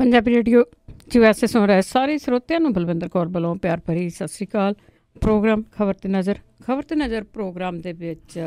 Punjabi radio 'ਚ ਵੈਸੇ ਸੁਣ ਰਹੇ ਸਾਰੇ ਸਰੋਤਿਆਂ ਨੂੰ ਬਲਵਿੰਦਰ ਕੌਰ ਵੱਲੋਂ ਪਿਆਰ ਭਰੀ ਸਤਿ ਸ਼੍ਰੀ ਅਕਾਲ। ਪ੍ਰੋਗਰਾਮ ਖਬਰ ਤੇ ਨਜ਼ਰ ਪ੍ਰੋਗਰਾਮ ਦੇ ਵਿੱਚ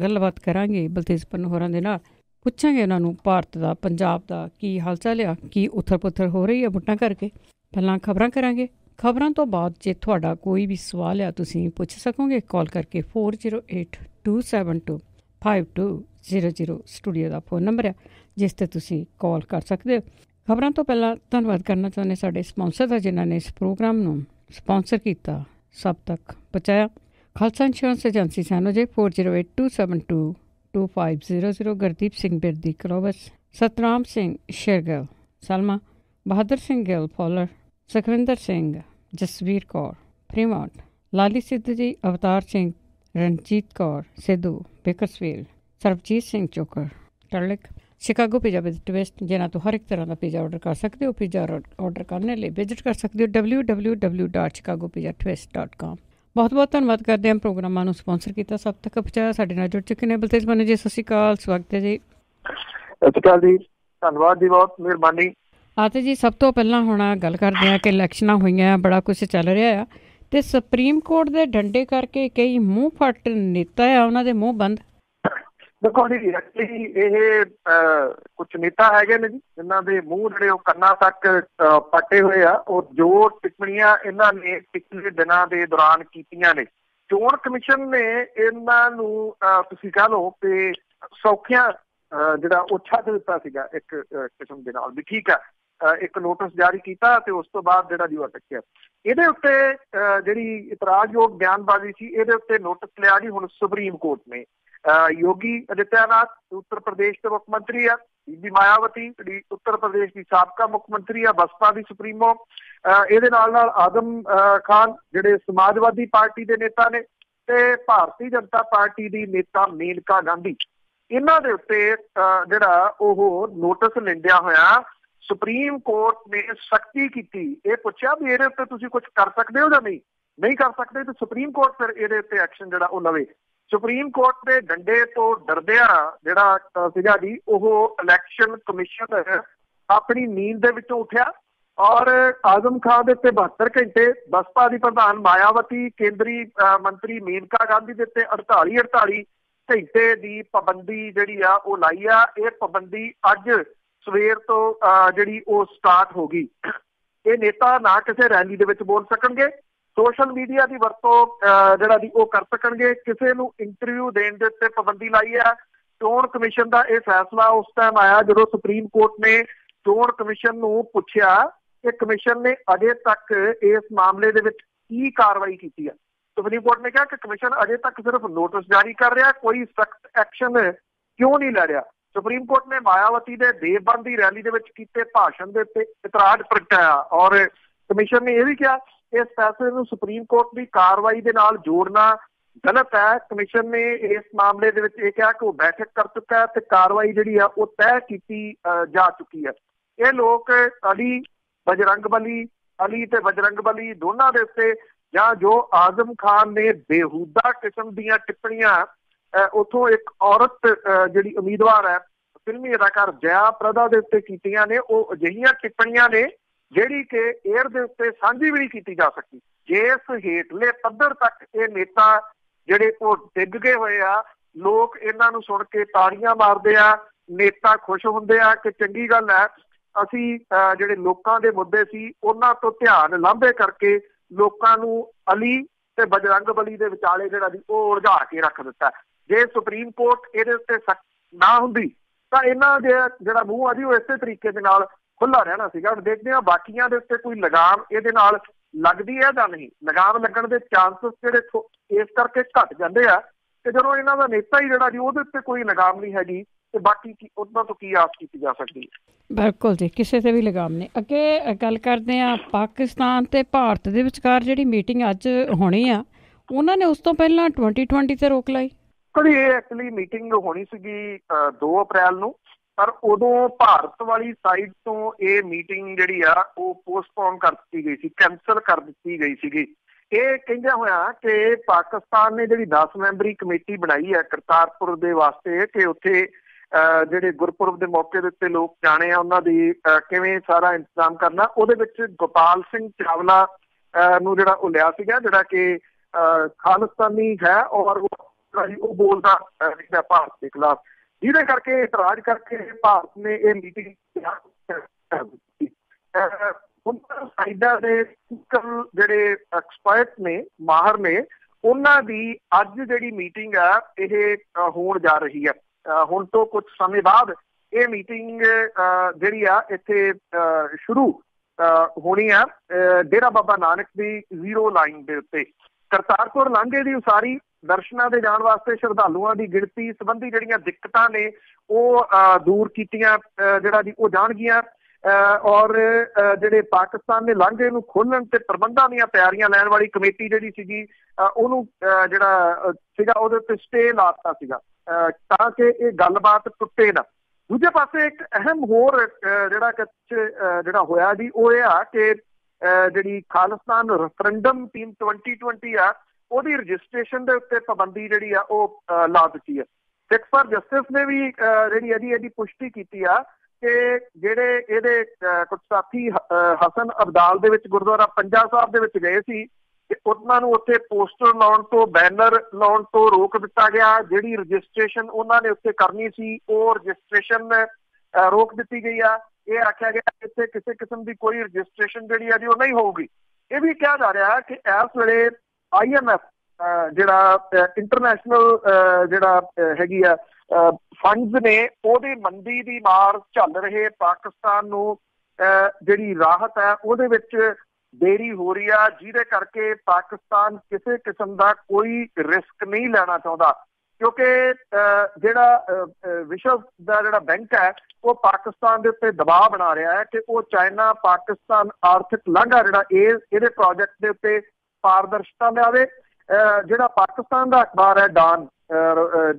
ਗੱਲਬਾਤ ਕਰਾਂਗੇ ਬਲਤੇਜ ਪੰਨੂ ਹੋਰਾਂ ਦੇ ਨਾਲ। ਪੁੱਛਾਂਗੇ ਉਹਨਾਂ ਨੂੰ ਭਾਰਤ ਦਾ, ਪੰਜਾਬ ਦਾ ਕੀ ਹਾਲ ਚਾਲ ਆ, ਕੀ ਉਥਲ ਪੁਥਲ ਹੋ ਰਹੀ ਹੈ ਵੋਟਾਂ ਕਰਕੇ। ਪਹਿਲਾਂ ਖਬਰਾਂ ਕਰਾਂਗੇ। ਖਬਰਾਂ ਤੋਂ ਬਾਅਦ ਜੇ ਤੁਹਾਡਾ ਕੋਈ ਵੀ ਸਵਾਲ ਆ ਤੁਸੀਂ ਪੁੱਛ ਸਕੋਗੇ ਕਾਲ ਕਰਕੇ 4082725200 ਸਟੂਡੀਓ ਦਾ ਫੋਨ ਨੰਬਰ ਆ ਜਿਸ 'ਤੇ ਤੁਸੀਂ ਕਾਲ ਕਰ ਸਕਦੇ ਹੋ। ਖਬਰਾਂ ਤੋਂ ਪਹਿਲਾਂ ਧੰਨਵਾਦ ਕਰਨਾ ਚਾਹੁੰਦੇ ਸਾਡੇ ਸਪਾਂਸਰ ਦਾ ਜਿਨ੍ਹਾਂ ਨੇ ਇਸ ਪ੍ਰੋਗਰਾਮ ਨੂੰ ਸਪਾਂਸਰ ਕੀਤਾ, ਸਭ ਤੱਕ ਪਹੁੰਚਾਇਆ। ਖਾਲਸਾ ਇੰਸ਼ੋਰੈਂਸ ਏਜੰਸੀ ਸਾਨੂੰ ਜੇ 4082722500 Gurdeep Singh Birdi Clovis, Satnam Singh Shergill Selma, Bahadur Singh Gill Fowler, Sukhwinder Singh, Jasvir Kaur Fremont, Lali Sidhu ji, Avtar Singh, Ranjit Kaur Sidhu Bakersfield, Sarabjit Singh Chokar Turlock, Chicago pizza with twist ਜਿਨ੍ਹਾਂ ਤੋਂ ਹਰ ਇੱਕ ਤਰ੍ਹਾਂ ਦਾ ਪੀਜ਼ਾ ਆਰਡਰ ਕਰ ਸਕਦੇ ਹੋ। ਪੀਜ਼ਾ ਆਰਡਰ ਕਰਨ ਲਈ ਵਿਜ਼ਿਟ ਕਰ ਸਕਦੇ ਹੋ www.chicagopizzaTwist.com। ਬਹੁਤ ਬਹੁਤ ਧੰਨਵਾਦ ਕਰਦੇ ਹਾਂ ਪ੍ਰੋਗਰਾਮਾਂ ਨੂੰ ਸਪਾਂਸਰ ਕੀਤਾ, ਸਭ ਤੱਕ ਪਹੁੰਚਾਇਆ। ਸਾਡੇ ਨਾਲ ਜੁੜ ਚੁੱਕੇ ਨੇ ਬਲਤੇਜ ਪੰਨੂ ਜੀ। ਸਤਿ ਸ਼੍ਰੀ ਅਕਾਲ, ਸਵਾਗਤ ਹੈ ਜੀ। ਸਤਿ ਸ਼੍ਰੀ ਅਕਾਲ ਜੀ, ਧੰਨਵਾਦ ਜੀ, ਬਹੁਤ ਮਿਹਰਬਾਨੀ। ਤੇ ਜੀ ਸਭ ਤੋਂ ਪਹਿਲਾਂ ਹੁਣ ਗੱਲ ਕਰਦੇ ਹਾਂ ਕਿ ਇਲੈਕਸ਼ਨਾਂ ਹੋਈਆਂ, ਬੜਾ ਕੁਛ ਚੱਲ ਰਿਹਾ ਆ ਅਤੇ ਸੁਪਰੀਮ ਕੋਰਟ ਦੇ ਡੰਡੇ ਕਰਕੇ ਕਈ ਮੂੰਹ ਫੱਟ ਨੇਤਾ ਆ ਉਹਨਾਂ ਦੇ ਮੂੰਹ ਬੰਦ। ਦੇਖੋ ਜੀ, ਇਹ ਕੁਛ ਨੇਤਾ ਹੈਗੇ ਨੇ ਜੀ ਇਹਨਾਂ ਦੇ ਮੂੰਹ ਜਿਹੜੇ ਉਹ ਕੰਨਾਂ ਤੱਕ ਪੱਟੇ ਹੋਏ ਆ। ਉਹ ਜੋ ਟਿੱਪਣੀਆਂ ਇਹਨਾਂ ਨੇ ਪਿਛਲੇ ਦਿਨਾਂ ਦੇ ਦੌਰਾਨ ਕੀਤੀਆਂ ਨੇ, ਚੋਣ ਕਮਿਸ਼ਨ ਨੇ ਇਹਨਾਂ ਨੂੰ ਤੁਸੀਂ ਕਹਿ ਲਓ ਕਿ ਸੌਖੀਆਂ ਜਿਹੜਾ ਉਹ ਛੱਡ ਦਿੱਤਾ ਸੀਗਾ ਇੱਕ ਕਿਸਮ ਦੇ ਨਾਲ ਵੀ। ਠੀਕ ਹੈ, ਇੱਕ ਨੋਟਿਸ ਜਾਰੀ ਕੀਤਾ ਤੇ ਉਸ ਤੋਂ ਬਾਅਦ ਜਿਹੜਾ ਜੀ ਉਹ ਅਟਕਿਆ। ਇਹਦੇ ਉੱਤੇ ਜਿਹੜੀ ਇਤਰਾਜ਼ਯੋਗ ਬਿਆਨਬਾਜ਼ੀ ਸੀ ਇਹਦੇ ਉੱਤੇ ਨੋਟਿਸ ਲਿਆ ਜੀ ਹੁਣ ਸੁਪਰੀਮ ਕੋਰਟ ਨੇ। ਯੋਗੀ ਆਦਿੱਤਿਆਨਾਥ ਉੱਤਰ ਪ੍ਰਦੇਸ਼ ਦੇ ਮੁੱਖ ਮੰਤਰੀ ਆ, ਬੀਬੀ ਮਾਇਆਵਤੀ ਜਿਹੜੀ ਉੱਤਰ ਪ੍ਰਦੇਸ਼ ਦੀ ਸਾਬਕਾ ਮੁੱਖ ਮੰਤਰੀ ਆ, ਬਸਪਾ ਦੀ ਸੁਪਰੀਮੋ, ਇਹਦੇ ਨਾਲ ਨਾਲ ਆਜ਼ਮ ਖਾਨ ਜਿਹੜੇ ਸਮਾਜਵਾਦੀ ਪਾਰਟੀ ਦੇ ਨੇਤਾ ਨੇ, ਤੇ ਭਾਰਤੀ ਜਨਤਾ ਪਾਰਟੀ ਦੀ ਨੇਤਾ ਮੇਨਕਾ ਗਾਂਧੀ, ਇਹਨਾਂ ਦੇ ਉੱਤੇ ਜਿਹੜਾ ਉਹ ਨੋਟਿਸ ਲੈਂਦਿਆਂ ਹੋਇਆ ਸੁਪਰੀਮ ਕੋਰਟ ਨੇ ਸਖਤੀ ਕੀਤੀ। ਇਹ ਪੁੱਛਿਆ ਵੀ ਇਹਦੇ ਉੱਤੇ ਤੁਸੀਂ ਕੁਛ ਕਰ ਸਕਦੇ ਹੋ ਜਾਂ ਨਹੀਂ ਕਰ ਸਕਦੇ, ਤੇ ਸੁਪਰੀਮ ਕੋਰਟ ਫਿਰ ਇਹਦੇ ਉੱਤੇ ਐਕਸ਼ਨ ਜਿਹੜਾ ਉਹ ਲਵੇ। ਸੁਪਰੀਮ ਕੋਰਟ ਦੇ ਡੰਡੇ ਤੋਂ ਡਰਦਿਆਂ ਜਿਹੜਾ ਸੀਗਾ ਜੀ ਉਹ ਇਲੈਕਸ਼ਨ ਕਮਿਸ਼ਨ ਆਪਣੀ ਨੀਂਦ ਦੇ ਵਿੱਚੋਂ ਉੱਠਿਆ ਔਰ ਆਜ਼ਮ ਖਾਨ ਦੇ ਉੱਤੇ 72 ਘੰਟੇ, ਬਸਪਾ ਦੀ ਪ੍ਰਧਾਨ ਮਾਇਆਵਤੀ, ਕੇਂਦਰੀ ਮੰਤਰੀ ਮੇਨਕਾ ਗਾਂਧੀ ਦੇ ਉੱਤੇ 48 ਘੰਟੇ ਦੀ ਪਾਬੰਦੀ ਜਿਹੜੀ ਆ ਉਹ ਲਾਈ ਆ। ਇਹ ਪਾਬੰਦੀ ਅੱਜ ਸਵੇਰ ਤੋਂ ਜਿਹੜੀ ਉਹ ਸਟਾਰਟ ਹੋ ਗਈ। ਇਹ ਨੇਤਾ ਨਾ ਕਿਸੇ ਰੈਲੀ ਦੇ ਵਿੱਚ ਬੋਲ ਸਕਣਗੇ, ਸੋਸ਼ਲ ਮੀਡੀਆ ਦੀ ਵਰਤੋਂ ਜਿਹੜਾ ਦੀ ਉਹ ਕਰ ਸਕਣਗੇ, ਕਿਸੇ ਨੂੰ ਇੰਟਰਵਿਊ ਦੇਣ ਦੇ ਉੱਤੇ ਪਾਬੰਦੀ ਲਾਈ ਹੈ। ਚੋਣ ਕਮਿਸ਼ਨ ਦਾ ਇਹ ਫੈਸਲਾ ਉਸ ਟਾਈਮ ਆਇਆ ਜਦੋਂ ਸੁਪਰੀਮ ਕੋਰਟ ਨੇ ਚੋਣ ਕਮਿਸ਼ਨ ਨੂੰ ਪੁੱਛਿਆ ਕਿ ਕਮਿਸ਼ਨ ਨੇ ਅਜੇ ਤੱਕ ਇਸ ਮਾਮਲੇ ਦੇ ਵਿੱਚ ਕੀ ਕਾਰਵਾਈ ਕੀਤੀ ਹੈ। ਸੁਪਰੀਮ ਕੋਰਟ ਨੇ ਕਿਹਾ ਕਿ ਕਮਿਸ਼ਨ ਅਜੇ ਤੱਕ ਸਿਰਫ ਨੋਟਿਸ ਜਾਰੀ ਕਰ ਰਿਹਾ, ਕੋਈ ਸਖਤ ਐਕਸ਼ਨ ਕਿਉਂ ਨਹੀਂ ਲੈ ਰਿਹਾ। ਸੁਪਰੀਮ ਕੋਰਟ ਨੇ ਮਾਇਆਵਤੀ ਦੇ ਦੇਵਬੰਦੀ ਰੈਲੀ ਦੇ ਵਿੱਚ ਕੀਤੇ ਭਾਸ਼ਣ ਦੇ ਉੱਤੇ ਇਤਰਾਜ਼ ਪ੍ਰਗਟਾਇਆ ਔਰ ਕਮਿਸ਼ਨ ਨੇ ਇਹ ਵੀ ਕਿਹਾ ਇਸ ਫੈਸਲੇ ਨੂੰ ਸੁਪਰੀਮ ਕੋਰਟ ਦੀ ਕਾਰਵਾਈ ਦੇ ਨਾਲ ਜੋੜਨਾ ਗਲਤ ਹੈ। ਕਮਿਸ਼ਨ ਨੇ ਇਸ ਮਾਮਲੇ ਦੇ ਵਿੱਚ ਇਹ ਕਿਹਾ ਕਿ ਉਹ ਬੈਠਕ ਕਰ ਚੁੱਕਾ ਹੈ ਤੇ ਕਾਰਵਾਈ ਜਿਹੜੀ ਆ ਉਹ ਤੈਅ ਕੀਤੀ ਜਾ ਚੁੱਕੀ ਹੈ। ਇਹ ਲੋਕ ਅਲੀ ਤੇ ਬਜਰੰਗ ਬਲੀ ਦੋਨਾਂ ਦੇ ਉੱਤੇ ਜਾਂ ਜੋ ਆਜ਼ਮ ਖਾਨ ਨੇ ਬੇਹੂਦਾ ਕਿਸਮ ਦੀਆਂ ਟਿੱਪਣੀਆਂ ਉੱਥੋਂ ਇੱਕ ਔਰਤ ਜਿਹੜੀ ਉਮੀਦਵਾਰ ਹੈ ਫਿਲਮੀ ਅਦਾਕਾਰ ਜਯਾ ਪ੍ਰਦਾ ਦੇ ਉੱਤੇ ਕੀਤੀਆਂ ਨੇ, ਉਹ ਅਜਿਹੀਆਂ ਟਿੱਪਣੀਆਂ ਨੇ ਜਿਹੜੀ ਕਿ ਏਅਰ ਦੇ ਉੱਤੇ ਸਾਂਝੀ ਵੀ ਨਹੀਂ ਕੀਤੀ ਜਾ ਸਕਦੀ। ਜਿਸ ਹੇਠਲੇ ਪੱਧਰ ਤੱਕ ਇਹ ਨੇਤਾ ਜਿਹੜੇ ਉਹ ਡਿੱਗ ਗਏ ਹੋਏ ਆ, ਲੋਕ ਇਹਨਾਂ ਨੂੰ ਸੁਣ ਕੇ ਤਾੜੀਆਂ ਮਾਰਦੇ ਆ, ਨੇਤਾ ਖੁਸ਼ ਹੁੰਦੇ ਆ ਕਿ ਚੰਗੀ ਗੱਲ ਹੈ, ਅਸੀਂ ਜਿਹੜੇ ਲੋਕਾਂ ਦੇ ਮੁੱਦੇ ਸੀ ਉਹਨਾਂ ਤੋਂ ਧਿਆਨ ਲਾਂਭੇ ਕਰਕੇ ਲੋਕਾਂ ਨੂੰ ਅਲੀ ਤੇ ਬਜਰੰਗ ਬਲੀ ਦੇ ਵਿਚਾਲੇ ਜਿਹੜਾ ਦੀ ਉਹ ਉਲਝਾ ਕੇ ਰੱਖ ਦਿੱਤਾ। ਜੇ ਸੁਪਰੀਮ ਕੋਰਟ ਇਹਦੇ ਉੱਤੇ ਸਖਤ ਨਾ ਹੁੰਦੀ ਤਾਂ ਇਹਨਾਂ ਦੇ ਜਿਹੜਾ ਮੂੰਹ ਆ ਜੀ ਉਹ ਇਸੇ ਤਰੀਕੇ ਦੇ ਨਾਲ ਖੁੱਲਾ ਰਹਿਣਾ ਸੀਗਾ। ਹੁਣ ਦੇਖਦੇ ਹਾਂ ਬਾਕੀਆਂ ਦੇ ਉੱਤੇ ਕੋਈ ਲਗਾਮ ਇਹਦੇ ਨਾਲ ਲੱਗਦੀ ਹੈ ਜਾਂ ਨਹੀਂ। ਲਗਾਮ ਲੱਗਣ ਦੇ ਚਾਂਸਸ ਜਿਹੜੇ ਇਸ ਕਰਕੇ ਘੱਟ ਜਾਂਦੇ ਆ ਕਿ ਜਦੋਂ ਇਹਨਾਂ ਦਾ ਨੇਤਾ ਹੀ ਜਿਹੜਾ ਜੀ ਉਹਦੇ ਉੱਤੇ ਕੋਈ ਲਗਾਮ ਨਹੀਂ ਹੈਗੀ ਤੇ ਬਾਕੀ ਉਹਨਾਂ ਤੋਂ ਕੀ ਆਸ ਕੀਤੀ ਜਾ ਸਕਦੀ ਹੈ। ਬਿਲਕੁਲ ਜੀ, ਕਿਸੇ ਤੇ ਵੀ ਲਗਾਮ ਨਹੀਂ। ਅੱਗੇ ਗੱਲ ਕਰਦੇ ਹਾਂ ਪਾਕਿਸਤਾਨ ਤੇ ਭਾਰਤ ਦੇ ਵਿਚਕਾਰ ਜਿਹੜੀ ਮੀਟਿੰਗ ਅੱਜ ਹੋਣੀ ਆ, ਉਹਨਾਂ ਨੇ ਉਸ ਤੋਂ ਪਹਿਲਾਂ 2020 ਤੇ ਰੋਕ ਲਾਈ। ਇਹ ਐਕਚੁਅਲੀ ਮੀਟਿੰਗ ਹੋਣੀ ਸੀਗੀ 2 ਅਪ੍ਰੈਲ ਨੂੰ, ਪਰ ਉਦੋਂ ਭਾਰਤ ਵਾਲੀ ਸਾਈਡ ਤੋਂ ਇਹ ਮੀਟਿੰਗ ਜਿਹੜੀ ਆ ਉਹ ਪੋਸਟਪੋਨ ਕਰ ਦਿੱਤੀ ਗਈ ਸੀ, ਕੈਂਸਲ ਕਰ ਦਿੱਤੀ ਗਈ ਸੀਗੀ। ਇਹ ਕਹਿੰਦਿਆਂ ਹੋਇਆ ਕਿ ਪਾਕਿਸਤਾਨ ਨੇ ਜਿਹੜੀ 10 ਮੈਂਬਰੀ ਕਮੇਟੀ ਬਣਾਈ ਹੈ ਕਰਤਾਰਪੁਰ ਦੇ ਵਾਸਤੇ ਕਿ ਉੱਥੇ ਜਿਹੜੇ ਗੁਰਪੁਰਬ ਦੇ ਮੌਕੇ ਦੇ ਉੱਤੇ ਲੋਕ ਜਾਣੇ ਆ ਉਹਨਾਂ ਦੀ ਕਿਵੇਂ ਸਾਰਾ ਇੰਤਜ਼ਾਮ ਕਰਨਾ। ਉਹਦੇ ਵਿੱਚ ਗੋਪਾਲ ਸਿੰਘ ਚਾਵਲਾ ਨੂੰ ਜਿਹੜਾ ਉਹ ਲਿਆ ਸੀਗਾ, ਜਿਹੜਾ ਕਿ ਖਾਲਿਸਤਾਨੀ ਹੈ ਔਰ ਉਹ ਬੋਲਦਾ ਭਾਰਤ ਦੇ ਖਿਲਾਫ, ਜਿਹਦੇ ਕਰਕੇ ਇਤਰਾਜ਼ ਕਰਕੇ ਭਾਰਤ ਨੇ ਇਹ ਮੀਟਿੰਗ ਸਾਈਡਾਂ ਦੇ ਜਿਹੜੇ ਐਕਸਪਰਟ ਨੇ, ਮਾਹਰ ਨੇ, ਉਹਨਾਂ ਦੀ ਅੱਜ ਜਿਹੜੀ ਮੀਟਿੰਗ ਆ ਇਹ ਹੋਣ ਜਾ ਰਹੀ ਹੈ। ਹੁਣ ਤੋਂ ਕੁਝ ਸਮੇਂ ਬਾਅਦ ਇਹ ਮੀਟਿੰਗ ਜਿਹੜੀ ਆ ਇੱਥੇ ਸ਼ੁਰੂ ਹੋਣੀ ਆ ਡੇਰਾ ਬਾਬਾ ਨਾਨਕ ਦੀ ਜ਼ੀਰੋ ਲਾਈਨ ਦੇ ਉੱਤੇ। ਕਰਤਾਰਪੁਰ ਲਾਂਘੇ ਦੀ ਉਸਾਰੀ, ਦਰਸ਼ਨਾਂ ਦੇ ਜਾਣ ਵਾਸਤੇ ਸ਼ਰਧਾਲੂਆਂ ਦੀ ਗਿਣਤੀ ਸੰਬੰਧੀ ਜਿਹੜੀਆਂ ਦਿੱਕਤਾਂ ਨੇ ਉਹ ਦੂਰ ਕੀਤੀਆਂ ਜਿਹੜਾ ਜੀ ਉਹ ਜਾਣਗੀਆਂ। ਔਰ ਜਿਹੜੇ ਪਾਕਿਸਤਾਨ ਦੇ ਲਾਂਘੇ ਨੂੰ ਖੋਲ੍ਹਣ ਤੇ ਪ੍ਰਬੰਧਾਂ ਦੀਆਂ ਤਿਆਰੀਆਂ ਲੈਣ ਵਾਲੀ ਕਮੇਟੀ ਜਿਹੜੀ ਸੀਗੀ ਉਹਨੂੰ ਜਿਹੜਾ ਸੀਗਾ ਉਹਦੇ ਉੱਤੇ ਸਟੇ ਲਾ ਦਿੱਤਾ ਸੀਗਾ ਤਾਂ ਕਿ ਇਹ ਗੱਲਬਾਤ ਟੁੱਟੇ ਨਾ। ਦੂਜੇ ਪਾਸੇ ਇੱਕ ਅਹਿਮ ਹੋਰ ਜਿਹੜਾ ਹੋਇਆ ਜੀ ਉਹ ਇਹ ਆ ਕਿ ਜਿਹੜੀ ਖਾਲਿਸਤਾਨ ਰੈਫਰੈਂਡਮ ਟੀਮ 2020 ਆ ਉਹਦੀ ਰਜਿਸਟ੍ਰੇਸ਼ਨ ਦੇ ਉੱਤੇ ਪਾਬੰਦੀ ਜਿਹੜੀ ਆ ਉਹ ਲਾ ਦਿੱਤੀ ਹੈ। ਸਿੱਖ ਫਾਰ ਜਸਟਿਸ ਨੇ ਵੀ ਜਿਹੜੀ ਇਹਦੀ ਪੁਸ਼ਟੀ ਕੀਤੀ ਆ ਕਿ ਜਿਹੜੇ ਇਹਦੇ ਕੁਝ ਸਾਥੀ ਹਸਨ ਅਬਦਾਲ ਦੇ ਵਿੱਚ ਗੁਰਦੁਆਰਾ ਪੰਜਾ ਸਾਹਿਬ ਦੇ ਵਿੱਚ ਗਏ ਸੀ ਤੇ ਉਹਨਾਂ ਨੂੰ ਉੱਥੇ ਪੋਸਟਰ ਲਾਉਣ ਤੋਂ, ਬੈਨਰ ਲਾਉਣ ਤੋਂ ਰੋਕ ਦਿੱਤਾ ਗਿਆ। ਜਿਹੜੀ ਰਜਿਸਟ੍ਰੇਸ਼ਨ ਉਹਨਾਂ ਨੇ ਉੱਥੇ ਕਰਨੀ ਸੀ ਉਹ ਰਜਿਸਟ੍ਰੇਸ਼ਨ ਰੋਕ ਦਿੱਤੀ ਗਈ ਆ। ਇਹ ਆਖਿਆ ਗਿਆ ਇੱਥੇ ਕਿਸੇ ਕਿਸਮ ਦੀ ਕੋਈ ਰਜਿਸਟ੍ਰੇਸ਼ਨ ਜਿਹੜੀ ਆ ਜੀ ਉਹ ਨਹੀਂ ਹੋਊਗੀ। ਇਹ ਵੀ ਕਿਹਾ ਜਾ ਰਿਹਾ ਕਿ ਇਸ ਵੇਲੇ IMF ਜਿਹੜਾ ਇੰਟਰਨੈਸ਼ਨਲ ਜਿਹੜਾ ਹੈਗੀ ਆ ਫੰਡਸ ਨੇ ਉਹਦੀ ਮੰਦੀ ਦੀ ਮਾਰ ਝੱਲ ਰਹੇ ਪਾਕਿਸਤਾਨ ਨੂੰ ਜਿਹੜੀ ਰਾਹਤ ਹੈ ਉਹਦੇ ਵਿੱਚ ਦੇਰੀ ਹੋ ਰਹੀ ਆ, ਜਿਹਦੇ ਕਰਕੇ ਪਾਕਿਸਤਾਨ ਕਿਸੇ ਕਿਸਮ ਦਾ ਕੋਈ ਰਿਸਕ ਨਹੀਂ ਲੈਣਾ ਚਾਹੁੰਦਾ ਕਿਉਂਕਿ ਜਿਹੜਾ ਵਿਸ਼ਵ ਦਾ ਜਿਹੜਾ ਬੈਂਕ ਹੈ ਉਹ ਪਾਕਿਸਤਾਨ ਦੇ ਉੱਤੇ ਦਬਾਅ ਬਣਾ ਰਿਹਾ ਹੈ ਕਿ ਉਹ ਚਾਈਨਾ ਪਾਕਿਸਤਾਨ ਆਰਥਿਕ ਲਾਂਘਾ ਜਿਹੜਾ ਇਹਦੇ ਪ੍ਰੋਜੈਕਟ ਦੇ ਉੱਤੇ ਪਾਰਦਰਸ਼ਤਾ ਲਿਆਵੇ। ਜਿਹੜਾ ਪਾਕਿਸਤਾਨ ਦਾ ਅਖਬਾਰ ਹੈ ਡਾਨ,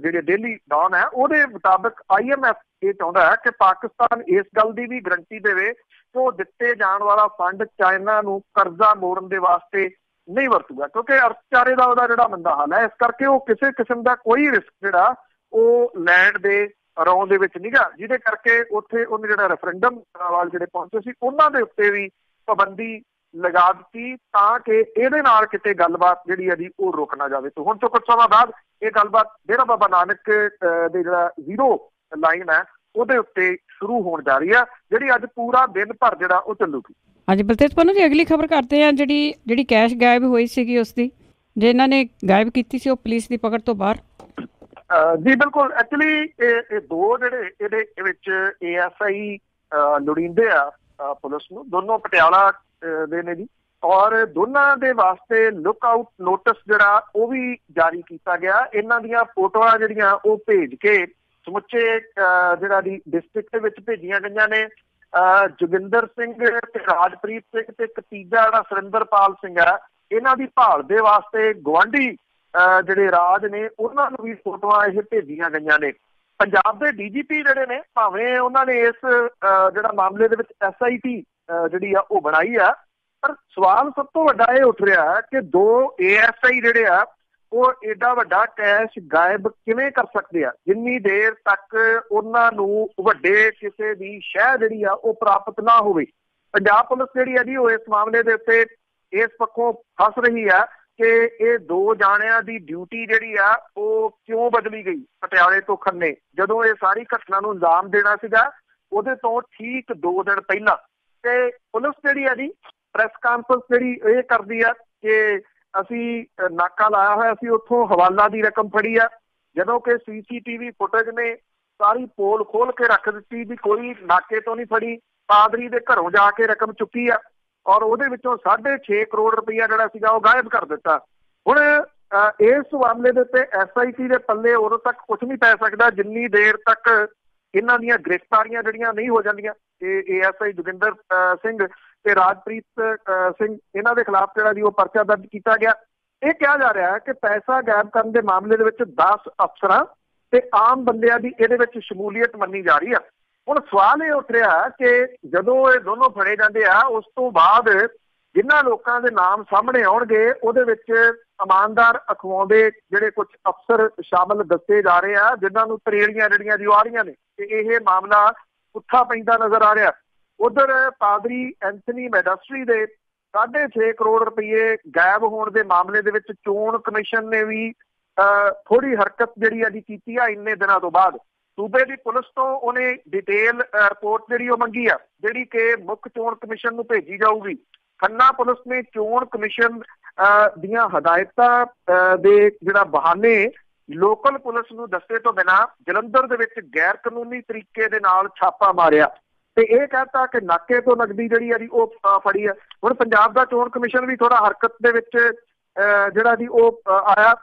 ਜਿਹੜੀ ਡੇਲੀ ਡਾਨ ਹੈ, ਉਹਦੇ ਮੁਤਾਬਕ IMF ਇਹ ਚਾਹੁੰਦਾ ਹੈ ਕਿ ਪਾਕਿਸਤਾਨ ਇਸ ਗੱਲ ਦੀ ਵੀ ਗਰੰਟੀ ਦੇਵੇ ਕਿ ਉਹ ਦਿੱਤੇ ਜਾਣ ਵਾਲਾ ਫੰਡ ਚਾਈਨਾ ਨੂੰ ਕਰਜ਼ਾ ਮੋੜਨ ਦੇ ਵਾਸਤੇ ਨਹੀਂ ਵਰਤੂਗਾ ਕਿਉਂਕਿ ਅਰਥਚਾਰੇ ਦਾ ਉਹਦਾ ਜਿਹੜਾ ਮੰਦਾ ਹਾਲ ਹੈ। ਇਸ ਕਰਕੇ ਉਹ ਕਿਸੇ ਕਿਸਮ ਦਾ ਕੋਈ ਰਿਸਕ ਜਿਹੜਾ ਉਹ ਲੈਣ ਦੇ ਰੌਂ ਦੇ ਵਿੱਚ ਨੀਗਾ, ਜਿਹਦੇ ਕਰਕੇ ਉੱਥੇ ਉਹਨੇ ਜਿਹੜਾ ਰੈਫਰੈਂਡਮ ਵਾਲ ਜਿਹੜੇ ਪਹੁੰਚੇ ਸੀ ਉਹਨਾਂ ਦੇ ਉੱਤੇ ਵੀ ਪਾਬੰਦੀ ਲਗਾ ਦਿੱਤੀ ਤਾਂ ਕਿ ਇਹਦੇ ਨਾਲ ਕਿਤੇ ਗੱਲਬਾਤ ਜਿਹੜੀ ਹੈ ਜੀ ਉਹ ਰੁਕ ਨਾ ਜਾਵੇ। ਤੇ ਹੁਣ ਤੋਂ ਕੁਝ ਸਮਾਂ ਬਾਅਦ ਇਹ ਗੱਲਬਾਤ ਡੇਰਾ ਬਾਬਾ ਨਾਨਕ ਦੇ ਜਿਹੜਾ ਜ਼ੀਰੋ ਲਾਈਨ ਹੈ ਉਹਦੇ ਉੱਤੇ ਸ਼ੁਰੂ ਹੋਣ ਜਾ ਰਹੀ ਆ, ਜਿਹੜੀ ਅੱਜ ਪੂਰਾ ਦਿਨ ਭਰ ਜਿਹੜਾ ਉਹ ਚੱਲੂਗੀ। ਹਾਂਜੀ ਬਲਤੇਜ ਪੰਨੂ ਜੀ, ਅਗਲੀ ਖਬਰ ਕਰਦੇ ਹਾਂ। ਜਿਹੜੀ ਕੈਸ਼ ਗਾਇਬ ਹੋਈ ਸੀਗੀ ਉਸਦੀ, ਜੇ ਇਹਨਾਂ ਨੇ ਗਾਇਬ ਕੀਤੀ ਸੀ ਉਹ ਪੁਲਿਸ ਦੀ ਪਕੜ ਤੋਂ ਬਾਹਰ। ਜੀ ਬਿਲਕੁਲ, ਐਕਚੁਅਲੀ ਇਹ ਦੋ ਜਿਹੜੇ ਇਹਦੇ ਵਿੱਚ ASI ਲੋੜੀਂਦੇ ਆ ਪੁਲਿਸ ਨੂੰ, ਦੋਨੋਂ ਪਟਿਆਲਾ ਦੇ ਨੇ ਜੀ, ਔਰ ਦੋਨਾਂ ਦੇ ਵਾਸਤੇ ਲੁੱਕ ਆਊਟ ਨੋਟਿਸ ਜਿਹੜਾ ਉਹ ਵੀ ਜਾਰੀ ਕੀਤਾ ਗਿਆ। ਇਹਨਾਂ ਦੀਆਂ ਫੋਟੋਆਂ ਜਿਹੜੀਆਂ ਉਹ ਭੇਜ ਕੇ ਸਮੁੱਚੇ ਜਿਹੜਾ ਦੀ ਡਿਸਟ੍ਰਿਕਟ ਦੇ ਵਿੱਚ ਭੇਜੀਆਂ ਗਈਆਂ ਨੇ। ਜੋਗਿੰਦਰ ਸਿੰਘ ਤੇ ਰਾਜਪ੍ਰੀਤ ਸਿੰਘ ਤੇ ਇੱਕ ਤੀਜਾ ਜਿਹੜਾ ਸੁਰਿੰਦਰਪਾਲ ਸਿੰਘ ਹੈ, ਇਹਨਾਂ ਦੀ ਭਾਲ ਦੇ ਵਾਸਤੇ ਗੁਆਂਢੀ ਜਿਹੜੇ ਰਾਜ ਨੇ ਉਹਨਾਂ ਨੂੰ ਵੀ ਫੋਟੋਆਂ ਇਹ ਭੇਜੀਆਂ ਗਈਆਂ ਨੇ। ਪੰਜਾਬ ਦੇ DGP ਜਿਹੜੇ ਨੇ, ਭਾਵੇਂ ਉਹਨਾਂ ਨੇ ਇਸ ਜਿਹੜਾ ਮਾਮਲੇ ਦੇ ਵਿੱਚ SIT ਜਿਹੜੀ ਆ ਉਹ ਬਣਾਈ ਆ, ਪਰ ਸਵਾਲ ਸਭ ਤੋਂ ਵੱਡਾ ਇਹ ਉੱਠ ਰਿਹਾ ਕਿ ਦੋ ASI ਜਿਹੜੇ ਆ ਉਹ ਏਡਾ ਵੱਡਾ ਕੈਸ਼ ਗਾਇਬ ਕਿਵੇਂ ਕਰ ਸਕਦੇ ਆ ਜਿੰਨੀ ਦੇਰ ਤੱਕ ਉਹਨਾਂ ਨੂੰ ਵੱਡੇ ਕਿਸੇ ਦੀ ਸ਼ਹਿ ਜਿਹੜੀ ਆ ਉਹ ਪ੍ਰਾਪਤ ਨਾ ਹੋਵੇ। ਪੰਜਾਬ ਪੁਲਿਸ ਜਿਹੜੀ ਆ ਜੀ ਉਹ ਇਸ ਮਾਮਲੇ ਦੇ ਉੱਤੇ ਇਸ ਪੱਖੋਂ ਫਸ ਰਹੀ ਆ ਕਿ ਇਹ ਦੋ ਜਾਣਿਆਂ ਦੀ ਡਿਊਟੀ ਜਿਹੜੀ ਆ ਉਹ ਕਿਉਂ ਬਦਲੀ ਗਈ ਪਟਿਆਲੇ ਤੋਂ ਖੰਨੇ। ਜਦੋਂ ਇਹ ਸਾਰੀ ਘਟਨਾ ਨੂੰ ਅੰਜਾਮ ਦੇਣਾ ਸੀਗਾ ਉਹਦੇ ਤੋਂ ਠੀਕ 2 ਦਿਨ ਪਹਿਲਾਂ, ਤੇ ਪੁਲਿਸ ਜਿਹੜੀ ਆ ਜੀ ਪ੍ਰੈਸ ਕਾਨਫਰੰਸ ਜਿਹੜੀ ਇਹ ਕਰਦੀ ਆ ਕਿ ਅਸੀਂ ਨਾਕਾ ਲਾਇਆ ਹੋਇਆ, ਅਸੀਂ ਉੱਥੋਂ ਹਵਾਲਾ ਦੀ ਰਕਮ ਫੜੀ ਆ, ਜਦੋਂ ਕਿ CCTV ਫੁਟੇਜ ਨੇ ਸਾਰੀ ਪੋਲ ਖੋਲ ਕੇ ਰੱਖ ਦਿੱਤੀ ਵੀ ਕੋਈ ਨਾਕੇ ਤੋਂ ਨਹੀਂ ਫੜੀ, ਪਾਦਰੀ ਦੇ ਘਰੋਂ ਜਾ ਕੇ ਰਕਮ ਚੁੱਕੀ ਆ ਔਰ ਉਹਦੇ ਵਿੱਚੋਂ 6.5 ਕਰੋੜ ਰੁਪਈਆ ਜਿਹੜਾ ਸੀਗਾ ਉਹ ਗਾਇਬ ਕਰ ਦਿੱਤਾ। ਹੁਣ ਇਸ ਮਾਮਲੇ ਦੇ ਉੱਤੇ SIT ਦੇ ਪੱਲੇ ਉਦੋਂ ਤੱਕ ਕੁਝ ਨਹੀਂ ਪੈ ਸਕਦਾ ਜਿੰਨੀ ਦੇਰ ਤੱਕ ਇਹਨਾਂ ਦੀਆਂ ਗ੍ਰਿਫਤਾਰੀਆਂ ਜਿਹੜੀਆਂ ਨਹੀਂ ਹੋ ਜਾਂਦੀਆਂ। ਇਹ ASI ਜੋਗਿੰਦਰ ਸਿੰਘ ਤੇ ਰਾਜਪ੍ਰੀਤ ਸਿੰਘ, ਇਹਨਾਂ ਦੇ ਖਿਲਾਫ ਜਿਹੜਾ ਜੀ ਉਹ ਪਰਚਾ ਦਰਜ ਕੀਤਾ ਗਿਆ। ਇਹ ਕਿਹਾ ਜਾ ਰਿਹਾ ਹੈ ਕਿ ਪੈਸਾ ਗਾਇਬ ਕਰਨ ਦੇ ਮਾਮਲੇ ਦੇ ਵਿੱਚ 10 ਅਫਸਰਾਂ ਤੇ ਆਮ ਬੰਦਿਆਂ ਦੀ ਇਹਦੇ ਵਿੱਚ ਸ਼ਮੂਲੀਅਤ ਮੰਨੀ ਜਾ ਰਹੀ ਆ। ਹੁਣ ਸਵਾਲ ਇਹ ਉੱਠ ਰਿਹਾ ਕਿ ਜਦੋਂ ਇਹ ਦੋਨੋਂ ਫੜੇ ਜਾਂਦੇ ਆ ਉਸ ਤੋਂ ਬਾਅਦ ਜਿਨ੍ਹਾਂ ਲੋਕਾਂ ਦੇ ਨਾਮ ਸਾਹਮਣੇ ਆਉਣਗੇ ਉਹਦੇ ਵਿੱਚ ਇਮਾਨਦਾਰ ਅਖਵਾਉਂਦੇ ਜਿਹੜੇ ਕੁਝ ਅਫਸਰ ਸ਼ਾਮਲ ਦੱਸੇ ਜਾ ਰਹੇ ਆ, ਜਿਨ੍ਹਾਂ ਨੂੰ ਤਰੇੜੀਆਂ ਜਿਹੜੀਆਂ ਦੀ ਆ ਰਹੀਆਂ ਨੇ ਤੇ ਇਹ ਮਾਮਲਾ ਪੁੱਠਾ ਪੈਂਦਾ ਨਜ਼ਰ ਆ ਰਿਹਾ। ਉਧਰ ਪਾਦਰੀ ਐਂਥਨੀ ਮੈਡਸਟਰੀ ਦੇ 6.5 ਕਰੋੜ ਰੁਪਏ ਗਾਇਬ ਹੋਣ ਦੇ ਮਾਮਲੇ ਦੇ ਵਿੱਚ ਚੋਣ ਕਮਿਸ਼ਨ ਨੇ ਵੀ ਥੋੜੀ ਹਰਕਤ ਜਿਹੜੀ ਆ ਜੀ ਕੀਤੀ ਆ। ਇੰਨੇ ਦਿਨਾਂ ਤੋਂ ਬਾਅਦ ਸੂਬੇ ਦੀ ਪੁਲਿਸ ਤੋਂ ਉਹਨੇ ਡਿਟੇਲ ਰਿਪੋਰਟ ਜਿਹੜੀ ਉਹ ਮੰਗੀ ਆ, ਜਿਹੜੀ ਕਿ ਮੁੱਖ ਚੋਣ ਕਮਿਸ਼ਨ ਨੂੰ ਭੇਜੀ ਜਾਊਗੀ। ਖੰਨਾ ਪੁਲਿਸ ਨੇ ਚੋਣ ਕਮਿਸ਼ਨ ਦੀਆਂ ਹਦਾਇਤਾਂ ਦੇ ਜਿਹੜਾ ਬਹਾਨੇ ਲੋਕਲ ਪੁਲਿਸ ਨੂੰ ਦੱਸੇ ਤੋਂ ਬਿਨਾਂ ਜਲੰਧਰ ਦੇ ਵਿੱਚ ਗੈਰ ਕਾਨੂੰਨੀ ਤਰੀਕੇ ਦੇ ਨਾਲ ਛਾਪਾ ਮਾਰਿਆ ਤੇ ਇਹ ਕਹਿਤਾ ਕਿ ਨਾਕੇ ਤੋਂ ਨਕਦੀ ਜਿਹੜੀ ਆ ਜੀ ਉਹ ਫੜੀ ਆ। ਹੁਣ ਪੰਜਾਬ ਦਾ ਚੋਣ ਕਮਿਸ਼ਨ ਵੀ ਥੋੜਾ ਹਰਕਤ ਦੇ ਵਿੱਚ ਜਿਹੜਾ ਜੀ ਉਹ ਆਇਆ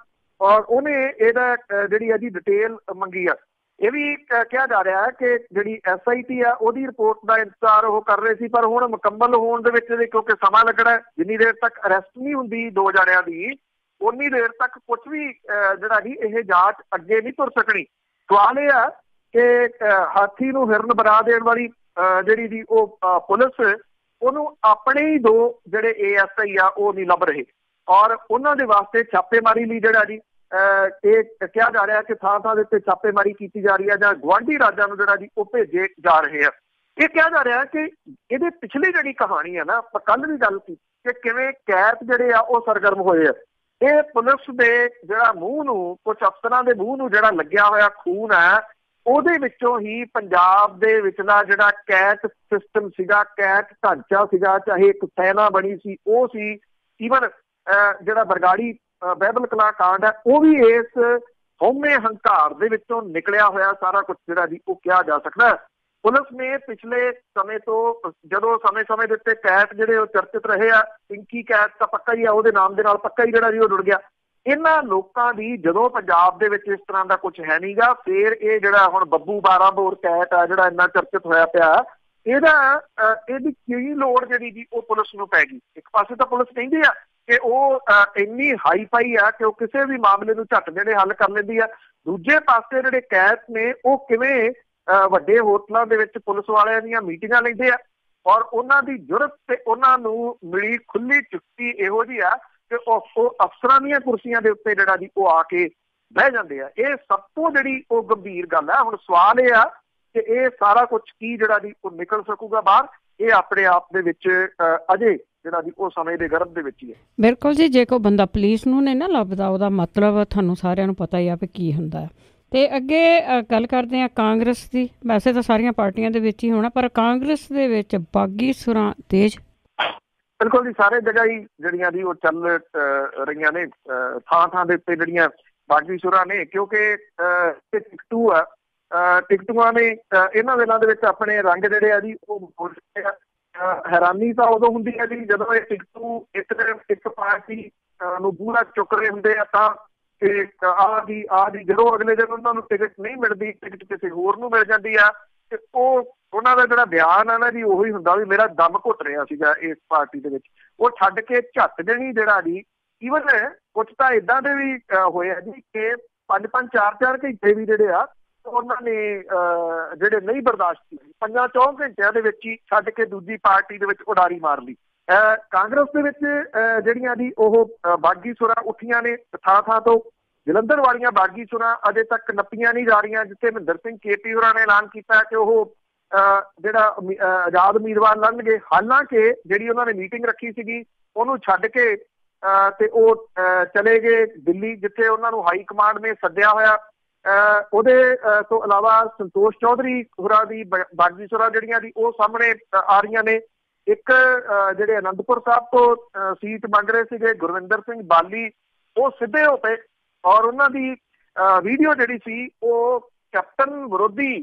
ਔਰ ਉਹਨੇ ਇਹਦਾ ਜਿਹੜੀ ਆ ਜੀ ਡਿਟੇਲ ਮੰਗੀ ਆ। ਇਹ ਵੀ ਕਿਹਾ ਜਾ ਰਿਹਾ ਹੈ ਕਿ ਜਿਹੜੀ SIT ਆ ਉਹਦੀ ਰਿਪੋਰਟ ਦਾ ਇੰਤਜ਼ਾਰ ਉਹ ਕਰ ਰਹੇ ਸੀ, ਪਰ ਹੁਣ ਮੁਕੰਮਲ ਹੋਣ ਦੇ ਵਿੱਚ ਕਿਉਂਕਿ ਸਮਾਂ ਲੱਗਣਾ, ਜਿੰਨੀ ਦੇਰ ਤੱਕ ਅਰੈਸਟ ਨਹੀਂ ਹੁੰਦੀ 2 ਜਣਿਆਂ ਦੀ ਉਨੀ ਦੇਰ ਤੱਕ ਕੁਝ ਵੀ ਜਿਹੜਾ ਜੀ ਇਹ ਜਾਂਚ ਅੱਗੇ ਨਹੀਂ ਤੁਰ ਸਕਣੀ। ਸਵਾਲ ਇਹ ਆ ਕਿ ਹਾਥੀ ਨੂੰ ਹਿਰਨ ਬਣਾ ਦੇਣ ਵਾਲੀ ਜਿਹੜੀ ਜੀ ਉਹ ਪੁਲਿਸ ਉਹਨੂੰ ਆਪਣੇ ਹੀ 2 ਜਿਹੜੇ ASI ਆ ਉਹ ਨਹੀਂ ਲੱਭ ਰਹੇ ਔਰ ਉਹਨਾਂ ਦੇ ਵਾਸਤੇ ਛਾਪੇਮਾਰੀ ਲਈ ਜਿਹੜਾ ਜੀ ਇਹ ਕਿਹਾ ਜਾ ਰਿਹਾ ਕਿ ਥਾਂ ਥਾਂ ਦੇ ਉੱਤੇ ਛਾਪੇਮਾਰੀ ਕੀਤੀ ਜਾ ਰਹੀ ਹੈ ਜਾਂ ਗੁਆਂਢੀ ਰਾਜਾਂ ਨੂੰ ਜਿਹੜਾ ਜੀ ਉਹ ਭੇਜੇ ਜਾ ਰਹੇ ਆ। ਇਹ ਕਿਹਾ ਜਾ ਰਿਹਾ ਕਿ ਇਹਦੇ ਪਿਛਲੀ ਜਿਹੜੀ ਕਹਾਣੀ ਹੈ ਨਾ, ਆਪਾਂ ਕੱਲ ਵੀ ਗੱਲ ਕੀਤੀ ਕਿ ਕਿਵੇਂ ਕੈਦ ਜਿਹੜੇ ਆ ਉਹ ਸਰਗਰਮ ਹੋਏ ਆ। ਇਹ ਪੁਲਿਸ ਦੇ ਜਿਹੜਾ ਮੂੰਹ ਨੂੰ, ਕੁਝ ਅਫਸਰਾਂ ਦੇ ਮੂੰਹ ਨੂੰ ਜਿਹੜਾ ਲੱਗਿਆ ਹੋਇਆ ਖੂਨ ਹੈ, ਉਹਦੇ ਵਿੱਚੋਂ ਹੀ ਪੰਜਾਬ ਦੇ ਵਿਚਲਾ ਜਿਹੜਾ ਕੈਟ ਸਿਸਟਮ ਸੀਗਾ, ਕੈਟ ਢਾਂਚਾ ਸੀਗਾ, ਚਾਹੇ ਇੱਕ ਸੈਨਾ ਬਣੀ ਸੀ ਉਹ ਸੀ, ਈਵਨ ਜਿਹੜਾ ਬਰਗਾੜੀ ਬਾਈਬਲ ਕਲਾ ਕਾਂਡ ਹੈ ਉਹ ਵੀ ਇਸ ਹਉਮੈ ਹੰਕਾਰ ਦੇ ਵਿੱਚੋਂ ਨਿਕਲਿਆ ਹੋਇਆ ਸਾਰਾ ਕੁਝ ਜਿਹੜਾ ਜੀ ਉਹ ਕਿਹਾ ਜਾ ਸਕਦਾ। ਪੁਲਿਸ ਨੇ ਪਿਛਲੇ ਸਮੇਂ ਤੋਂ ਜਦੋਂ ਸਮੇਂ ਦੇ ਉੱਤੇ ਕੈਟ ਜਿਹੜੇ ਉਹ ਚਰਚਿਤ ਰਹੇ ਆ, ਪਿੰਕੀ ਕੈਟ ਤਾਂ ਪੱਕਾ ਹੀ ਆ, ਉਹਦੇ ਨਾਮ ਦੇ ਨਾਲ ਪੱਕਾ ਹੀ ਜਿਹੜਾ ਜੀ ਉਹ ਜੁੜ ਗਿਆ। ਇਹਨਾਂ ਲੋਕਾਂ ਦੀ ਜਦੋਂ ਪੰਜਾਬ ਦੇ ਵਿੱਚ ਇਸ ਤਰ੍ਹਾਂ ਦਾ ਕੁਝ ਹੈ ਨਹੀਂਗਾ, ਫਿਰ ਇਹ ਜਿਹੜਾ ਹੁਣ ਬੱਬੂ 12 ਬੋਰ ਕੈਟ ਆ ਜਿਹੜਾ ਇੰਨਾ ਚਰਚਿਤ ਹੋਇਆ ਪਿਆ, ਇਹਦੀ ਕੀ ਲੋੜ ਜਿਹੜੀ ਜੀ ਉਹ ਪੁਲਿਸ ਨੂੰ ਪੈ ਗਈ। ਇੱਕ ਪਾਸੇ ਤਾਂ ਪੁਲਿਸ ਕਹਿੰਦੀ ਆ ਕਿ ਉਹ ਇੰਨੀ ਹਾਈਫਾਈ ਆ ਕਿ ਉਹ ਕਿਸੇ ਵੀ ਮਾਮਲੇ ਨੂੰ ਝੱਟ ਜਿਹੜੇ ਹੱਲ ਕਰ ਲੈਂਦੀ ਆ, ਦੂਜੇ ਪਾਸੇ ਜਿਹੜੇ ਕੈਟ ਨੇ ਉਹ ਕਿਵੇਂ ਵੱਡੇ ਹੋਟਲਾਂ ਦੇ ਵਿੱਚ ਪੁਲਿਸ ਵਾਲਿਆਂ ਦੀਆਂ ਮੀਟਿੰਗਾਂ ਲੈਂਦੇ ਆ ਔਰ ਉਹਨਾਂ ਦੀ ਜੁਰਤ ਤੇ ਉਹਨਾਂ ਨੂੰ ਮਿਲੀ ਖੁੱਲੀ ਚੁੱਕੀ ਇਹੋ ਜਿਹੀ ਆ ਕਿ ਉਹ ਅਫਸਰਾਂ ਦੀਆਂ ਕੁਰਸੀਆਂ ਦੇ ਉੱਤੇ ਜਿਹੜਾ ਜੀ ਉਹ ਆ ਕੇ ਬਹਿ ਜਾਂਦੇ ਆ। ਇਹ ਸਭ ਤੋਂ ਜਿਹੜੀ ਉਹ ਗੰਭੀਰ ਗੱਲ ਆ। ਹੁਣ ਸਵਾਲ ਇਹ ਆ ਕਿ ਇਹ ਸਾਰਾ ਕੁਝ ਕੀ ਜਿਹੜਾ ਜੀ ਉਹ ਨਿਕਲ ਸਕੂਗਾ ਬਾਹਰ, ਇਹ ਆਪਣੇ ਆਪ ਦੇ ਵਿੱਚ ਅਜੇ ਜਿਹੜਾ ਜੀ ਉਹ ਸਮੇਂ ਦੇ ਗਰਭ ਦੇ ਵਿੱਚ ਹੀ ਹੈ। ਬਿਲਕੁਲ ਜੀ, ਜੇ ਕੋਈ ਬੰਦਾ ਪੁਲਿਸ ਨੂੰ ਨਹੀਂ ਨਾ ਲੱਭਦਾ ਉਹਦਾ ਮਤਲਬ ਤੁਹਾਨੂੰ ਸਾਰਿਆਂ ਨੂੰ ਪਤਾ ਹੀ ਆ ਵੀ ਕੀ ਹੁੰਦਾ ਹੈ। ਤੇ ਅੱਗੇ ਗੱਲ ਕਰਦੇ ਹਾਂ ਕਾਂਗਰਸ ਦੀ। ਵੈਸੇ ਤਾਂ ਸਾਰੀਆਂ ਪਾਰਟੀਆਂ ਦੇ ਵਿੱਚ ਹੀ ਹੋਣਾ, ਪਰ ਕਾਂਗਰਸ ਦੇ ਵਿੱਚ ਬਾਗੀ ਸੁਰਾਂ ਤੇਜ਼। ਬਿਲਕੁਲ ਜੀ, ਸਾਰੇ ਜਗ੍ਹਾ ਹੀ ਜਿਹੜੀਆਂ ਦੀ ਉਹ ਚੱਲ ਰਹੀਆਂ ਨੇ, ਥਾਂ ਥਾਂ ਦੇ ਉੱਤੇ ਜਿਹੜੀਆਂ ਬਾਗੀ ਸੁਰਾਂ ਨੇ, ਕਿਉਂਕਿ ਟਿਕਟੂ ਆ, ਟਿਕਟੂਆਂ ਨੇ ਇਹਨਾਂ ਦਿਨਾਂ ਦੇ ਵਿੱਚ ਆਪਣੇ ਰੰਗ ਜਿਹੜੇ ਆ ਜੀ ਉਹ ਬੋਲਦੇ ਆ। ਹੈਰਾਨੀ ਤਾਂ ਉਦੋਂ ਹੁੰਦੀ ਹੈ ਜੀ ਜਦੋਂ ਇਹ ਟਿਕਟੂ ਇੱਕ ਪਾਰਟੀ ਨੂੰ ਪੂਰਾ ਚੁੱਕ ਰਹੇ ਹੁੰਦੇ ਆ, ਤਾਂ ਕਿ ਆਹ ਦੀ ਜਦੋਂ ਅਗਲੇ ਦਿਨ ਉਹਨਾਂ ਨੂੰ ਟਿਕਟ ਨਹੀਂ ਮਿਲਦੀ, ਟਿਕਟ ਕਿਸੇ ਹੋਰ ਨੂੰ ਮਿਲ ਜਾਂਦੀ ਆ, ਤੇ ਉਹਨਾਂ ਦਾ ਜਿਹੜਾ ਬਿਆਨ ਆ ਨਾ ਜੀ ਉਹੀ ਹੁੰਦਾ ਵੀ ਮੇਰਾ ਦਮ ਘੁੱਟ ਰਿਹਾ ਸੀਗਾ ਇਸ ਪਾਰਟੀ ਦੇ ਵਿੱਚ। ਉਹ ਛੱਡ ਕੇ ਝੱਟ ਦੇਣੀ ਜਿਹੜਾ ਜੀ, ਈਵਨ ਕੁਛ ਤਾਂ ਏਦਾਂ ਦੇ ਵੀ ਹੋਏ ਆ ਜੀ ਕਿ 5-5 4-4 ਘੰਟੇ ਵੀ ਜਿਹੜੇ ਆ ਉਹਨਾਂ ਨੇ ਜਿਹੜੇ ਨਹੀਂ ਬਰਦਾਸ਼ਤ ਕੀਤੀ, 5-4 ਘੰਟਿਆਂ ਦੇ ਵਿੱਚ ਹੀ ਛੱਡ ਕੇ ਦੂਜੀ ਪਾਰਟੀ ਦੇ ਵਿੱਚ ਉਡਾਰੀ ਮਾਰ ਲਈ। ਕਾਂਗਰਸ ਦੇ ਵਿੱਚ ਜਿਹੜੀਆਂ ਦੀ ਉਹ ਬਾਗੀ ਸੁਰਾਂ ਉੱਠੀਆਂ ਨੇ ਥਾਂ ਥਾਂ ਤੋਂ। ਜਲੰਧਰ ਵਾਲੀਆਂ ਬਾਗੀ ਸੁਰਾਂ ਅਜੇ ਤੱਕ ਨੱਪੀਆਂ ਨਹੀਂ ਜਾ ਰਹੀਆਂ, ਜਿੱਥੇ ਮਹਿੰਦਰ ਸਿੰਘ KP ਹੋਰਾਂ ਨੇ ਐਲਾਨ ਕੀਤਾ ਕਿ ਉਹ ਜਿਹੜਾ ਆਜ਼ਾਦ ਉਮੀਦਵਾਰ ਲੜਨਗੇ। ਹਾਲਾਂਕਿ ਜਿਹੜੀ ਉਹਨਾਂ ਨੇ ਮੀਟਿੰਗ ਰੱਖੀ ਸੀਗੀ ਉਹਨੂੰ ਛੱਡ ਕੇ ਤੇ ਉਹ ਚਲੇ ਗਏ ਦਿੱਲੀ, ਜਿੱਥੇ ਉਹਨਾਂ ਨੂੰ ਹਾਈ ਕਮਾਂਡ ਨੇ ਸੱਦਿਆ ਹੋਇਆ। ਉਹਦੇ ਤੋਂ ਇਲਾਵਾ ਸੰਤੋਸ਼ ਚੌਧਰੀ ਹੋਰਾਂ ਦੀ ਬਾਗੀ ਸੁਰਾਂ ਜਿਹੜੀਆਂ ਦੀ ਉਹ ਸਾਹਮਣੇ ਆ ਰਹੀਆਂ ਨੇ। ਇੱਕ ਜਿਹੜੇ ਅਨੰਦਪੁਰ ਸਾਹਿਬ ਤੋਂ ਸੀਟ ਮੰਗ ਰਹੇ ਸੀਗੇ ਗੁਰਵਿੰਦਰ ਸਿੰਘ ਬਾਲੀ, ਉਹ ਸਿੱਧੇ ਹੋ ਪਏ ਔਰ ਉਹਨਾਂ ਦੀ ਵੀਡੀਓ ਜਿਹੜੀ ਸੀ ਉਹ ਕੈਪਟਨ ਵਿਰੋਧੀ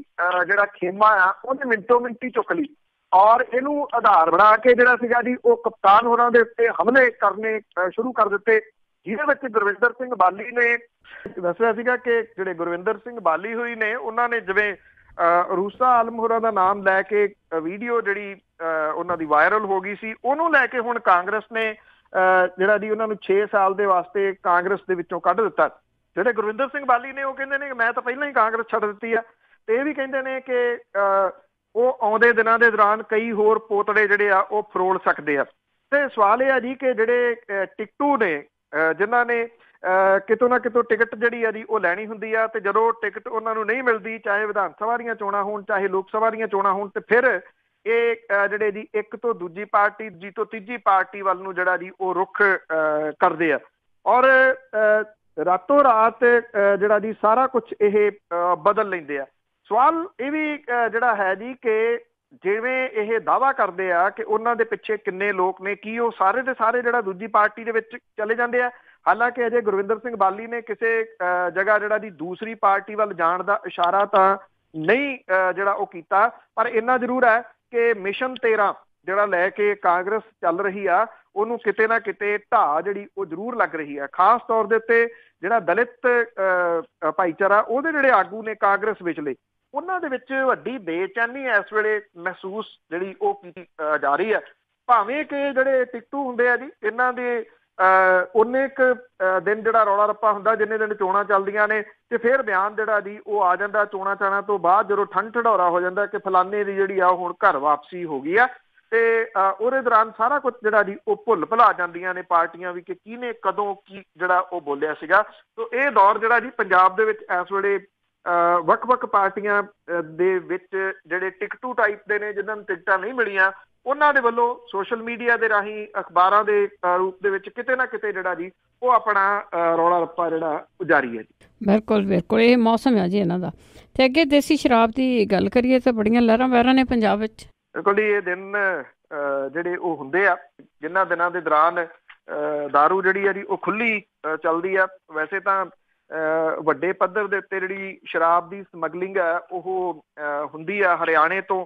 ਜਿਹੜਾ ਖੇਮਾ ਆ ਉਹਨੇ ਮਿੰਟੋ ਮਿੰਟੀ ਚੁੱਕ ਲਈ ਔਰ ਇਹਨੂੰ ਆਧਾਰ ਬਣਾ ਕੇ ਜਿਹੜਾ ਸੀਗਾ ਜੀ ਉਹ ਕਪਤਾਨ ਹੋਰਾਂ ਦੇ ਉੱਤੇ ਹਮਲੇ ਕਰਨੇ ਸ਼ੁਰੂ ਕਰ ਦਿੱਤੇ, ਜਿਹਦੇ ਵਿੱਚ ਗੁਰਵਿੰਦਰ ਸਿੰਘ ਬਾਲੀ ਨੇ ਦੱਸਿਆ ਸੀਗਾ ਕਿ ਜਿਹੜੇ ਗੁਰਵਿੰਦਰ ਸਿੰਘ ਬਾਲੀ ਹੋਈ ਨੇ ਉਹਨਾਂ ਨੇ ਜਿਵੇਂ ਰੂਸਾ ਆਲਮ ਹੋਰਾਂ ਦਾ ਨਾਮ ਲੈ ਕੇ ਵੀਡੀਓ ਜਿਹੜੀ ਉਹਨਾਂ ਦੀ ਵਾਇਰਲ ਹੋ ਗਈ ਸੀ, ਉਹਨੂੰ ਲੈ ਕੇ ਹੁਣ ਕਾਂਗਰਸ ਨੇ ਜਿਹੜਾ ਜੀ ਉਹਨਾਂ ਨੂੰ 6 ਸਾਲ ਦੇ ਵਾਸਤੇ ਕਾਂਗਰਸ ਦੇ ਵਿੱਚੋਂ ਕੱਢ ਦਿੱਤਾ। ਜਿਹੜੇ ਗੁਰਵਿੰਦਰ ਸਿੰਘ ਬਾਲੀ ਨੇ ਉਹ ਕਹਿੰਦੇ ਨੇ ਕਿ ਮੈਂ ਤਾਂ ਪਹਿਲਾਂ ਹੀ ਕਾਂਗਰਸ ਛੱਡ ਦਿੱਤੀ ਆ, ਤੇ ਇਹ ਵੀ ਕਹਿੰਦੇ ਨੇ ਕਿ ਉਹ ਆਉਂਦੇ ਦਿਨਾਂ ਦੇ ਦੌਰਾਨ ਕਈ ਹੋਰ ਪੋਤੜੇ ਜਿਹੜੇ ਆ ਉਹ ਫਰੋਲ ਸਕਦੇ ਆ। ਤੇ ਸਵਾਲ ਇਹ ਆ ਜੀ ਕਿ ਜਿਹੜੇ ਟਿਕਟੂ ਨੇ ਜਿਨ੍ਹਾਂ ਨੇ ਕਿਤੋਂ ਨਾ ਕਿਤੋਂ ਟਿਕਟ ਜਿਹੜੀ ਆ ਜੀ ਉਹ ਲੈਣੀ ਹੁੰਦੀ ਆ, ਤੇ ਜਦੋਂ ਟਿਕਟ ਉਹਨਾਂ ਨੂੰ ਨਹੀਂ ਮਿਲਦੀ, ਚਾਹੇ ਵਿਧਾਨ ਸਭਾ ਦੀਆਂ ਚੋਣਾਂ ਹੋਣ ਚਾਹੇ ਲੋਕ ਸਭਾ ਦੀਆਂ ਚੋਣਾਂ ਹੋਣ, ਤੇ ਫਿਰ ਇਹ ਜਿਹੜੇ ਜੀ ਇੱਕ ਤੋਂ ਦੂਜੀ ਪਾਰਟੀ, ਦੂਜੀ ਤੋਂ ਤੀਜੀ ਪਾਰਟੀ ਵੱਲ ਨੂੰ ਜਿਹੜਾ ਜੀ ਉਹ ਰੁਖ ਕਰਦੇ ਆ, ਔਰ ਰਾਤੋਂ ਰਾਤ ਜਿਹੜਾ ਜੀ ਸਾਰਾ ਕੁਝ ਇਹ ਬਦਲ ਲੈਂਦੇ ਆ। ਸਵਾਲ ਇਹ ਵੀ ਜਿਹੜਾ ਹੈ ਜੀ ਕਿ ਜਿਵੇਂ ਇਹ ਦਾਅਵਾ ਕਰਦੇ ਆ ਕਿ ਉਹਨਾਂ ਦੇ ਪਿੱਛੇ ਕਿੰਨੇ ਲੋਕ ਨੇ, ਕੀ ਉਹ ਸਾਰੇ ਦੇ ਸਾਰੇ ਜਿਹੜਾ ਦੂਜੀ ਪਾਰਟੀ ਦੇ ਵਿੱਚ ਚਲੇ ਜਾਂਦੇ ਆ? ਹਾਲਾਂਕਿ ਅਜੇ ਗੁਰਵਿੰਦਰ ਸਿੰਘ ਬਾਲੀ ਨੇ ਕਿਸੇ ਜਗ੍ਹਾ ਜਿਹੜਾ ਦੀ ਦੂਸਰੀ ਪਾਰਟੀ ਵੱਲ ਜਾਣ ਦਾ ਇਸ਼ਾਰਾ ਤਾਂ ਨਹੀਂ ਜਿਹੜਾ ਉਹ ਕੀਤਾ, ਪਰ ਇੰਨਾ ਜ਼ਰੂਰ ਹੈ ਕਿ ਮਿਸ਼ਨ 13 ਜਿਹੜਾ ਲੈ ਕੇ ਕਾਂਗਰਸ ਚੱਲ ਰਹੀ ਆ, ਉਹਨੂੰ ਕਿਤੇ ਨਾ ਕਿਤੇ ਢਾਹ ਜਿਹੜੀ ਉਹ ਜ਼ਰੂਰ ਲੱਗ ਰਹੀ ਹੈ। ਖਾਸ ਤੌਰ ਦੇ ਉੱਤੇ ਜਿਹੜਾ ਦਲਿਤ ਭਾਈਚਾਰਾ, ਉਹਦੇ ਜਿਹੜੇ ਆਗੂ ਨੇ ਕਾਂਗਰਸ ਵਿਚਲੇ, ਉਹਨਾਂ ਦੇ ਵਿੱਚ ਵੱਡੀ ਬੇਚੈਨੀ ਇਸ ਵੇਲੇ ਮਹਿਸੂਸ ਜਿਹੜੀ ਉਹ ਕੀਤੀ ਜਾ ਰਹੀ ਹੈ। ਭਾਵੇਂ ਕਿ ਜਿਹੜੇ ਟਿਕਟੂ ਹੁੰਦੇ ਆ ਜੀ, ਇਹਨਾਂ ਦੇ ਉਨੇ ਕੁ ਦਿਨ ਜਿਹੜਾ ਰੌਲਾ ਰੱਪਾ ਹੁੰਦਾ ਜਿੰਨੇ ਦਿਨ ਚੋਣਾਂ ਚੱਲਦੀਆਂ ਨੇ, ਤੇ ਫਿਰ ਬਿਆਨ ਜਿਹੜਾ ਜੀ ਉਹ ਆ ਜਾਂਦਾ ਚੋਣਾਂ ਚਾਣਾਂ ਤੋਂ ਬਾਅਦ, ਜਦੋਂ ਠੰਡ ਢਡੌਰਾ ਹੋ ਜਾਂਦਾ ਕਿ ਫਲਾਨੇ ਦੀ ਜਿਹੜੀ ਆ ਹੁਣ ਘਰ ਵਾਪਸੀ ਹੋ ਗਈ ਆ, ਤੇ ਉਹਦੇ ਦੌਰਾਨ ਸਾਰਾ ਕੁਝ ਜਿਹੜਾ ਜੀ ਉਹ ਭੁੱਲ ਭੁਲਾ ਜਾਂਦੀਆਂ ਨੇ ਪਾਰਟੀਆਂ ਵੀ ਕਿ ਕਿਹਨੇ ਕਦੋਂ ਕੀ ਜਿਹੜਾ ਉਹ ਬੋਲਿਆ ਸੀਗਾ। ਸੋ ਇਹ ਦੌਰ ਜਿਹੜਾ ਜੀ ਪੰਜਾਬ ਦੇ ਵਿੱਚ ਇਸ ਵੇਲੇ ਵੱਖ-ਵੱਖ ਪਾਰਟੀਆਂ ਦੇ ਵਿੱਚ ਜਿਹੜੇ ਟਿਕਟੂ ਟਾਈਪ ਦੇ ਨੇ, ਜਿਨ੍ਹਾਂ ਨੂੰ ਟਿਕਟਾਂ ਨਹੀਂ ਮਿਲੀਆਂ, ਉਹਨਾਂ ਦੇ ਵੱਲੋਂ ਸੋਸ਼ਲ ਮੀਡੀਆ ਦੇ ਰਾਹੀਂ, ਅਖਬਾਰਾਂ ਦੇ ਰੂਪ ਦੇ ਵਿੱਚ ਕਿਤੇ ਨਾ ਕਿਤੇ ਜਿਹੜਾ ਜੀ ਉਹ ਆਪਣਾ ਰੌਲਾ ਰੱਪਾ ਜਿਹੜਾ ਜਾਰੀ ਹੈ ਜੀ। ਬਿਲਕੁਲ ਬਿਲਕੁਲ, ਇਹ ਮੌਸਮ ਹੈ ਜੀ ਇਹਨਾਂ ਦਾ। ਤੇ ਅੱਗੇ ਦੇਸੀ ਸ਼ਰਾਬ ਦੀ ਗੱਲ ਕਰੀਏ ਤਾਂ ਬੜੀਆਂ ਲਹਿਰਾਂ ਵਹਿਰਾਂ ਨੇ ਪੰਜਾਬ ਵਿੱਚ। ਬਿਲਕੁਲ ਜੀ, ਇਹ ਦਿਨ ਜਿਹੜੇ ਉਹ ਹੁੰਦੇ ਆ ਜਿਨ੍ਹਾਂ ਦਿਨਾਂ ਦੇ ਦੌਰਾਨ ਦਾਰੂ ਜਿਹੜੀ ਆ ਜੀ ਉਹ ਖੁੱਲੀ ਚੱਲਦੀ ਆ। ਵੈਸੇ ਤਾਂ ਵੱਡੇ ਪੱਧਰ ਦੇ ਉੱਤੇ ਜਿਹੜੀ ਸ਼ਰਾਬ ਦੀ ਸਮਗਲਿੰਗ ਹੈ ਉਹ ਹੁੰਦੀ ਆ ਹਰਿਆਣੇ ਤੋਂ,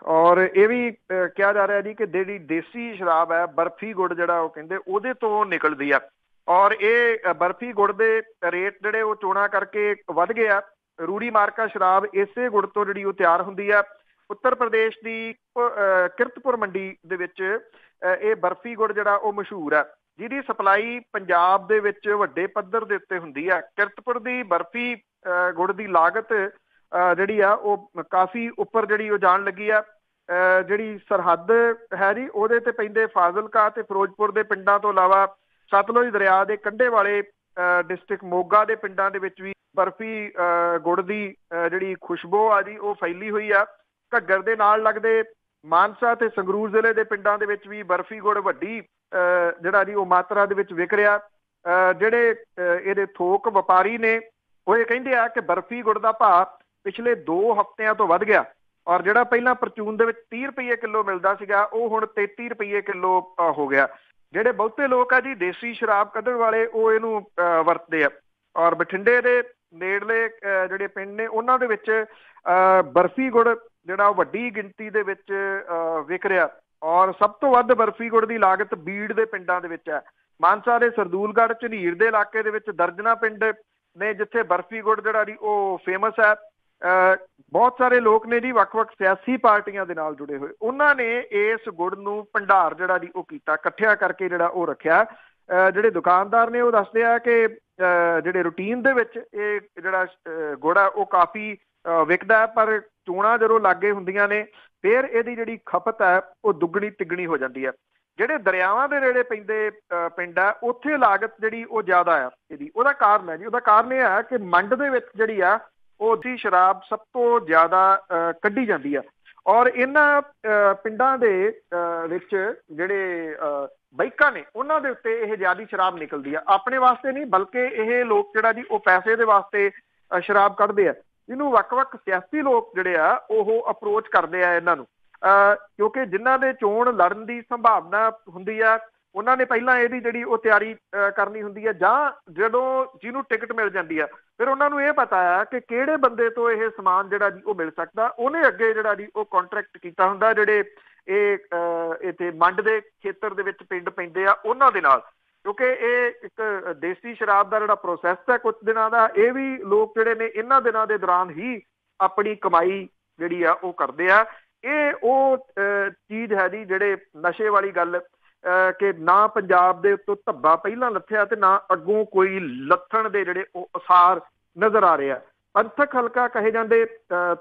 ਔਰ ਇਹ ਵੀ ਕਿਹਾ ਜਾ ਰਿਹਾ ਜੀ ਕਿ ਜਿਹੜੀ ਦੇਸੀ ਸ਼ਰਾਬ ਹੈ, ਬਰਫੀ ਗੁੜ ਜਿਹੜਾ ਉਹ ਕਹਿੰਦੇ, ਉਹਦੇ ਤੋਂ ਨਿਕਲਦੀ ਆ। ਔਰ ਇਹ ਬਰਫੀ ਗੁੜ ਦੇ ਰੇਟ ਜਿਹੜੇ ਉਹ ਚੋਣਾਂ ਕਰਕੇ ਵੱਧ ਗਏ ਆ। ਰੂੜੀ ਮਾਰਕਾ ਸ਼ਰਾਬ ਇਸੇ ਗੁੜ ਤੋਂ ਜਿਹੜੀ ਉਹ ਤਿਆਰ ਹੁੰਦੀ ਆ। ਉੱਤਰ ਪ੍ਰਦੇਸ਼ ਦੀ ਕਿਰਤਪੁਰ ਮੰਡੀ ਦੇ ਵਿੱਚ ਇਹ ਬਰਫੀ ਗੁੜ ਜਿਹੜਾ ਉਹ ਮਸ਼ਹੂਰ ਹੈ, ਜਿਹਦੀ ਸਪਲਾਈ ਪੰਜਾਬ ਦੇ ਵਿੱਚ ਵੱਡੇ ਪੱਧਰ ਦੇ ਉੱਤੇ ਹੁੰਦੀ ਆ। ਕਿਰਤਪੁਰ ਦੀ ਬਰਫੀ ਗੁੜ ਦੀ ਲਾਗਤ ਜਿਹੜੀ ਆ ਉਹ ਕਾਫੀ ਉੱਪਰ ਜਿਹੜੀ ਉਹ ਜਾਣ ਲੱਗੀ ਆ। ਜਿਹੜੀ ਸਰਹੱਦ ਹੈ ਜੀ ਉਹਦੇ ਤੇ ਪੈਂਦੇ ਫਾਜ਼ਿਲਕਾ ਤੇ ਫਿਰੋਜ਼ਪੁਰ ਦੇ ਪਿੰਡਾਂ ਤੋਂ ਇਲਾਵਾ ਸਤਲੁਜ ਦਰਿਆ ਦੇ ਕੰਢੇ ਵਾਲੇ ਡਿਸਟ੍ਰਿਕਟ ਮੋਗਾ ਦੇ ਪਿੰਡਾਂ ਦੇ ਵਿੱਚ ਵੀ ਬਰਫੀ ਗੁੜ ਦੀ ਜਿਹੜੀ ਖੁਸ਼ਬੂ ਆ ਜੀ ਉਹ ਫੈਲੀ ਹੋਈ ਆ। ਘੱਗਰ ਦੇ ਨਾਲ ਲੱਗਦੇ ਮਾਨਸਾ ਤੇ ਸੰਗਰੂਰ ਜ਼ਿਲ੍ਹੇ ਦੇ ਪਿੰਡਾਂ ਦੇ ਵਿੱਚ ਵੀ ਬਰਫੀ ਗੁੜ ਵੱਡੀ ਜਿਹੜਾ ਜੀ ਉਹ ਮਾਤਰਾ ਦੇ ਵਿੱਚ ਵਿਕ ਰਿਹਾ। ਜਿਹੜੇ ਇਹਦੇ ਥੋਕ ਵਪਾਰੀ ਨੇ ਉਹ ਇਹ ਕਹਿੰਦੇ ਆ ਕਿ ਬਰਫੀ ਗੁੜ ਦਾ ਭਾਅ ਪਿਛਲੇ 2 ਹਫ਼ਤਿਆਂ ਤੋਂ ਵੱਧ ਗਿਆ, ਔਰ ਜਿਹੜਾ ਪਹਿਲਾਂ ਪਰਚੂਨ ਦੇ ਵਿੱਚ 30 ਰੁਪਏ ਕਿਲੋ ਮਿਲਦਾ ਸੀਗਾ ਉਹ ਹੁਣ 33 ਰੁਪਏ ਕਿਲੋ ਹੋ ਗਿਆ। ਜਿਹੜੇ ਬਹੁਤੇ ਲੋਕ ਆ ਜੀ ਦੇਸੀ ਸ਼ਰਾਬ ਕੱਢਣ ਵਾਲੇ, ਉਹ ਇਹਨੂੰ ਵਰਤਦੇ ਆ। ਔਰ ਬਠਿੰਡੇ ਦੇ ਨੇੜਲੇ ਜਿਹੜੇ ਪਿੰਡ ਨੇ ਉਹਨਾਂ ਦੇ ਵਿੱਚ ਬਰਫੀ ਗੁੜ ਜਿਹੜਾ ਵੱਡੀ ਗਿਣਤੀ ਦੇ ਵਿੱਚ ਵਿਕ ਰਿਹਾ। ਔਰ ਸਭ ਤੋਂ ਵੱਧ ਬਰਫੀ ਗੁੜ ਦੀ ਲਾਗਤ ਬੀੜ ਦੇ ਪਿੰਡਾਂ ਦੇ ਵਿੱਚ ਹੈ। ਮਾਨਸਾ ਦੇ ਸਰਦੂਲਗੜ੍ਹ ਝਨੀਰ ਦੇ ਇਲਾਕੇ ਦੇ ਵਿੱਚ ਦਰਜਨਾਂ ਪਿੰਡ ਨੇ ਜਿੱਥੇ ਬਰਫੀ ਗੁੜ ਜਿਹੜਾ ਜੀ ਉਹ ਫੇਮਸ ਹੈ। ਬਹੁਤ ਸਾਰੇ ਲੋਕ ਨੇ ਜੀ ਵੱਖ-ਵੱਖ ਸਿਆਸੀ ਪਾਰਟੀਆਂ ਦੇ ਨਾਲ ਜੁੜੇ ਹੋਏ, ਉਹਨਾਂ ਨੇ ਇਸ ਗੁੜ ਨੂੰ ਭੰਡਾਰ ਜਿਹੜਾ ਜੀ ਉਹ ਕੀਤਾ, ਇਕੱਠਿਆ ਕਰਕੇ ਜਿਹੜਾ ਉਹ ਰੱਖਿਆ। ਜਿਹੜੇ ਦੁਕਾਨਦਾਰ ਨੇ ਉਹ ਦੱਸਦੇ ਆ ਕਿ ਜਿਹੜੇ ਰੂਟੀਨ ਦੇ ਵਿੱਚ ਇਹ ਜਿਹੜਾ ਗੁੜ ਆ ਉਹ ਕਾਫੀ ਵਿਕਦਾ, ਪਰ ਚੋਣਾਂ ਜਦੋਂ ਲਾਗੇ ਹੁੰਦੀਆਂ ਨੇ ਫਿਰ ਇਹਦੀ ਜਿਹੜੀ ਖਪਤ ਹੈ ਉਹ ਦੁੱਗਣੀ ਤਿੱਗਣੀ ਹੋ ਜਾਂਦੀ ਹੈ। ਜਿਹੜੇ ਦਰਿਆਵਾਂ ਦੇ ਨੇੜੇ ਪੈਂਦੇ ਪਿੰਡ ਆ ਉੱਥੇ ਲਾਗਤ ਜਿਹੜੀ ਉਹ ਜ਼ਿਆਦਾ ਆ ਇਹਦੀ। ਉਹਦਾ ਕਾਰਨ ਹੈ ਜੀ, ਉਹਦਾ ਕਾਰਨ ਇਹ ਆ ਕਿ ਮੰਡ ਦੇ ਵਿੱਚ ਜਿਹੜੀ ਆ ਉਹਦੀ ਸ਼ਰਾਬ ਸਭ ਤੋਂ ਜ਼ਿਆਦਾ ਕੱਢੀ ਜਾਂਦੀ ਆ। ਔਰ ਇਹਨਾਂ ਪਿੰਡਾਂ ਦੇ ਵਿੱਚ ਜਿਹੜੇ ਬਾਈਕਾਂ ਨੇ ਉਹਨਾਂ ਦੇ ਉੱਤੇ ਇਹ ਜ਼ਿਆਦਾ ਸ਼ਰਾਬ ਨਿਕਲਦੀ ਆ। ਆਪਣੇ ਵਾਸਤੇ ਨਹੀਂ ਬਲਕਿ ਇਹ ਲੋਕ ਜਿਹੜਾ ਜੀ ਉਹ ਪੈਸੇ ਦੇ ਵਾਸਤੇ ਸ਼ਰਾਬ ਕੱਢਦੇ ਆ। ਇਹਨੂੰ ਵੱਖ-ਵੱਖ ਸਿਆਸੀ ਲੋਕ ਜਿਹੜੇ ਆ ਉਹ ਅਪਰੋਚ ਕਰਦੇ ਆ ਇਹਨਾਂ ਨੂੰ, ਕਿਉਂਕਿ ਜਿਨ੍ਹਾਂ ਦੇ ਚੋਣ ਲੜਨ ਦੀ ਸੰਭਾਵਨਾ ਹੁੰਦੀ ਆ ਉਹਨਾਂ ਨੇ ਪਹਿਲਾਂ ਇਹਦੀ ਜਿਹੜੀ ਉਹ ਤਿਆਰੀ ਕਰਨੀ ਹੁੰਦੀ ਹੈ, ਜਾਂ ਜਦੋਂ ਜਿਹਨੂੰ ਟਿਕਟ ਮਿਲ ਜਾਂਦੀ ਆ ਫਿਰ ਉਹਨਾਂ ਨੂੰ ਇਹ ਪਤਾ ਆ ਕਿ ਕਿਹੜੇ ਬੰਦੇ ਤੋਂ ਇਹ ਸਮਾਨ ਜਿਹੜਾ ਜੀ ਉਹ ਮਿਲ ਸਕਦਾ, ਉਹਨੇ ਅੱਗੇ ਜਿਹੜਾ ਜੀ ਉਹ ਕੰਟਰੈਕਟ ਕੀਤਾ ਹੁੰਦਾ ਜਿਹੜੇ ਇਹ ਇੱਥੇ ਮੰਡ ਦੇ ਖੇਤਰ ਦੇ ਵਿੱਚ ਪਿੰਡ ਪੈਂਦੇ ਆ ਉਹਨਾਂ ਦੇ ਨਾਲ। ਕਿਉਂਕਿ ਇਹ ਇੱਕ ਦੇਸੀ ਸ਼ਰਾਬ ਦਾ ਜਿਹੜਾ ਪ੍ਰੋਸੈਸ ਹੈ ਕੁਝ ਦਿਨਾਂ ਦਾ, ਇਹ ਵੀ ਲੋਕ ਜਿਹੜੇ ਨੇ ਇਹਨਾਂ ਦਿਨਾਂ ਦੇ ਦੌਰਾਨ ਹੀ ਆਪਣੀ ਕਮਾਈ ਜਿਹੜੀ ਆ ਉਹ ਕਰਦੇ ਆ। ਇਹ ਉਹ ਚੀਜ਼ ਹੈ ਜੀ ਜਿਹੜੇ ਨਸ਼ੇ ਵਾਲੀ ਗੱਲ ਕਿ ਨਾ ਪੰਜਾਬ ਦੇ ਉੱਤੋਂ ਧੱਬਾ ਪਹਿਲਾਂ ਲੱਥਿਆ ਤੇ ਨਾ ਅੱਗੋਂ ਕੋਈ ਲੱਥਣ ਦੇ ਜਿਹੜੇ ਉਹ ਅਸਾਰ ਨਜ਼ਰ ਆ ਰਹੇ ਆ। ਪੰਥਕ ਹਲਕਾ ਕਹੇ ਜਾਂਦੇ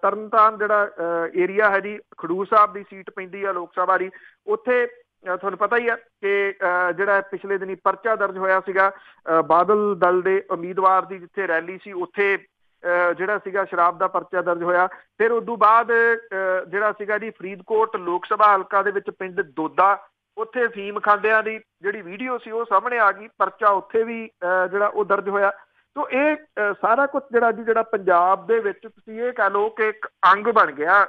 ਤਰਨਤਾਰਨ ਜਿਹੜਾ ਏਰੀਆ ਹੈ ਜੀ, ਖਡੂਰ ਸਾਹਿਬ ਦੀ ਸੀਟ ਪੈਂਦੀ ਆ ਲੋਕ ਸਭਾ ਦੀ, ਉੱਥੇ ਤੁਹਾਨੂੰ ਪਤਾ ਹੀ ਹੈ ਕਿ ਜਿਹੜਾ ਪਿਛਲੇ ਦਿਨੀ ਪਰਚਾ ਦਰਜ ਹੋਇਆ ਸੀਗਾ ਬਾਦਲ ਦਲ ਦੇ ਉਮੀਦਵਾਰ ਦੀ, ਜਿੱਥੇ ਰੈਲੀ ਸੀ ਉੱਥੇ ਜਿਹੜਾ ਸੀਗਾ ਸ਼ਰਾਬ ਦਾ ਪਰਚਾ ਦਰਜ ਹੋਇਆ। ਫਿਰ ਉਦੋਂ ਬਾਅਦ ਜਿਹੜਾ ਸੀਗਾ ਜੀ ਫਰੀਦਕੋਟ ਲੋਕ ਸਭਾ ਹਲਕਾ ਦੇ ਵਿੱਚ ਪਿੰਡ ਦੋਦਾ, ਉੱਥੇ ਅਫੀਮ ਖਾਂਦਿਆਂ ਦੀ ਜਿਹੜੀ ਵੀਡੀਓ ਸੀ ਉਹ ਸਾਹਮਣੇ ਆ ਗਈ, ਪਰਚਾ ਉੱਥੇ ਵੀ ਜਿਹੜਾ ਉਹ ਦਰਜ ਹੋਇਆ। ਤੋ ਇਹ ਸਾਰਾ ਕੁਝ ਜਿਹੜਾ ਪੰਜਾਬ ਦੇ ਵਿੱਚ ਤੁਸੀਂ ਇਹ ਕਹਿ ਲਓ ਕਿ ਇੱਕ ਅੰਗ ਬਣ ਗਿਆ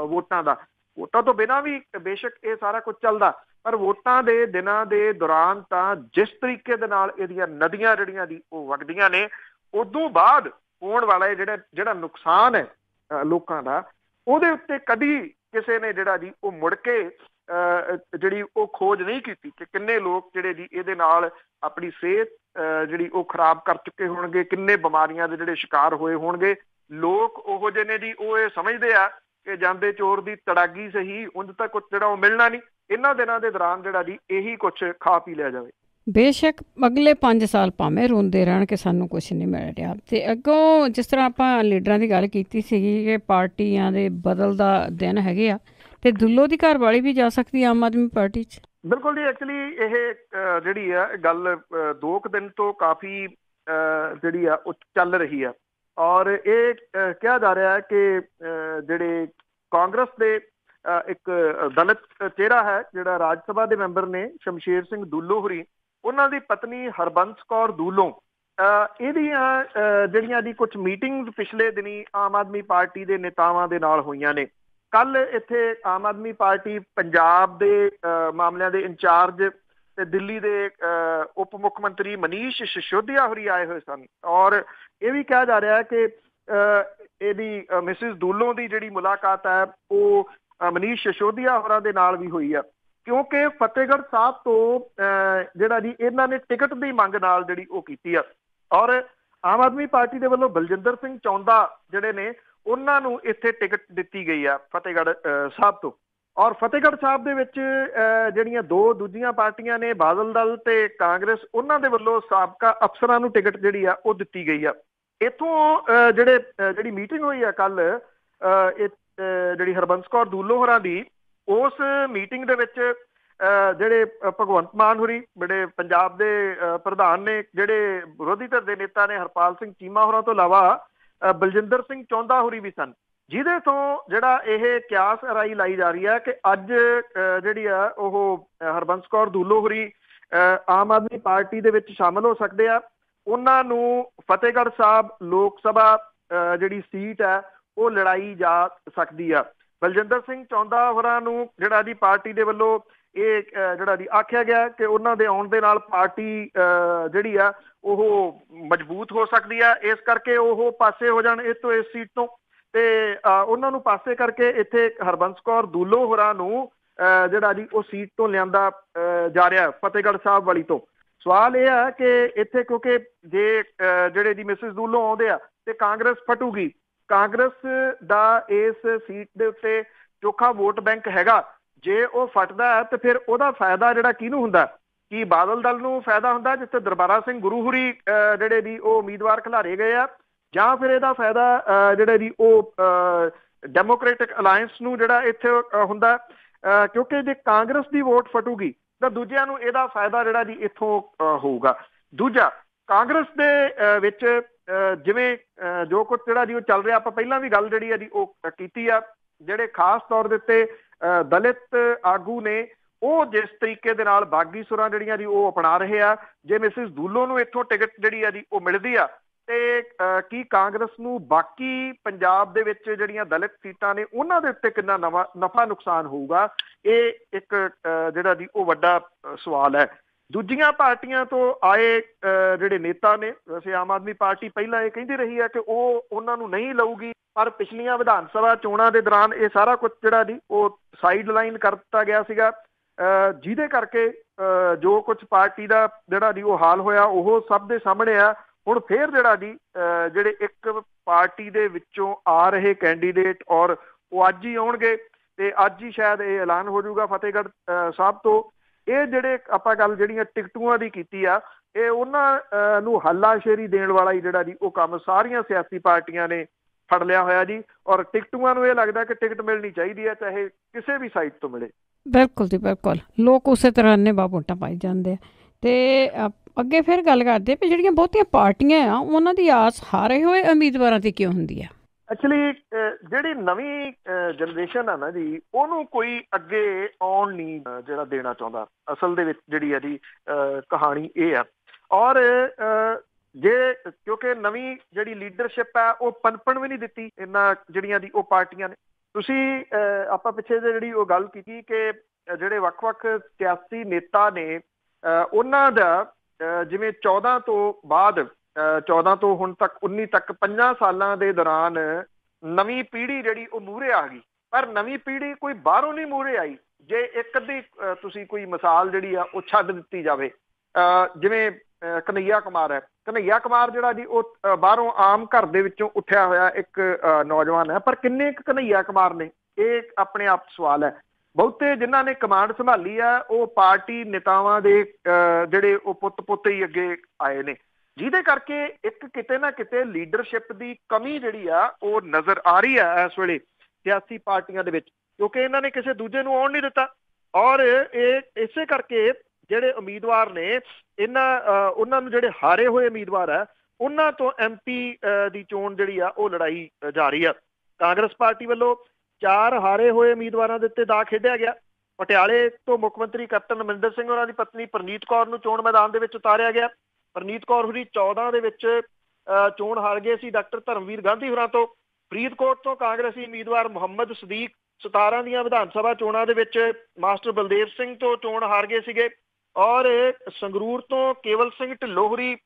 ਵੋਟਾਂ ਦਾ। ਵੋਟਾਂ ਤੋਂ ਬਿਨਾਂ ਵੀ ਬੇਸ਼ੱਕ ਇਹ ਸਾਰਾ ਕੁਝ ਚੱਲਦਾ, ਪਰ ਵੋਟਾਂ ਦੇ ਦਿਨਾਂ ਦੇ ਦੌਰਾਨ ਤਾਂ ਜਿਸ ਤਰੀਕੇ ਦੇ ਨਾਲ ਇਹਦੀਆਂ ਨਦੀਆਂ ਜਿਹੜੀਆਂ ਦੀ ਉਹ ਵਗਦੀਆਂ ਨੇ, ਉਦੋਂ ਬਾਅਦ ਹੋਣ ਵਾਲਾ ਜਿਹੜਾ ਨੁਕਸਾਨ ਹੈ ਲੋਕਾਂ ਦਾ, ਉਹਦੇ ਉੱਤੇ ਕਦੀ ਕਿਸੇ ਨੇ ਜਿਹੜਾ ਜੀ ਉਹ ਮੁੜ ਕੇ ਜਿਹੜੀ ਉਹ ਖੋਜ ਨਹੀਂ ਕੀਤੀ ਕਿ ਕਿੰਨੇ ਲੋਕ ਜਿਹੜੇ ਜੀ ਇਹਦੇ ਨਾਲ ਆਪਣੀ ਸਿਹਤ ਜਿਹੜੀ ਉਹ ਖਰਾਬ ਕਰ ਚੁੱਕੇ ਹੋਣਗੇ, ਕਿੰਨੇ ਬਿਮਾਰੀਆਂ ਦੇ ਜਿਹੜੇ ਸ਼ਿਕਾਰ ਹੋਏ ਹੋਣਗੇ। ਲੋਕ ਉਹੋ ਜਿਹੇ ਨੇ ਜੀ, ਉਹ ਇਹ ਸਮਝਦੇ ਆ ਕਿ ਜਾਂਦੇ ਚੋਰ ਦੀ ਤੜਾਗੀ ਸਹੀ, ਉਂਝ ਤਾਂ ਕੁਛ ਜਿਹੜਾ ਉਹ ਮਿਲਣਾ ਨਹੀਂ। ਇਹਨਾਂ ਦਿਨਾਂ ਦੇ ਦੌਰਾਨ ਜਿਹੜਾ ਜੀ ਇਹੀ ਕੁਛ ਖਾ ਪੀ ਲਿਆ ਜਾਵੇ। ਬੇਸ਼ੱਕ ਅਗਲੇ 5 ਸਾਲ ਭਾਵੇਂ ਰੋਂਦੇ ਰਹਿਣ ਕਿ ਸਾਨੂੰ ਕੁਛ ਨਹੀਂ ਮਿਲ ਰਿਹਾ। ਤੇ ਅੱਗੋਂ ਜਿਸ ਤਰ੍ਹਾਂ ਆਪਾਂ ਲੀਡਰਾਂ ਦੀ ਗੱਲ ਕੀਤੀ ਸੀਗੀ ਕਿ ਪਾਰਟੀਆਂ ਦੇ ਬਦਲ ਦਾ ਦਿਨ ਹੈਗੇ ਆ, ਤੇ ਦੁੱਲੋ ਦੀ ਘਰ ਵਾਲੀ ਵੀ ਜਾ ਸਕਦੀ ਆਮ ਆਦਮੀ ਪਾਰਟੀ 'ਚ। ਬਿਲਕੁਲ ਜੀ, ਐਕਚੁਅਲੀ ਇਹ ਜਿਹੜੀ ਆ ਗੱਲ 2 ਦਿਨ ਤੋਂ ਕਾਫੀ ਜਿਹੜੀ ਆ ਉਹ ਚੱਲ ਰਹੀ ਆ, ਔਰ ਇਹ ਕਿਹਾ ਜਾ ਰਿਹਾ ਹੈ ਕਿ ਜਿਹੜੇ ਕਾਂਗਰਸ ਦੇ ਇੱਕ ਦਲਿਤ ਚਿਹਰਾ ਹੈ, ਜਿਹੜਾ ਰਾਜ ਸਭਾ ਦੇ ਮੈਂਬਰ ਨੇ ਸ਼ਮਸ਼ੇਰ ਸਿੰਘ ਦੁੱਲੋ ਹੋਰੀ, ਉਹਨਾਂ ਦੀ ਪਤਨੀ ਹਰਬੰਸ ਕੌਰ ਦੁੱਲੋ, ਇਹਦੀਆਂ ਜਿਹੜੀਆਂ ਦੀ ਕੁਝ ਮੀਟਿੰਗ ਪਿਛਲੇ ਦਿਨੀ ਆਮ ਆਦਮੀ ਪਾਰਟੀ ਦੇ ਨੇਤਾਵਾਂ ਦੇ ਨਾਲ ਹੋਈਆਂ ਨੇ। ਕੱਲ ਇੱਥੇ ਆਮ ਆਦਮੀ ਪਾਰਟੀ ਪੰਜਾਬ ਦੇ ਮਾਮਲਿਆਂ ਦੇ ਇੰਚਾਰਜ ਤੇ ਦਿੱਲੀ ਦੇ ਉਪ ਮੁੱਖ ਮੰਤਰੀ ਮਨੀਸ਼ ਸਿਸੋਦੀਆ ਹੋਰੀ ਆਏ ਹੋਏ ਸਨ, ਔਰ ਇਹ ਵੀ ਕਿਹਾ ਜਾ ਰਿਹਾ ਹੈ ਕਿ ਇਹਦੀ ਮਿਸਿਸ ਦੁੱਲੋ ਦੀ ਜਿਹੜੀ ਮੁਲਾਕਾਤ ਹੈ ਉਹ ਮਨੀਸ਼ ਸਿਸੋਦੀਆ ਹੋਰਾਂ ਦੇ ਨਾਲ ਵੀ ਹੋਈ ਆ, ਕਿਉਂਕਿ ਫਤਿਹਗੜ੍ਹ ਸਾਹਿਬ ਤੋਂ ਜਿਹੜਾ ਜੀ ਇਹਨਾਂ ਨੇ ਟਿਕਟ ਦੀ ਮੰਗ ਨਾਲ ਜਿਹੜੀ ਉਹ ਕੀਤੀ ਆ, ਔਰ ਆਮ ਆਦਮੀ ਪਾਰਟੀ ਦੇ ਵੱਲੋਂ ਬਲਜਿੰਦਰ ਸਿੰਘ ਚੌਂਦਾ ਜਿਹੜੇ ਨੇ ਉਹਨਾਂ ਨੂੰ ਇੱਥੇ ਟਿਕਟ ਦਿੱਤੀ ਗਈ ਆ ਫਤਿਹਗੜ੍ਹ ਸਾਹਿਬ ਤੋਂ। ਔਰ ਫਤਿਹਗੜ੍ਹ ਸਾਹਿਬ ਦੇ ਵਿੱਚ ਜਿਹੜੀਆਂ ਦੂਜੀਆਂ ਪਾਰਟੀਆਂ ਨੇ, ਬਾਦਲ ਦਲ ਤੇ ਕਾਂਗਰਸ, ਉਹਨਾਂ ਦੇ ਵੱਲੋਂ ਸਾਬਕਾ ਅਫਸਰਾਂ ਨੂੰ ਟਿਕਟ ਜਿਹੜੀ ਆ ਉਹ ਦਿੱਤੀ ਗਈ ਆ। ਇੱਥੋਂ ਜਿਹੜੀ ਮੀਟਿੰਗ ਹੋਈ ਆ ਕੱਲ ਜਿਹੜੀ ਹਰਬੰਸ ਕੌਰ ਦੁੱਲੋ ਹੋਰਾਂ ਦੀ, ਉਸ ਮੀਟਿੰਗ ਦੇ ਵਿੱਚ ਜਿਹੜੇ ਭਗਵੰਤ ਮਾਨ ਹੋਰੀ ਜਿਹੜੇ ਪੰਜਾਬ ਦੇ ਪ੍ਰਧਾਨ ਨੇ, ਜਿਹੜੇ ਵਿਰੋਧੀ ਧਿਰ ਦੇ ਨੇਤਾ ਨੇ ਹਰਪਾਲ ਸਿੰਘ ਚੀਮਾ ਹੋਰਾਂ ਤੋਂ ਇਲਾਵਾ ਬਲਜਿੰਦਰ ਸਿੰਘ ਚੌਂਦਾ ਹੋਰੀ ਵੀ ਸਨ, ਜਿਹਦੇ ਤੋਂ ਜਿਹੜਾ ਇਹ ਕਿਆਸ ਅਰਾਈ ਲਾਈ ਜਾ ਰਹੀ ਹੈ ਕਿ ਅੱਜ ਜਿਹੜੀ ਆ ਉਹ ਹਰਬੰਸ ਕੌਰ ਦੁੱਲੋ ਹੋਰੀ ਆਮ ਆਦਮੀ ਪਾਰਟੀ ਦੇ ਵਿੱਚ ਸ਼ਾਮਲ ਹੋ ਸਕਦੇ ਆ। ਉਹਨਾਂ ਨੂੰ ਫਤਿਹਗੜ੍ਹ ਸਾਹਿਬ ਲੋਕ ਸਭਾ ਜਿਹੜੀ ਸੀਟ ਹੈ ਉਹ ਲੜਾਈ ਜਾ ਸਕਦੀ ਆ। ਬਲਜਿੰਦਰ ਸਿੰਘ ਚੌਂਦਾ ਹੋਰਾਂ ਨੂੰ ਜਿਹੜਾ ਦੀ ਪਾਰਟੀ ਦੇ ਵੱਲੋਂ ਇਹ ਜਿਹੜਾ ਦੀ ਆਖਿਆ ਗਿਆ ਕਿ ਉਹਨਾਂ ਦੇ ਆਉਣ ਦੇ ਨਾਲ ਪਾਰਟੀ ਜਿਹੜੀ ਆ ਉਹ ਮਜ਼ਬੂਤ ਹੋ ਸਕਦੀ ਆ, ਇਸ ਕਰਕੇ ਉਹ ਪਾਸੇ ਹੋ ਜਾਣ ਇਸ ਸੀਟ ਤੋਂ, ਤੇ ਉਹਨਾਂ ਨੂੰ ਪਾਸੇ ਕਰਕੇ ਇੱਥੇ ਹਰਬੰਸ ਕੌਰ ਦੁੱਲੋ ਹੋਰਾਂ ਨੂੰ ਜਿਹੜਾ ਜੀ ਉਹ ਸੀਟ ਤੋਂ ਲਿਆਂਦਾ ਜਾ ਰਿਹਾ ਫਤਿਹਗੜ੍ਹ ਸਾਹਿਬ ਵਾਲੀ ਤੋਂ। ਸਵਾਲ ਇਹ ਹੈ ਕਿ ਇੱਥੇ ਕਿਉਂਕਿ ਜੇ ਜਿਹੜੇ ਦੀ ਮਿਸਿਸ ਦੁੱਲੋ ਆਉਂਦੇ ਆ ਤੇ ਕਾਂਗਰਸ ਫਟੂਗੀ, ਕਾਂਗਰਸ ਦਾ ਇਸ ਸੀਟ ਦੇ ਉੱਤੇ ਚੋਖਾ ਵੋਟ ਬੈਂਕ ਹੈਗਾ। ਜੇ ਉਹ ਫਟਦਾ ਹੈ ਤੇ ਫਿਰ ਉਹਦਾ ਫਾਇਦਾ ਜਿਹੜਾ ਕਿਹਨੂੰ ਹੁੰਦਾ? ਕੀ ਬਾਦਲ ਦਲ ਨੂੰ ਫਾਇਦਾ ਹੁੰਦਾ ਜਿੱਥੇ ਦਰਬਾਰਾ ਸਿੰਘ ਗੁਰੂ ਹੋਰੀ ਜਿਹੜੇ ਦੀ ਉਹ ਉਮੀਦਵਾਰ ਖਿਲਾਰੇ ਗਏ ਆ, ਜਾਂ ਫਿਰ ਇਹਦਾ ਫਾਇਦਾ ਜਿਹੜਾ ਦੀ ਉਹ ਡੈਮੋਕ੍ਰੈਟਿਕ ਅਲਾਇੰਸ ਨੂੰ ਜਿਹੜਾ ਇੱਥੇ ਹੁੰਦਾ? ਕਿਉਂਕਿ ਜੇ ਕਾਂਗਰਸ ਦੀ ਵੋਟ ਫਟੂਗੀ ਤਾਂ ਦੂਜਿਆਂ ਨੂੰ ਇਹਦਾ ਫਾਇਦਾ ਜਿਹੜਾ ਜੀ ਇੱਥੋਂ ਹੋਊਗਾ। ਦੂਜਾ, ਕਾਂਗਰਸ ਦੇ ਵਿੱਚ ਜਿਵੇਂ ਜੋ ਕੁਝ ਜਿਹੜਾ ਜੀ ਉਹ ਚੱਲ ਰਿਹਾ, ਆਪਾਂ ਪਹਿਲਾਂ ਵੀ ਗੱਲ ਜਿਹੜੀ ਆ ਜੀ ਉਹ ਕੀਤੀ ਆ, ਜਿਹੜੇ ਖਾਸ ਤੌਰ ਦੇ ਉੱਤੇ ਦਲਿਤ ਆਗੂ ਨੇ ਉਹ ਜਿਸ ਤਰੀਕੇ ਦੇ ਨਾਲ ਬਾਗੀ ਸੁਰਾਂ ਜਿਹੜੀਆਂ ਜੀ ਉਹ ਅਪਣਾ ਰਹੇ ਆ, ਜੇ ਮਿਸਿਸ ਦੁੱਲੋ ਨੂੰ ਇੱਥੋਂ ਟਿਕਟ ਜਿਹੜੀ ਆ ਜੀ ਉਹ ਮਿਲਦੀ ਆ ਤੇ ਕੀ ਕਾਂਗਰਸ ਨੂੰ ਬਾਕੀ ਪੰਜਾਬ ਦੇ ਵਿੱਚ ਜਿਹੜੀਆਂ ਦਲਿਤ ਸੀਟਾਂ ਨੇ ਉਹਨਾਂ ਦੇ ਉੱਤੇ ਕਿੰਨਾ ਨਫਾ ਨੁਕਸਾਨ ਹੋਊਗਾ? ਇਹ ਇੱਕ ਜਿਹੜਾ ਜੀ ਉਹ ਵੱਡਾ ਸਵਾਲ ਹੈ। ਦੂਜੀਆਂ ਪਾਰਟੀਆਂ ਤੋਂ ਆਏ ਜਿਹੜੇ ਨੇਤਾ ਨੇ, ਵੈਸੇ ਆਮ ਆਦਮੀ ਪਾਰਟੀ ਪਹਿਲਾਂ ਇਹ ਕਹਿੰਦੀ ਰਹੀ ਹੈ ਕਿ ਉਹ ਉਹਨਾਂ ਨੂੰ ਨਹੀਂ ਲਊਗੀ, ਪਰ ਪਿਛਲੀਆਂ ਵਿਧਾਨ ਸਭਾ ਚੋਣਾਂ ਦੇ ਦੌਰਾਨ ਇਹ ਸਾਰਾ ਕੁਝ ਜਿਹੜਾ ਜੀ ਉਹ ਸਾਈਡ ਲਾਈਨ ਕਰ ਦਿੱਤਾ ਗਿਆ ਸੀਗਾ, ਜਿਹਦੇ ਕਰਕੇ ਜੋ ਕੁਝ ਪਾਰਟੀ ਦਾ ਜਿਹੜਾ ਜੀ ਉਹ ਹਾਲ ਹੋਇਆ ਉਹ ਸਭ ਦੇ ਸਾਹਮਣੇ ਆ। ਹੁਣ ਫੇਰ ਜਿਹੜਾ ਜੀ ਜਿਹੜੇ ਇੱਕ ਪਾਰਟੀ ਦੇ ਵਿੱਚੋਂ ਆ ਰਹੇ ਕੈਂਡੀਡੇਟ, ਔਰ ਉਹ ਅੱਜ ਹੀ ਆਉਣਗੇ ਤੇ ਅੱਜ ਹੀ ਸ਼ਾਇਦ ਇਹ ਐਲਾਨ ਹੋ ਜਾਊਗਾ ਫਤਿਹਗੜ੍ਹ ਸਾਹਿਬ ਤੋਂ। ਇਹ ਜਿਹੜੇ ਆਪਾਂ ਗੱਲ ਜਿਹੜੀਆਂ ਟਿਕਟੂਆਂ ਦੀ ਕੀਤੀ ਆ, ਇਹ ਉਹਨਾਂ ਨੂੰ ਹੱਲਾਸ਼ੇਰੀ ਦੇਣ ਵਾਲਾ ਹੀ ਜਿਹੜਾ ਜੀ ਉਹ ਕੰਮ ਸਾਰੀਆਂ ਸਿਆਸੀ ਪਾਰਟੀਆਂ ਨੇ ਫੜ ਲਿਆ ਹੋਇਆ ਜੀ। ਔਰ ਟਿਕਟੂਆਂ ਨੂੰ ਇਹ ਲੱਗਦਾ ਕਿ ਟਿਕਟ ਮਿਲਣੀ ਚਾਹੀਦੀ ਹੈ, ਚਾਹੇ ਕਿਸੇ ਵੀ ਸਾਈਟ ਤੋਂ ਮਿਲੇ। ਬਿਲਕੁਲ ਜੀ ਬਿਲਕੁਲ, ਲੋਕ ਉਸੇ ਤਰ੍ਹਾਂ ਨੇ ਵੋਟਾਂ ਪਾਈ ਜਾਂਦੇ ਆ। ਅਤੇ ਅੱਗੇ ਫਿਰ ਗੱਲ ਕਰਦੇ ਵੀ ਜਿਹੜੀਆਂ ਬਹੁਤੀਆਂ ਪਾਰਟੀਆਂ ਆ ਉਹਨਾਂ ਦੀ ਆਸ ਹਾਰੇ ਹੋਏ ਉਮੀਦਵਾਰਾਂ 'ਤੇ ਕਿਉਂ ਹੁੰਦੀ ਆ? ਐਕਚੁਅਲੀ ਜਿਹੜੀ ਨਵੀਂ ਜਨਰੇਸ਼ਨ ਆ ਨਾ ਜੀ, ਉਹਨੂੰ ਕੋਈ ਅੱਗੇ ਆਉਣ ਨਹੀਂ ਜਿਹੜਾ ਦੇਣਾ ਚਾਹੁੰਦਾ। ਅਸਲ ਦੇ ਵਿੱਚ ਜਿਹੜੀ ਹੈ ਜੀ ਕਹਾਣੀ ਇਹ ਆ। ਔਰ ਕਿਉਂਕਿ ਨਵੀਂ ਜਿਹੜੀ ਲੀਡਰਸ਼ਿਪ ਆ ਉਹ ਪਨਪਣ ਵੀ ਨਹੀਂ ਦਿੱਤੀ ਇਹਨਾਂ ਜਿਹੜੀਆਂ ਦੀ ਉਹ ਪਾਰਟੀਆਂ ਨੇ। ਤੁਸੀਂ ਆਪਾਂ ਪਿੱਛੇ ਜਿਹੇ ਜਿਹੜੀ ਉਹ ਗੱਲ ਕੀਤੀ ਕਿ ਜਿਹੜੇ ਵੱਖ-ਵੱਖ ਸਿਆਸੀ ਨੇਤਾ ਨੇ ਉਹਨਾਂ ਦਾ ਜਿਵੇਂ 14 ਤੋਂ ਬਾਅਦ 14 ਤੋਂ ਹੁਣ ਤੱਕ 19 ਤੱਕ 5 ਸਾਲਾਂ ਦੇ ਦੌਰਾਨ ਨਵੀਂ ਪੀੜ੍ਹੀ ਜਿਹੜੀ ਉਹ ਮੂਹਰੇ ਆ ਗਈ, ਪਰ ਨਵੀਂ ਪੀੜ੍ਹੀ ਕੋਈ ਬਾਹਰੋਂ ਨਹੀਂ ਮੂਹਰੇ ਆਈ। ਜੇ ਇੱਕ ਅੱਧੀ ਤੁਸੀਂ ਕੋਈ ਮਿਸਾਲ ਜਿਹੜੀ ਆ ਉਹ ਛੱਡ ਦਿੱਤੀ ਜਾਵੇ, ਜਿਵੇਂ ਕਨ੍ਹਈਆ ਕੁਮਾਰ ਹੈ। ਕਨ੍ਹਈਆ ਕੁਮਾਰ ਜਿਹੜਾ ਜੀ ਉਹ ਬਾਹਰੋਂ ਆਮ ਘਰ ਦੇ ਵਿੱਚੋਂ ਉੱਠਿਆ ਹੋਇਆ ਇੱਕ ਨੌਜਵਾਨ ਹੈ, ਪਰ ਕਿੰਨੇ ਕੁ ਕਨ੍ਹਈਆ ਕੁਮਾਰ ਨੇ, ਇਹ ਆਪਣੇ ਆਪ ਸਵਾਲ ਹੈ। ਬਹੁਤੇ ਜਿਨ੍ਹਾਂ ਨੇ ਕਮਾਂਡ ਸੰਭਾਲੀ ਆ ਉਹ ਪਾਰਟੀ ਨੇਤਾਵਾਂ ਦੇ ਜਿਹੜੇ ਉਹ ਪੁੱਤ ਹੀ ਅੱਗੇ ਆਏ ਨੇ, ਜਿਹਦੇ ਕਰਕੇ ਇੱਕ ਕਿਤੇ ਨਾ ਕਿਤੇ ਲੀਡਰਸ਼ਿਪ ਦੀ ਕਮੀ ਜਿਹੜੀ ਆ ਉਹ ਨਜ਼ਰ ਆ ਰਹੀ ਆ ਇਸ ਵੇਲੇ ਸਿਆਸੀ ਪਾਰਟੀਆਂ ਦੇ ਵਿੱਚ, ਕਿਉਂਕਿ ਇਹਨਾਂ ਨੇ ਕਿਸੇ ਦੂਜੇ ਨੂੰ ਆਉਣ ਨਹੀਂ ਦਿੱਤਾ। ਔਰ ਇਹ ਇਸੇ ਕਰਕੇ ਜਿਹੜੇ ਉਮੀਦਵਾਰ ਨੇ ਉਹਨਾਂ ਨੂੰ ਜਿਹੜੇ ਹਾਰੇ ਹੋਏ ਉਮੀਦਵਾਰ ਆ ਉਹਨਾਂ ਤੋਂ MP ਦੀ ਚੋਣ ਜਿਹੜੀ ਆ ਉਹ ਲੜਾਈ ਜਾਰੀ ਆ। ਕਾਂਗਰਸ ਪਾਰਟੀ ਵੱਲੋਂ 4 ਹਾਰੇ ਹੋਏ ਉਮੀਦਵਾਰਾਂ ਦੇ ਉੱਤੇ ਦਾਅ ਖੇਡਿਆ ਗਿਆ। ਪਟਿਆਲੇ ਤੋਂ ਮੁੱਖ ਮੰਤਰੀ ਕੈਪਟਨ ਅਮਰਿੰਦਰ ਸਿੰਘ ਉਹਨਾਂ ਦੀ ਪਤਨੀ ਪ੍ਰਨੀਤ ਕੌਰ ਨੂੰ ਚੋਣ ਮੈਦਾਨ ਦੇ ਵਿੱਚ ਉਤਾਰਿਆ ਗਿਆ। ਪ੍ਰਨੀਤ ਕੌਰ ਹੋਰੀ 14 ਦੇ ਵਿੱਚ ਚੋਣ ਹਾਰ ਗਏ ਸੀ ਡਾਕਟਰ ਧਰਮਵੀਰ ਗਾਂਧੀ ਹੋਰਾਂ ਤੋਂ। ਫਰੀਦਕੋਟ ਤੋਂ ਕਾਂਗਰਸੀ ਉਮੀਦਵਾਰ ਮੁਹੰਮਦ ਸਦੀਕ 17 ਦੀਆਂ ਵਿਧਾਨ ਸਭਾ ਚੋਣਾਂ ਦੇ ਵਿੱਚ ਮਾਸਟਰ ਬਲਦੇਵ ਸਿੰਘ ਤੋਂ ਚੋਣ ਹਾਰ ਗਏ ਸੀਗੇ। ਔਰ ਸੰਗਰੂਰ ਤੋਂ ਕੇਵਲ ਸਿੰਘ ਢਿੱਲੋਂ ਹੋਰੀ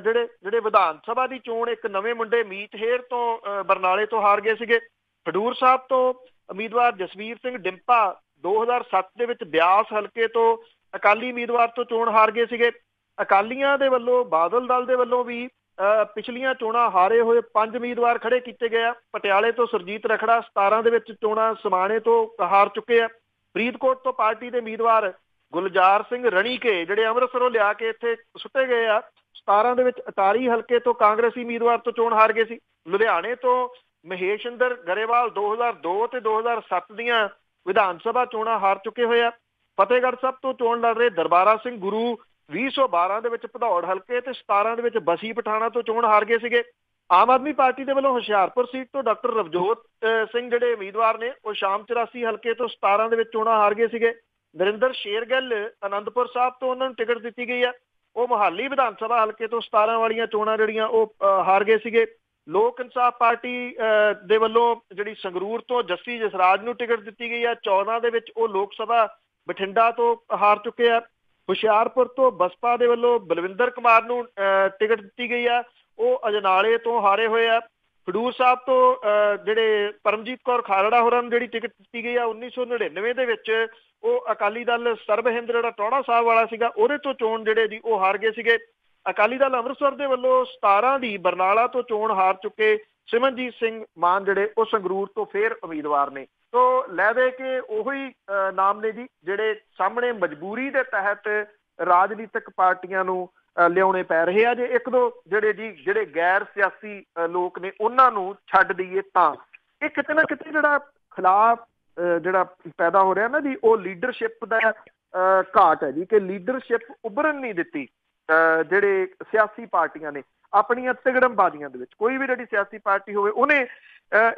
ਜਿਹੜੇ ਵਿਧਾਨ ਸਭਾ ਦੀ ਚੋਣ ਇੱਕ ਨਵੇਂ ਮੁੰਡੇ ਮੀਤ ਹੇਰ ਤੋਂ ਬਰਨਾਲੇ ਤੋਂ ਹਾਰ ਗਏ ਸੀਗੇ। ਖਡੂਰ ਸਾਹਿਬ ਤੋਂ ਉਮੀਦਵਾਰ ਜਸਵੀਰ ਸਿੰਘ ਡਿੰਪਾ 2007 ਦੇ ਵਿੱਚ ਬਿਆਸ ਹਲਕੇ ਤੋਂ ਅਕਾਲੀ ਉਮੀਦਵਾਰ ਤੋਂ ਚੋਣ ਹਾਰ ਗਏ ਸੀਗੇ। ਅਕਾਲੀਆਂ ਦੇ ਵੱਲੋਂ ਬਾਦਲ ਦਲ ਦੇ ਵੱਲੋਂ ਵੀ ਪਿਛਲੀਆਂ ਚੋਣਾਂ ਹਾਰੇ ਹੋਏ 5 ਉਮੀਦਵਾਰ ਖੜੇ ਕੀਤੇ ਗਏ ਆ। ਪਟਿਆਲੇ ਤੋਂ ਸੁਰਜੀਤ ਰਖੜਾ 17 ਦੇ ਵਿੱਚ ਚੋਣਾਂ ਸਮਾਣੇ ਤੋਂ ਹਾਰ ਚੁੱਕੇ ਆ। ਫਰੀਦਕੋਟ ਤੋਂ ਪਾਰਟੀ ਦੇ ਉਮੀਦਵਾਰ ਗੁਲਜ਼ਾਰ ਸਿੰਘ ਰਣੀਕੇ ਜਿਹੜੇ ਅੰਮ੍ਰਿਤਸਰੋਂ ਲਿਆ ਕੇ ਇੱਥੇ ਸੁੱਟੇ ਗਏ ਆ, 17 ਦੇ ਵਿੱਚ ਅਟਾਰੀ ਹਲਕੇ ਤੋਂ ਕਾਂਗਰਸੀ ਉਮੀਦਵਾਰ ਤੋਂ ਚੋਣ ਹਾਰ ਗਏ ਸੀ। ਲੁਧਿਆਣੇ ਤੋਂ ਮਹੇਸ਼ਿੰਦਰ ਗਰੇਵਾਲ 2002 ਤੇ 2007 ਦੀਆਂ ਵਿਧਾਨ ਸਭਾ ਚੋਣਾਂ ਹਾਰ ਚੁੱਕੇ ਹੋਏ ਆ। ਫਤਿਹਗੜ੍ਹ ਸਾਹਿਬ ਤੋਂ ਚੋਣ ਲੜ ਰਹੇ ਦਰਬਾਰਾ ਸਿੰਘ ਗੁਰੂ 2012 ਦੇ ਵਿੱਚ ਭਦੌੜ ਹਲਕੇ ਤੇ 17 ਦੇ ਵਿੱਚ ਬਸੀ ਪਠਾਣਾ ਤੋਂ ਚੋਣ ਹਾਰ ਗਏ ਸੀਗੇ। ਆਮ ਆਦਮੀ ਪਾਰਟੀ ਦੇ ਵੱਲੋਂ ਹੁਸ਼ਿਆਰਪੁਰ ਸੀਟ ਤੋਂ ਡਾਕਟਰ ਰਵਜੋਤ ਸਿੰਘ ਜਿਹੜੇ ਉਮੀਦਵਾਰ ਨੇ ਉਹ ਸ਼ਾਮ 84 ਹਲਕੇ ਤੋਂ 17 ਦੇ ਵਿੱਚ ਚੋਣਾਂ ਹਾਰ ਗਏ ਸੀਗੇ। ਨਰਿੰਦਰ ਸ਼ੇਰਗਿੱਲ ਅਨੰਦਪੁਰ ਸਾਹਿਬ ਤੋਂ ਉਹਨਾਂ ਨੂੰ ਟਿਕਟ ਦਿੱਤੀ ਗਈ ਆ, ਉਹ ਮੁਹਾਲੀ ਵਿਧਾਨ ਸਭਾ ਹਲਕੇ ਤੋਂ 17 ਵਾਲੀਆਂ ਚੋਣਾਂ ਜਿਹੜੀਆਂ ਉਹ ਹਾਰ ਗਏ ਸੀਗੇ। ਲੋਕ ਇਨਸਾਫ ਪਾਰਟੀ ਦੇ ਵੱਲੋਂ ਜਿਹੜੀ ਸੰਗਰੂਰ ਤੋਂ ਜੱਸੀ ਜਸਰਾਜ ਨੂੰ ਟਿਕਟ ਦਿੱਤੀ ਗਈ ਆ, 14 ਦੇ ਵਿੱਚ ਉਹ ਲੋਕ ਸਭਾ ਬਠਿੰਡਾ ਤੋਂ ਹਾਰ ਚੁੱਕੇ ਆ। ਹੁਸ਼ਿਆਰਪੁਰ ਤੋਂ ਬਸਪਾ ਦੇ ਵੱਲੋਂ ਬਲਵਿੰਦਰ ਕੁਮਾਰ ਨੂੰ ਟਿਕਟ ਦਿੱਤੀ ਗਈ ਆ, ਉਹ ਅਜਨਾਲੇ ਤੋਂ ਹਾਰੇ ਹੋਏ ਆ। ਖਡੂਰ ਸਾਹਿਬ ਤੋਂ ਜਿਹੜੇ ਪਰਮਜੀਤ ਕੌਰ ਖਾਲੜਾ ਹੋਰਾਂ ਨੂੰ ਜਿਹੜੀ ਟਿਕਟ ਦਿੱਤੀ ਗਈ ਆ 1999 ਦੇ ਵਿੱਚ, ਉਹ ਅਕਾਲੀ ਦਲ ਸਰਬਹਿੰਦ ਜਿਹੜਾ ਟੌੜਾ ਸਾਹਿਬ ਵਾਲਾ ਸੀਗਾ ਉਹਦੇ ਤੋਂ ਚੋਣ ਜਿਹੜੇ ਜੀ ਉਹ ਹਾਰ ਗਏ ਸੀਗੇ। ਅਕਾਲੀ ਦਲ ਅੰਮ੍ਰਿਤਸਰ ਦੇ ਵੱਲੋਂ 17 ਦੀ ਬਰਨਾਲਾ ਤੋਂ ਚੋਣ ਹਾਰ ਚੁੱਕੇ ਸਿਮਰਨਜੀਤ ਸਿੰਘ ਮਾਨ ਜਿਹੜੇ ਉਹ ਸੰਗਰੂਰ ਤੋਂ ਫੇਰ ਉਮੀਦਵਾਰ ਨੇ। ਤੋ ਲੈ ਦੇ ਕੇ ਉਹੀ ਨਾਮ ਨੇ ਜੀ ਜਿਹੜੇ ਸਾਹਮਣੇ ਮਜਬੂਰੀ ਦੇ ਤਹਿਤ ਰਾਜਨੀਤਿਕ ਪਾਰਟੀਆਂ ਨੂੰ ਲਿਆਉਣੇ ਪੈ ਰਹੇ ਆ। ਜੇ ਇੱਕ ਦੋ ਜਿਹੜੇ ਗੈਰ ਸਿਆਸੀ ਲੋਕ ਨੇ ਉਹਨਾਂ ਨੂੰ ਛੱਡ ਦਈਏ ਤਾਂ ਇਹ ਕਿਤੇ ਨਾ ਕਿਤੇ ਜਿਹੜਾ ਖਿਲਾਫ ਜਿਹੜਾ ਪੈਦਾ ਹੋ ਰਿਹਾ ਨਾ ਜੀ, ਉਹ ਲੀਡਰਸ਼ਿਪ ਦਾ ਘਾਟ ਹੈ ਜੀ, ਕਿ ਲੀਡਰਸ਼ਿਪ ਉੱਭਰਨ ਨਹੀਂ ਦਿੱਤੀ ਜਿਹੜੇ ਸਿਆਸੀ ਪਾਰਟੀਆਂ ਨੇ ਆਪਣੀਆਂ ਤਿਗੜਮਬਾਜ਼ੀਆਂ ਦੇ ਵਿੱਚ। ਕੋਈ ਵੀ ਜਿਹੜੀ ਸਿਆਸੀ ਪਾਰਟੀ ਹੋਵੇ ਉਹਨੇ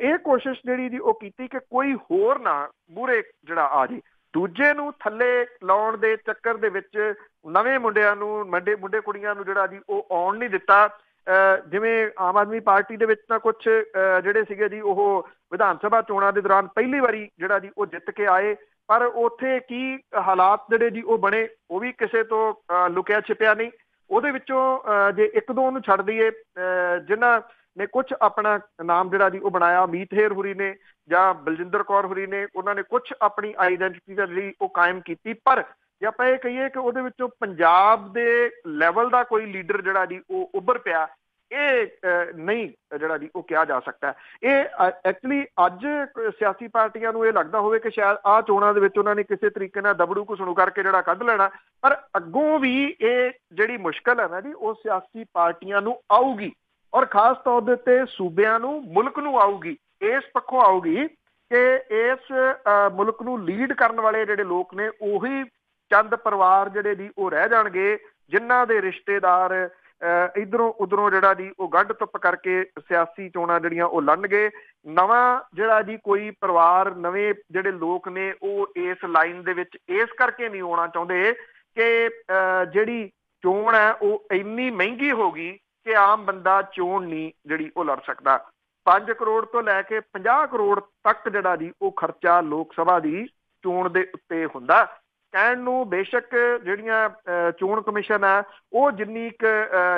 ਇਹ ਕੋਸ਼ਿਸ਼ ਜਿਹੜੀ ਜੀ ਉਹ ਕੀਤੀ ਕਿ ਕੋਈ ਹੋਰ ਨਾ ਮੂਹਰੇ ਜਿਹੜਾ ਆ ਜੇ, ਦੂਜੇ ਨੂੰ ਥੱਲੇ ਲਾਉਣ ਦੇ ਚੱਕਰ ਦੇ ਵਿੱਚ ਨਵੇਂ ਮੁੰਡਿਆਂ ਨੂੰ ਮੁੰਡੇ ਕੁੜੀਆਂ ਨੂੰ ਜਿਹੜਾ ਜੀ ਉਹ ਆਉਣ ਨਹੀਂ ਦਿੱਤਾ। ਜਿਵੇਂ ਆਮ ਆਦਮੀ ਪਾਰਟੀ ਦੇ ਵਿੱਚ ਤਾਂ ਕੁਛ ਜਿਹੜੇ ਸੀਗੇ ਜੀ ਉਹ ਵਿਧਾਨ ਸਭਾ ਚੋਣਾਂ ਦੇ ਦੌਰਾਨ ਪਹਿਲੀ ਵਾਰੀ ਜਿਹੜਾ ਜੀ ਉਹ ਜਿੱਤ ਕੇ ਆਏ, ਪਰ ਉੱਥੇ ਕੀ ਹਾਲਾਤ ਜਿਹੜੇ ਜੀ ਉਹ ਬਣੇ ਉਹ ਵੀ ਕਿਸੇ ਤੋਂ ਲੁਕਿਆ ਛਿਪਿਆ ਨਹੀਂ। ਉਹਦੇ ਵਿੱਚੋਂ ਜੇ ਇੱਕ ਦੋ ਨੂੰ ਛੱਡ ਦਈਏ ਜਿਨ੍ਹਾਂ ਨੇ ਕੁਛ ਆਪਣਾ ਨਾਮ ਜਿਹੜਾ ਜੀ ਉਹ ਬਣਾਇਆ, ਮੀਤ ਹੇਰ ਹੁਰੀ ਨੇ ਜਾਂ ਬਲਜਿੰਦਰ ਕੌਰ ਹੁਰੀ ਨੇ, ਉਹਨਾਂ ਨੇ ਕੁਛ ਆਪਣੀ ਆਈਡੈਂਟਿਟੀ ਦੇ ਲਈ ਉਹ ਕਾਇਮ ਕੀਤੀ। ਪਰ ਜੇ ਆਪਾਂ ਇਹ ਕਹੀਏ ਕਿ ਉਹਦੇ ਵਿੱਚੋਂ ਪੰਜਾਬ ਦੇ ਲੈਵਲ ਦਾ ਕੋਈ ਲੀਡਰ ਜਿਹੜਾ ਜੀ ਉਹ ਉੱਭਰ ਪਿਆ, ਇਹ ਨਹੀਂ ਜਿਹੜਾ ਜੀ ਉਹ ਕਿਹਾ ਜਾ ਸਕਦਾ। ਇਹ ਐਕਚੁਅਲੀ ਅੱਜ ਸਿਆਸੀ ਪਾਰਟੀਆਂ ਨੂੰ ਇਹ ਲੱਗਦਾ ਹੋਵੇ ਕਿ ਸ਼ਾਇਦ ਆਹ ਚੋਣਾਂ ਦੇ ਵਿੱਚ ਉਹਨਾਂ ਨੇ ਕਿਸੇ ਤਰੀਕੇ ਨਾਲ ਦਬੜੂ ਘੁਸਣੂ ਕਰਕੇ ਜਿਹੜਾ ਕੱਢ ਲੈਣਾ, ਪਰ ਅੱਗੋਂ ਵੀ ਇਹ ਜਿਹੜੀ ਮੁਸ਼ਕਲ ਹੈ ਨਾ ਜੀ ਉਹ ਸਿਆਸੀ ਪਾਰਟੀਆਂ ਨੂੰ ਆਊਗੀ। ਔਰ ਖਾਸ ਤੌਰ ਦੇ ਉੱਤੇ ਸੂਬਿਆਂ ਨੂੰ, ਮੁਲਕ ਨੂੰ ਆਊਗੀ। ਇਸ ਪੱਖੋਂ ਆਊਗੀ ਕਿ ਇਸ ਮੁਲਕ ਨੂੰ ਲੀਡ ਕਰਨ ਵਾਲੇ ਜਿਹੜੇ ਲੋਕ ਨੇ ਉਹੀ ਚੰਦ ਪਰਿਵਾਰ ਜਿਹੜੇ ਦੀ ਉਹ ਰਹਿ ਜਾਣਗੇ, ਜਿਨ੍ਹਾਂ ਦੇ ਰਿਸ਼ਤੇਦਾਰ ਇੱਧਰੋਂ ਉੱਧਰੋਂ ਜਿਹੜਾ ਜੀ ਉਹ ਗੱਡ ਧੁੱਪ ਕਰਕੇ ਸਿਆਸੀ ਚੋਣਾਂ ਜਿਹੜੀਆਂ ਉਹ ਲੜਨਗੇ। ਨਵਾਂ ਜਿਹੜਾ ਜੀ ਕੋਈ ਪਰਿਵਾਰ, ਨਵੇਂ ਜਿਹੜੇ ਲੋਕ ਨੇ ਉਹ ਇਸ ਲਾਈਨ ਦੇ ਵਿੱਚ ਇਸ ਕਰਕੇ ਨਹੀਂ ਆਉਣਾ ਚਾਹੁੰਦੇ ਕਿ ਜਿਹੜੀ ਚੋਣ ਹੈ ਉਹ ਇੰਨੀ ਮਹਿੰਗੀ ਹੋ ਗਈ ਕਿ ਆਮ ਬੰਦਾ ਚੋਣ ਨਹੀਂ ਜਿਹੜੀ ਉਹ ਲੜ ਸਕਦਾ। 5 ਕਰੋੜ ਤੋਂ ਲੈ ਕੇ 50 ਕਰੋੜ ਤੱਕ ਜਿਹੜਾ ਜੀ ਉਹ ਖਰਚਾ ਲੋਕ ਸਭਾ ਦੀ ਚੋਣ ਦੇ ਉੱਤੇ ਹੁੰਦਾ। ਕਹਿਣ ਨੂੰ ਬੇਸ਼ੱਕ ਜਿਹੜੀਆਂ ਚੋਣ ਕਮਿਸ਼ਨ ਹੈ ਉਹ ਜਿੰਨੀ ਕੁ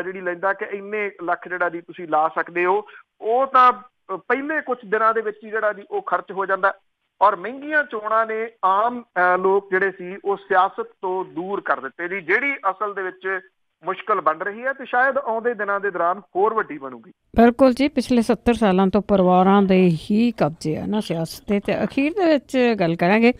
ਜਿਹੜੀ ਲੈਂਦਾ ਕਿ ਇੰਨੇ ਲੱਖ ਜਿਹੜਾ ਜੀ ਤੁਸੀਂ ਲਾ ਸਕਦੇ ਹੋ, ਉਹ ਤਾਂ ਪਹਿਲੇ ਕੁਝ ਦਿਨਾਂ ਦੇ ਵਿੱਚ ਹੀ ਜਿਹੜਾ ਜੀ ਉਹ ਖਰਚ ਹੋ ਜਾਂਦਾ। ਔਰ ਮਹਿੰਗੀਆਂ ਚੋਣਾਂ ਨੇ ਆਮ ਲੋਕ ਜਿਹੜੇ ਸੀ ਉਹ ਸਿਆਸਤ ਤੋਂ ਦੂਰ ਕਰ ਦਿੱਤੇ ਜੀ, ਜਿਹੜੀ ਅਸਲ ਦੇ ਵਿੱਚ ਮੁਸ਼ਕਲ ਬਣ ਰਹੀ ਹੈ ਤੇ ਸ਼ਾਇਦ ਆਉਂਦੇ ਦਿਨਾਂ ਦੇ ਦੌਰਾਨ ਹੋਰ ਵੱਡੀ ਬਣੂਗੀ। ਬਿਲਕੁਲ ਜੀ, ਪਿਛਲੇ 70 ਸਾਲਾਂ ਤੋਂ ਪਰਿਵਾਰਾਂ ਦੇ ਹੀ ਕਬਜ਼ੇ ਆ ਨਾ ਸਿਆਸਤ ਤੇ। ਅਖੀਰ ਦੇ ਵਿੱਚ ਗੱਲ ਕਰਾਂਗੇ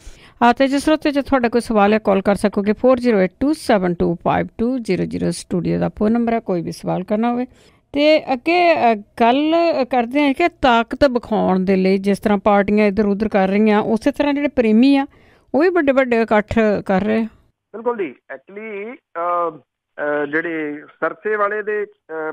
ਤੇ ਜਿਸ ਸਰੋਤੇ 'ਚ ਤੁਹਾਡਾ ਕੋਈ ਸਵਾਲ ਹੈ ਕਾਲ ਕਰ ਸਕੋਗੇ 4082725200 ਸਟੂਡੀਓ ਦਾ ਫੋਨ ਨੰਬਰ ਹੈ, ਕੋਈ ਵੀ ਸਵਾਲ ਕਰਨਾ ਹੋਵੇ। ਤੇ ਅੱਗੇ ਗੱਲ ਕਰਦੇ ਹਾਂ ਕਿ ਤਾਕਤ ਵਿਖਾਉਣ ਦੇ ਲਈ ਜਿਸ ਤਰ੍ਹਾਂ ਪਾਰਟੀਆਂ ਇੱਧਰ ਉੱਧਰ ਕਰ ਰਹੀਆਂ, ਉਸੇ ਤਰ੍ਹਾਂ ਜਿਹੜੇ ਪ੍ਰੇਮੀ ਆ ਉਹ ਵੀ ਵੱਡੇ ਵੱਡੇ ਇਕੱਠ ਕਰ ਰਹੇ। ਬਿਲਕੁਲ ਜੀ, ਐਕਚੁਅਲੀ ਜਿਹੜੇ ਸਰਸੇ ਵਾਲੇ ਦੇ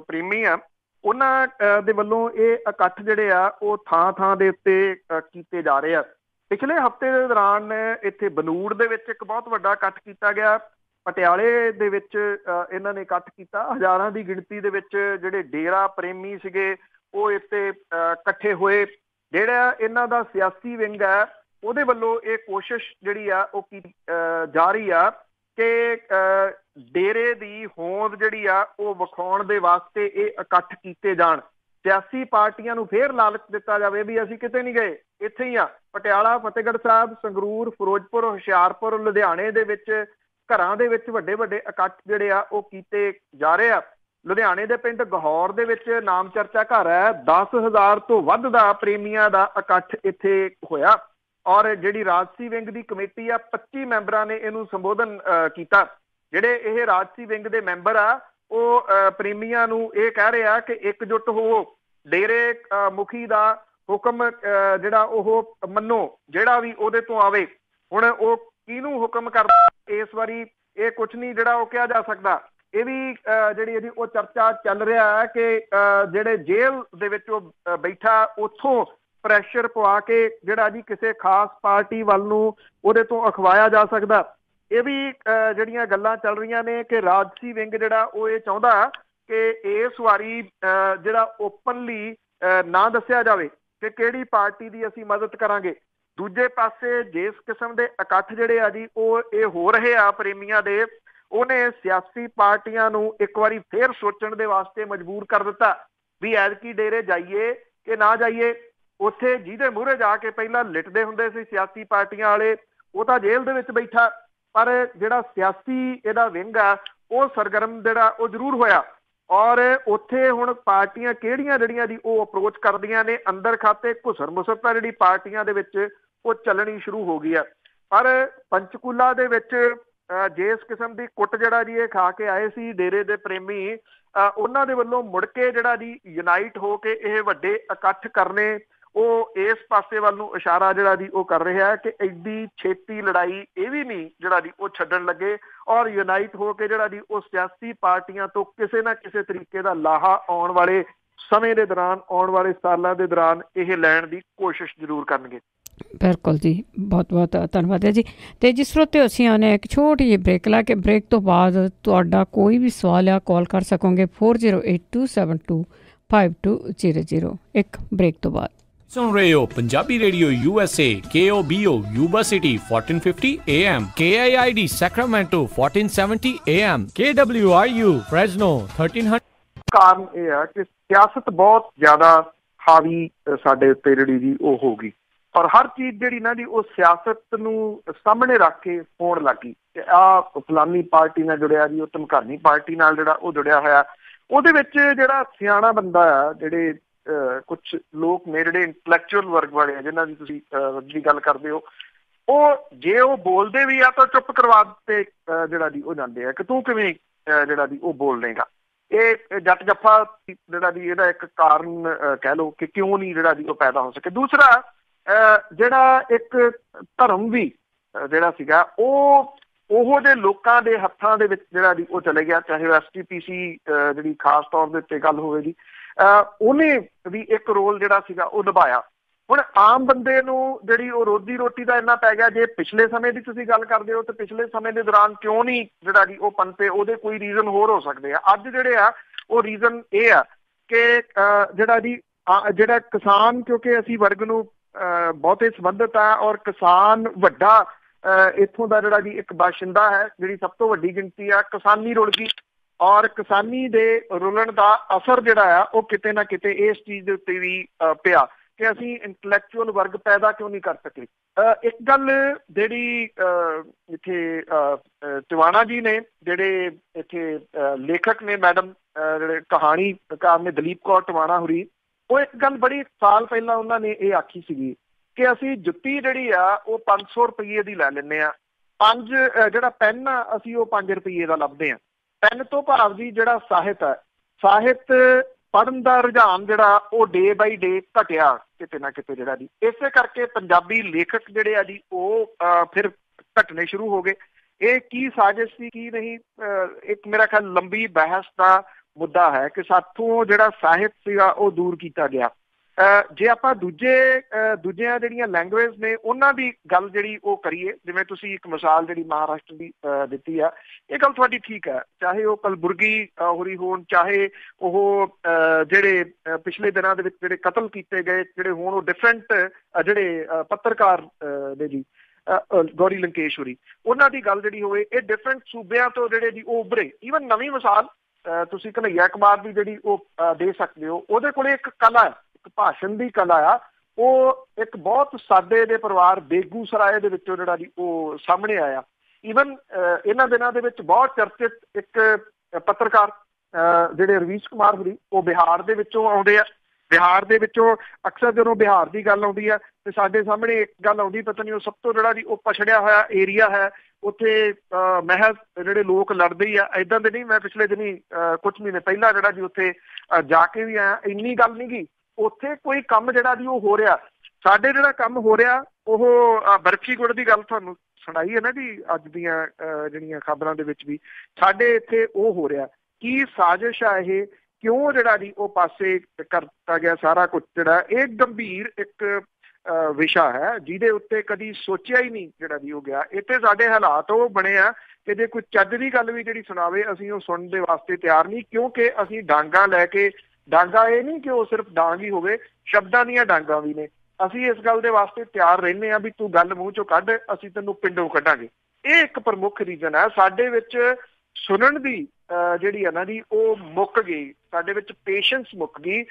ਪ੍ਰੇਮੀ ਆ ਉਹਨਾਂ ਦੇ ਵੱਲੋਂ ਇਹ ਇਕੱਠ ਜਿਹੜੇ ਆ ਉਹ ਥਾਂ ਥਾਂ ਦੇ ਉੱਤੇ ਕੀਤੇ ਜਾ ਰਹੇ ਆ। ਪਿਛਲੇ ਹਫ਼ਤੇ ਦੇ ਦੌਰਾਨ ਇੱਥੇ ਬਨੂੜ ਦੇ ਵਿੱਚ ਇੱਕ ਬਹੁਤ ਵੱਡਾ ਇਕੱਠ ਕੀਤਾ ਗਿਆ। ਪਟਿਆਲੇ ਦੇ ਵਿੱਚ ਇਹਨਾਂ ਨੇ ਇਕੱਠ ਕੀਤਾ। ਹਜ਼ਾਰਾਂ ਦੀ ਗਿਣਤੀ ਦੇ ਵਿੱਚ ਜਿਹੜੇ ਡੇਰਾ ਪ੍ਰੇਮੀ ਸੀਗੇ ਉਹ ਇੱਥੇ ਇਕੱਠੇ ਹੋਏ। ਜਿਹੜਾ ਇਹਨਾਂ ਦਾ ਸਿਆਸੀ ਵਿੰਗ ਹੈ ਉਹਦੇ ਵੱਲੋਂ ਇਹ ਕੋਸ਼ਿਸ਼ ਜਿਹੜੀ ਆ ਉਹ ਕੀਤੀ ਜਾ ਰਹੀ ਆ ਕਿ ਡੇਰੇ ਦੀ ਹੋਂਦ ਜਿਹੜੀ ਆ ਉਹ ਵਿਖਾਉਣ ਦੇ ਵਾਸਤੇ ਇਹ ਇਕੱਠ ਕੀਤੇ ਜਾਣ। ਸਿਆਸੀ ਪਾਰਟੀਆਂ ਨੂੰ ਫੇਰ ਲਾਲਚ ਦਿੱਤਾ ਜਾਵੇ ਵੀ ਅਸੀਂ ਕਿਤੇ ਨਹੀਂ ਗਏ, ਇੱਥੇ ਹੀ ਆ। ਪਟਿਆਲਾ, ਫਤਿਹਗੜ੍ਹ ਸਾਹਿਬ, ਸੰਗਰੂਰ, ਫਿਰੋਜ਼ਪੁਰ, ਹੁਸ਼ਿਆਰਪੁਰ, ਲੁਧਿਆਣੇ ਦੇ ਵਿੱਚ ਘਰਾਂ ਦੇ ਵਿੱਚ ਵੱਡੇ ਵੱਡੇ ਇਕੱਠ ਜਿਹੜੇ ਆ ਉਹ ਕੀਤੇ ਜਾ ਰਹੇ ਆ। ਲੁਧਿਆਣੇ ਦੇ ਪਿੰਡ ਗਹੌਰ ਦੇ ਵਿੱਚ ਨਾਮ ਚਰਚਾ ਘਰ ਹੈ, 10,000 ਤੋਂ ਵੱਧ ਦਾ ਪ੍ਰੇਮੀਆਂ ਦਾ ਇਕੱਠ ਇੱਥੇ ਹੋਇਆ। ਔਰ ਜਿਹੜੀ ਰਾਜਸੀ ਵਿੰਗ ਦੀ ਕਮੇਟੀ ਆ 25 ਮੈਂਬਰਾਂ ਨੇ ਇਹਨੂੰ ਸੰਬੋਧਨ ਕੀਤਾ। ਜਿਹੜੇ ਇਹ ਰਾਜਸੀ ਵਿੰਗ ਦੇ ਮੈਂਬਰ ਆ ਉਹ ਪ੍ਰੇਮੀਆਂ ਨੂੰ ਇਹ ਕਹਿ ਰਹੇ ਆ ਕਿ ਇਕਜੁੱਟ ਹੋਵੋ, ਡੇਰੇ ਮੁਖੀ ਦਾ ਹੁਕਮ ਜਿਹੜਾ ਉਹ ਮੰਨੋ, ਜਿਹੜਾ ਵੀ ਉਹਦੇ ਤੋਂ ਆਵੇ। ਹੁਣ ਉਹ ਕਿਹਨੂੰ ਹੁਕਮ ਕਰਦਾ ਇਸ ਵਾਰੀ ਇਹ ਕੁਛ ਨਹੀਂ ਜਿਹੜਾ ਉਹ ਕਿਹਾ ਜਾ ਸਕਦਾ। ਇਹ ਵੀ ਜਿਹੜੀ ਇਹਦੀ ਉਹ ਚਰਚਾ ਚੱਲ ਰਿਹਾ ਹੈ ਕਿ ਜਿਹੜੇ ਜੇਲ੍ਹ ਦੇ ਵਿੱਚ ਉਹ ਬੈਠਾ ਉੱਥੋਂ ਪ੍ਰੈਸ਼ਰ ਪਵਾ ਕੇ ਜਿਹੜਾ ਜੀ ਕਿਸੇ ਖਾਸ ਪਾਰਟੀ ਵੱਲ ਨੂੰ ਉਹਦੇ ਤੋਂ ਅਖਵਾਇਆ ਜਾ ਸਕਦਾ। ਇਹ ਵੀ ਜਿਹੜੀਆਂ ਗੱਲਾਂ ਚੱਲ ਰਹੀਆਂ ਨੇ ਕਿ ਰਾਜਸੀ ਵਿੰਗ ਜਿਹੜਾ ਉਹ ਇਹ ਚਾਹੁੰਦਾ ਕਿ ਇਸ ਵਾਰੀ ਜਿਹੜਾ ਓਪਨਲੀ ਨਾ ਦੱਸਿਆ ਜਾਵੇ ਕਿ ਕਿਹੜੀ ਪਾਰਟੀ ਦੀ ਅਸੀਂ ਮਦਦ ਕਰਾਂਗੇ। ਦੂਜੇ ਪਾਸੇ ਜਿਸ ਕਿਸਮ ਦੇ ਇਕੱਠ ਜਿਹੜੇ ਆ ਜੀ ਉਹ ਇਹ ਹੋ ਰਹੇ ਆ ਪ੍ਰੇਮੀਆਂ ਦੇ, ਉਹਨੇ ਸਿਆਸੀ ਪਾਰਟੀਆਂ ਨੂੰ ਇੱਕ ਵਾਰੀ ਫੇਰ ਸੋਚਣ ਦੇ ਵਾਸਤੇ ਮਜਬੂਰ ਕਰ ਦਿੱਤਾ ਵੀ ਐਤਕੀ ਡੇਰੇ ਜਾਈਏ ਕਿ ਨਾ ਜਾਈਏ। ਉੱਥੇ ਜਿਹਦੇ ਮੂਹਰੇ ਜਾ ਕੇ ਪਹਿਲਾਂ ਲਿਟਦੇ ਹੁੰਦੇ ਸੀ ਸਿਆਸੀ ਪਾਰਟੀਆਂ ਵਾਲੇ, ਉਹ ਤਾਂ ਜੇਲ੍ਹ ਦੇ ਵਿੱਚ ਬੈਠਾ, ਪਰ ਜਿਹੜਾ ਸਿਆਸੀ ਇਹਦਾ ਵਿੰਗ ਆ ਉਹ ਸਰਗਰਮ ਜਿਹੜਾ ਉਹ ਜ਼ਰੂਰ ਹੋਇਆ। ਔਰ ਉੱਥੇ ਹੁਣ ਪਾਰਟੀਆਂ ਕਿਹੜੀਆਂ ਜਿਹੜੀਆਂ ਦੀ ਉਹ ਅਪਰੋਚ ਕਰਦੀਆਂ ਨੇ, ਅੰਦਰ ਖਾਤੇ ਘੁਸਰ ਮੁਸਰ ਤਾਂ ਜਿਹੜੀ ਪਾਰਟੀਆਂ ਦੇ ਵਿੱਚ ਉਹ ਚੱਲਣੀ ਸ਼ੁਰੂ ਹੋ ਗਈ ਆ। ਪਰ ਪੰਚਕੂਲਾ ਦੇ ਵਿੱਚ ਜਿਸ ਕਿਸਮ ਦੀ ਕੁੱਟ ਜਿਹੜਾ ਜੀ ਇਹ ਖਾ ਕੇ ਆਏ ਸੀ ਡੇਰੇ ਦੇ ਪ੍ਰੇਮੀ, ਉਹਨਾਂ ਦੇ ਵੱਲੋਂ ਮੁੜ ਕੇ ਜਿਹੜਾ ਜੀ ਯੂਨਾਈਟ ਹੋ ਕੇ ਇਹ ਵੱਡੇ ਇਕੱਠ ਕਰਨੇ, ਉਹ ਇਸ ਪਾਸੇ ਵੱਲ ਨੂੰ ਇਸ਼ਾਰਾ ਜਿਹੜਾ ਜੀ ਉਹ ਕਰ ਰਿਹਾ ਕਿ ਐਡੀ ਛੇਤੀ ਲੜਾਈ ਇਹ ਵੀ ਨਹੀਂ ਜਿਹੜਾ ਜੀ ਉਹ ਛੱਡਣ ਲੱਗੇ ਔਰ ਯੂਨਾਈਟ ਹੋ ਕੇ ਜਿਹੜਾ ਜੀ ਉਹ ਸਿਆਸੀ ਪਾਰਟੀਆਂ ਤੋਂ ਕਿਸੇ ਨਾ ਕਿਸੇ ਤਰੀਕੇ ਦਾ ਲਾਹਾ ਆਉਣ ਵਾਲੇ ਸਮੇਂ ਦੇ ਦੌਰਾਨ, ਆਉਣ ਵਾਲੇ ਸਾਲਾਂ ਦੇ ਦੌਰਾਨ ਇਹ ਲੈਣ ਦੀ ਕੋਸ਼ਿਸ਼ ਜ਼ਰੂਰ ਕਰਨਗੇ। ਬਿਲਕੁਲ ਜੀ, ਬਹੁਤ ਬਹੁਤ ਧੰਨਵਾਦ ਹੈ ਜੀ। ਅਤੇ ਜਿਸ ਸਰੋਤੇ ਅਸੀਂ ਆਉਂਦੇ ਇੱਕ ਛੋਟੀ ਜਿਹੀ ਬ੍ਰੇਕ ਲਾ ਕੇ, ਬ੍ਰੇਕ ਤੋਂ ਬਾਅਦ ਤੁਹਾਡਾ ਕੋਈ ਵੀ ਸਵਾਲ ਆ ਕਾਲ ਕਰ ਸਕੋਗੇ 4082725200। ਇੱਕ ਬ੍ਰੇਕ ਤੋਂ ਬਾਅਦ ਸੁਣ ਰਹੇ ਹੋ Punjabi radio USA, KOBO Yuba City 1450 AM, KIID Sacramento 1470 AM, KWRU Fresno 1300। ਕਾਰਨ ਇਹ ਹੈ ਕਿ ਸਿਆਸਤ ਬਹੁਤ ਜ਼ਿਆਦਾ ਹਾਵੀ ਸਾਡੇ ਉੱਤੇ ਜਿਹੜੀ ਜੀ ਉਹ ਹੋ ਗਈ ਔਰ ਹਰ ਚੀਜ਼ ਜਿਹੜੀ ਨਾ ਜੀ ਉਹ ਸਿਆਸਤ ਨੂੰ ਸਾਹਮਣੇ ਰੱਖ ਕੇ ਹੋਣ ਲੱਗ ਗਈ ਕਿ ਆਹ ਫਲਾਨੀ ਪਾਰਟੀ ਨਾਲ ਜੁੜਿਆ ਜੀ, ਉਹ ਧਮਕਾਨੀ ਪਾਰਟੀ ਨਾਲ ਜਿਹੜਾ ਉਹ ਜੁੜਿਆ ਹੋਇਆ। ਉਹਦੇ ਵਿੱਚ ਜਿਹੜਾ ਸਿਆਣਾ ਬੰਦਾ ਆ, ਜਿਹੜੇ ਕੁਛ ਲੋਕ ਨੇ ਜਿਹੜੇ ਇੰਟਲੈਕਚੁਅਲ ਵਰਗ ਵਾਲੇ ਆ ਜਿਹਨਾਂ ਦੀ ਤੁਸੀਂ ਦੀ ਗੱਲ ਕਰਦੇ ਹੋ, ਉਹ ਜੇ ਉਹ ਬੋਲਦੇ ਵੀ ਆ ਤਾਂ ਚੁੱਪ ਕਰਵਾ ਦਿੱਤੇ ਜਿਹੜਾ ਜੀ ਉਹ ਜਾਂਦੇ ਆ ਕਿ ਤੂੰ ਕਿਵੇਂ ਜਿਹੜਾ ਜੀ ਉਹ ਬੋਲ ਲੇਗਾ। ਇਹ ਜੱਟ ਜੱਫਾ ਜਿਹੜਾ ਜੀ ਇਹਦਾ ਇੱਕ ਕਾਰਨ ਕਹਿ ਲਓ ਕਿ ਕਿਉਂ ਨਹੀਂ ਜਿਹੜਾ ਜੀ ਉਹ ਪੈਦਾ ਹੋ ਸਕੇ। ਦੂਸਰਾ ਜਿਹੜਾ ਇੱਕ ਧਰਮ ਵੀ ਜਿਹੜਾ ਸੀਗਾ ਉਹੋ ਜਿਹੇ ਲੋਕਾਂ ਦੇ ਹੱਥਾਂ ਦੇ ਵਿੱਚ ਜਿਹੜਾ ਜੀ ਉਹ ਚਲੇ ਗਿਆ, ਚਾਹੇ STPC ਜਿਹੜੀ ਖਾਸ ਤੌਰ ਦੇ ਉੱਤੇ ਗੱਲ ਹੋਵੇ ਜੀ, ਉਹਨੇ ਵੀ ਇੱਕ ਰੋਲ ਜਿਹੜਾ ਸੀਗਾ ਉਹ ਨਿਭਾਇਆ। ਹੁਣ ਆਮ ਬੰਦੇ ਨੂੰ ਜਿਹੜੀ ਉਹ ਰੋਜ਼ੀ ਰੋਟੀ ਦਾ ਇੰਨਾ ਪੈ ਗਿਆ। ਜੇ ਪਿਛਲੇ ਸਮੇਂ ਦੀ ਤੁਸੀਂ ਗੱਲ ਕਰਦੇ ਹੋ ਤਾਂ ਪਿਛਲੇ ਸਮੇਂ ਦੇ ਦੌਰਾਨ ਕਿਉਂ ਨਹੀਂ ਜਿਹੜਾ ਜੀ ਉਹ ਪਨਪੇ, ਉਹਦੇ ਕੋਈ ਰੀਜ਼ਨ ਹੋਰ ਹੋ ਸਕਦੇ ਆ। ਅੱਜ ਜਿਹੜੇ ਆ ਉਹ ਰੀਜ਼ਨ ਇਹ ਆ ਕਿ ਜਿਹੜਾ ਜੀ ਜਿਹੜਾ ਕਿਸਾਨ, ਕਿਉਂਕਿ ਅਸੀਂ ਵਰਗ ਨੂੰ ਬਹੁਤੇ ਸੰਬੰਧਿਤ ਆ ਔਰ ਕਿਸਾਨ ਵੱਡਾ ਇੱਥੋਂ ਦਾ ਜਿਹੜਾ ਜੀ ਇੱਕ ਬਾਸ਼ਿੰਦਾ ਹੈ, ਜਿਹੜੀ ਸਭ ਤੋਂ ਵੱਡੀ ਗਿਣਤੀ ਆ, ਕਿਸਾਨੀ ਰੁਲ ਗਈ ਔਰ ਕਿਸਾਨੀ ਦੇ ਰੁਲਣ ਦਾ ਅਸਰ ਜਿਹੜਾ ਆ ਉਹ ਕਿਤੇ ਨਾ ਕਿਤੇ ਇਸ ਚੀਜ਼ ਦੇ ਉੱਤੇ ਵੀ ਪਿਆ ਕਿ ਅਸੀਂ ਇੰਟਲੈਕਚੁਅਲ ਵਰਗ ਪੈਦਾ ਕਿਉਂ ਨਹੀਂ ਕਰ ਸਕੇ। ਇੱਕ ਗੱਲ ਜਿਹੜੀ ਇੱਥੇ ਟਿਵਾਣਾ ਜੀ ਨੇ, ਜਿਹੜੇ ਇੱਥੇ ਲੇਖਕ ਨੇ ਮੈਡਮ, ਜਿਹੜੇ ਕਹਾਣੀਕਾਰ ਨੇ ਦਲੀਪ ਕੌਰ ਟਿਵਾਣਾ ਹੋਰੀ, ਉਹ ਇੱਕ ਗੱਲ ਬੜੀ ਸਾਲ ਪਹਿਲਾਂ ਉਹਨਾਂ ਨੇ ਇਹ ਆਖੀ ਸੀਗੀ ਕਿ ਅਸੀਂ ਜੁੱਤੀ ਜਿਹੜੀ ਆ ਉਹ 500 ਰੁਪਈਏ ਦੀ ਲੈ ਲੈਂਦੇ ਆ, ਜਿਹੜਾ ਪੈਨ ਆ ਅਸੀਂ ਉਹ 5 ਰੁਪਈਏ ਦਾ ਲੱਭਦੇ ਆ। ਪੈਨ ਤੋਂ ਭਾਵ ਜੀ ਜਿਹੜਾ ਸਾਹਿਤ ਹੈ, ਸਾਹਿਤ ਪੜ੍ਹਨ ਦਾ ਰੁਝਾਨ ਜਿਹੜਾ ਉਹ ਡੇ ਬਾਈ ਡੇ ਘਟਿਆ ਕਿਤੇ ਨਾ ਕਿਤੇ ਜਿਹੜਾ ਜੀ। ਇਸੇ ਕਰਕੇ ਪੰਜਾਬੀ ਲੇਖਕ ਜਿਹੜੇ ਆ ਜੀ ਉਹ ਫਿਰ ਘਟਨੇ ਸ਼ੁਰੂ ਹੋ ਗਏ। ਇਹ ਕੀ ਸਾਜ਼ਿਸ਼ ਸੀ ਕੀ ਨਹੀਂ, ਇੱਕ ਮੇਰਾ ਖਿਆਲ ਲੰਬੀ ਬਹਿਸ ਦਾ ਮੁੱਦਾ ਹੈ ਕਿ ਸਾਥੋਂ ਜਿਹੜਾ ਸਾਹਿਤ ਸੀਗਾ ਉਹ ਦੂਰ ਕੀਤਾ ਗਿਆ। ਜੇ ਆਪਾਂ ਦੂਜੀਆਂ ਜਿਹੜੀਆਂ ਲੈਂਗੁਏਜ ਨੇ ਉਹਨਾਂ ਦੀ ਗੱਲ ਜਿਹੜੀ ਉਹ ਕਰੀਏ, ਜਿਵੇਂ ਤੁਸੀਂ ਇੱਕ ਮਿਸਾਲ ਜਿਹੜੀ ਮਹਾਰਾਸ਼ਟਰ ਦੀ ਦਿੱਤੀ ਆ, ਇਹ ਗੱਲ ਤੁਹਾਡੀ ਠੀਕ ਹੈ। ਚਾਹੇ ਉਹ ਕਲਬੁਰਗੀ ਹੋਰੀ ਹੋਣ, ਚਾਹੇ ਉਹ ਜਿਹੜੇ ਪਿਛਲੇ ਦਿਨਾਂ ਦੇ ਵਿੱਚ ਜਿਹੜੇ ਕਤਲ ਕੀਤੇ ਗਏ ਜਿਹੜੇ ਹੁਣ ਉਹ ਡਿਫਰੈਂਟ ਜਿਹੜੇ ਪੱਤਰਕਾਰ ਨੇ ਜੀ, ਗੌਰੀ ਲੰਕੇਸ਼ ਹੋਰੀ, ਉਹਨਾਂ ਦੀ ਗੱਲ ਜਿਹੜੀ ਹੋਵੇ, ਇਹ ਡਿਫਰੈਂਟ ਸੂਬਿਆਂ ਤੋਂ ਜਿਹੜੇ ਜੀ ਉਹ ਉੱਭਰੇ। ਈਵਨ ਨਵੀਂ ਮਿਸਾਲ ਤੁਸੀਂ ਕਨ੍ਹਈਆ ਕੁਮਾਰ ਦੀ ਜਿਹੜੀ ਉਹ ਦੇ ਸਕਦੇ ਹੋ। ਉਹਦੇ ਕੋਲੇ ਇੱਕ ਕਲਾ ਹੈ, ਇੱਕ ਭਾਸ਼ਣ ਦੀ ਕਲਾ ਆ। ਉਹ ਇੱਕ ਬਹੁਤ ਸਾਦੇ ਦੇ ਪਰਿਵਾਰ ਬੇਗੂਸਰਾਏ ਦੇ ਵਿੱਚੋਂ ਜਿਹੜਾ ਜੀ ਉਹ ਸਾਹਮਣੇ ਆਇਆ। ਈਵਨ ਇਹਨਾਂ ਦਿਨਾਂ ਦੇ ਵਿੱਚ ਬਹੁਤ ਚਰਚਿਤ ਇੱਕ ਪੱਤਰਕਾਰ ਜਿਹੜੇ ਰਵੀਸ਼ ਕੁਮਾਰ ਹੋਰੀ, ਉਹ ਬਿਹਾਰ ਦੇ ਵਿੱਚੋਂ ਆਉਂਦੇ ਆ। ਬਿਹਾਰ ਦੇ ਵਿੱਚੋਂ ਅਕਸਰ ਜਦੋਂ ਬਿਹਾਰ ਦੀ ਗੱਲ ਆਉਂਦੀ ਆ ਤੇ ਸਾਡੇ ਸਾਹਮਣੇ ਇੱਕ ਗੱਲ ਆਉਂਦੀ, ਪਤਾ ਨਹੀਂ ਉਹ ਸਭ ਤੋਂ ਜਿਹੜਾ ਜੀ ਉਹ ਪਛੜਿਆ ਹੋਇਆ ਏਰੀਆ ਹੈ, ਉੱਥੇ ਮਹਿਜ਼ ਜਿਹੜੇ ਲੋਕ ਲੜਦੇ ਹੀ ਆ। ਏਦਾਂ ਦੇ ਨਹੀਂ, ਮੈਂ ਪਿਛਲੇ ਦਿਨੀ ਕੁਝ ਮਹੀਨੇ ਪਹਿਲਾਂ ਜਿਹੜਾ ਜੀ ਉੱਥੇ ਜਾ ਕੇ ਵੀ ਆਇਆ। ਇੰਨੀ ਗੱਲ ਨਹੀਂ ਗੀ ਉੱਥੇ ਕੋਈ ਕੰਮ ਜਿਹੜਾ ਜੀ ਉਹ ਹੋ ਰਿਹਾ। ਸਾਡੇ ਜਿਹੜਾ ਕੰਮ ਹੋ ਰਿਹਾ ਉਹ ਬਰਫੀ ਗੁੜ ਦੀ ਗੱਲ ਤੁਹਾਨੂੰ ਸੁਣਾਈ ਹੈ ਨਾ ਜੀ ਅੱਜ ਦੀਆਂ ਜਿਹੜੀਆਂ ਖਬਰਾਂ ਦੇ ਵਿੱਚ ਵੀ, ਸਾਡੇ ਇੱਥੇ ਉਹ ਹੋ ਰਿਹਾ। ਕੀ ਸਾਜ਼ਿਸ਼ ਆ ਇਹ, ਕਿਉਂ ਜਿਹੜਾ ਜੀ ਉਹ ਪਾਸੇ ਕਰਤਾ ਗਿਆ ਸਾਰਾ ਕੁਝ ਜਿਹੜਾ, ਇਹ ਗੰਭੀਰ ਇੱਕ ਵਿਸ਼ਾ ਹੈ ਜਿਹਦੇ ਉੱਤੇ ਕਦੀ ਸੋਚਿਆ ਹੀ ਨਹੀਂ ਜਿਹੜਾ ਜੀ ਉਹ ਗਿਆ। ਇੱਥੇ ਸਾਡੇ ਹਾਲਾਤ ਉਹ ਬਣੇ ਆ ਕਿ ਜੇ ਕੋਈ ਚੱਜ ਦੀ ਗੱਲ ਵੀ ਜਿਹੜੀ ਸੁਣਾਵੇ ਅਸੀਂ ਉਹ ਸੁਣਨ ਦੇ ਵਾਸਤੇ ਤਿਆਰ ਨਹੀਂ, ਕਿਉਂਕਿ ਅਸੀਂ ਡਾਂਗਾ ਲੈ ਕੇ, ਡਾਂਗਾ ਇਹ ਨਹੀਂ ਕਿ ਉਹ ਸਿਰਫ ਡਾਂਗ ਹੀ ਹੋਵੇ, ਸ਼ਬਦਾਂ ਦੀਆਂ ਡਾਂਗਾਂ ਵੀ ਨੇ। ਅਸੀਂ ਇਸ ਗੱਲ ਦੇ ਵਾਸਤੇ ਤਿਆਰ ਰਹਿੰਦੇ ਹਾਂ ਵੀ ਤੂੰ ਗੱਲ ਮੂੰਹ ਚੋਂ ਕੱਢ, ਅਸੀਂ ਤੈਨੂੰ ਪਿੰਡੋਂ ਕੱਢਾਂਗੇ। ਇਹ ਇੱਕ ਪ੍ਰਮੁੱਖ ਰੀਜ਼ਨ ਹੈ। ਸਾਡੇ ਵਿੱਚ ਸੁਣਨ ਦੀ ਜਿਹੜੀ ਹੈ ਨਾ ਜੀ ਉਹ ਮੁੱਕ ਗਈ, ਸਾਡੇ ਵਿੱਚ ਪੇਸ਼ੈਂਸ ਮੁੱਕ ਗਈ।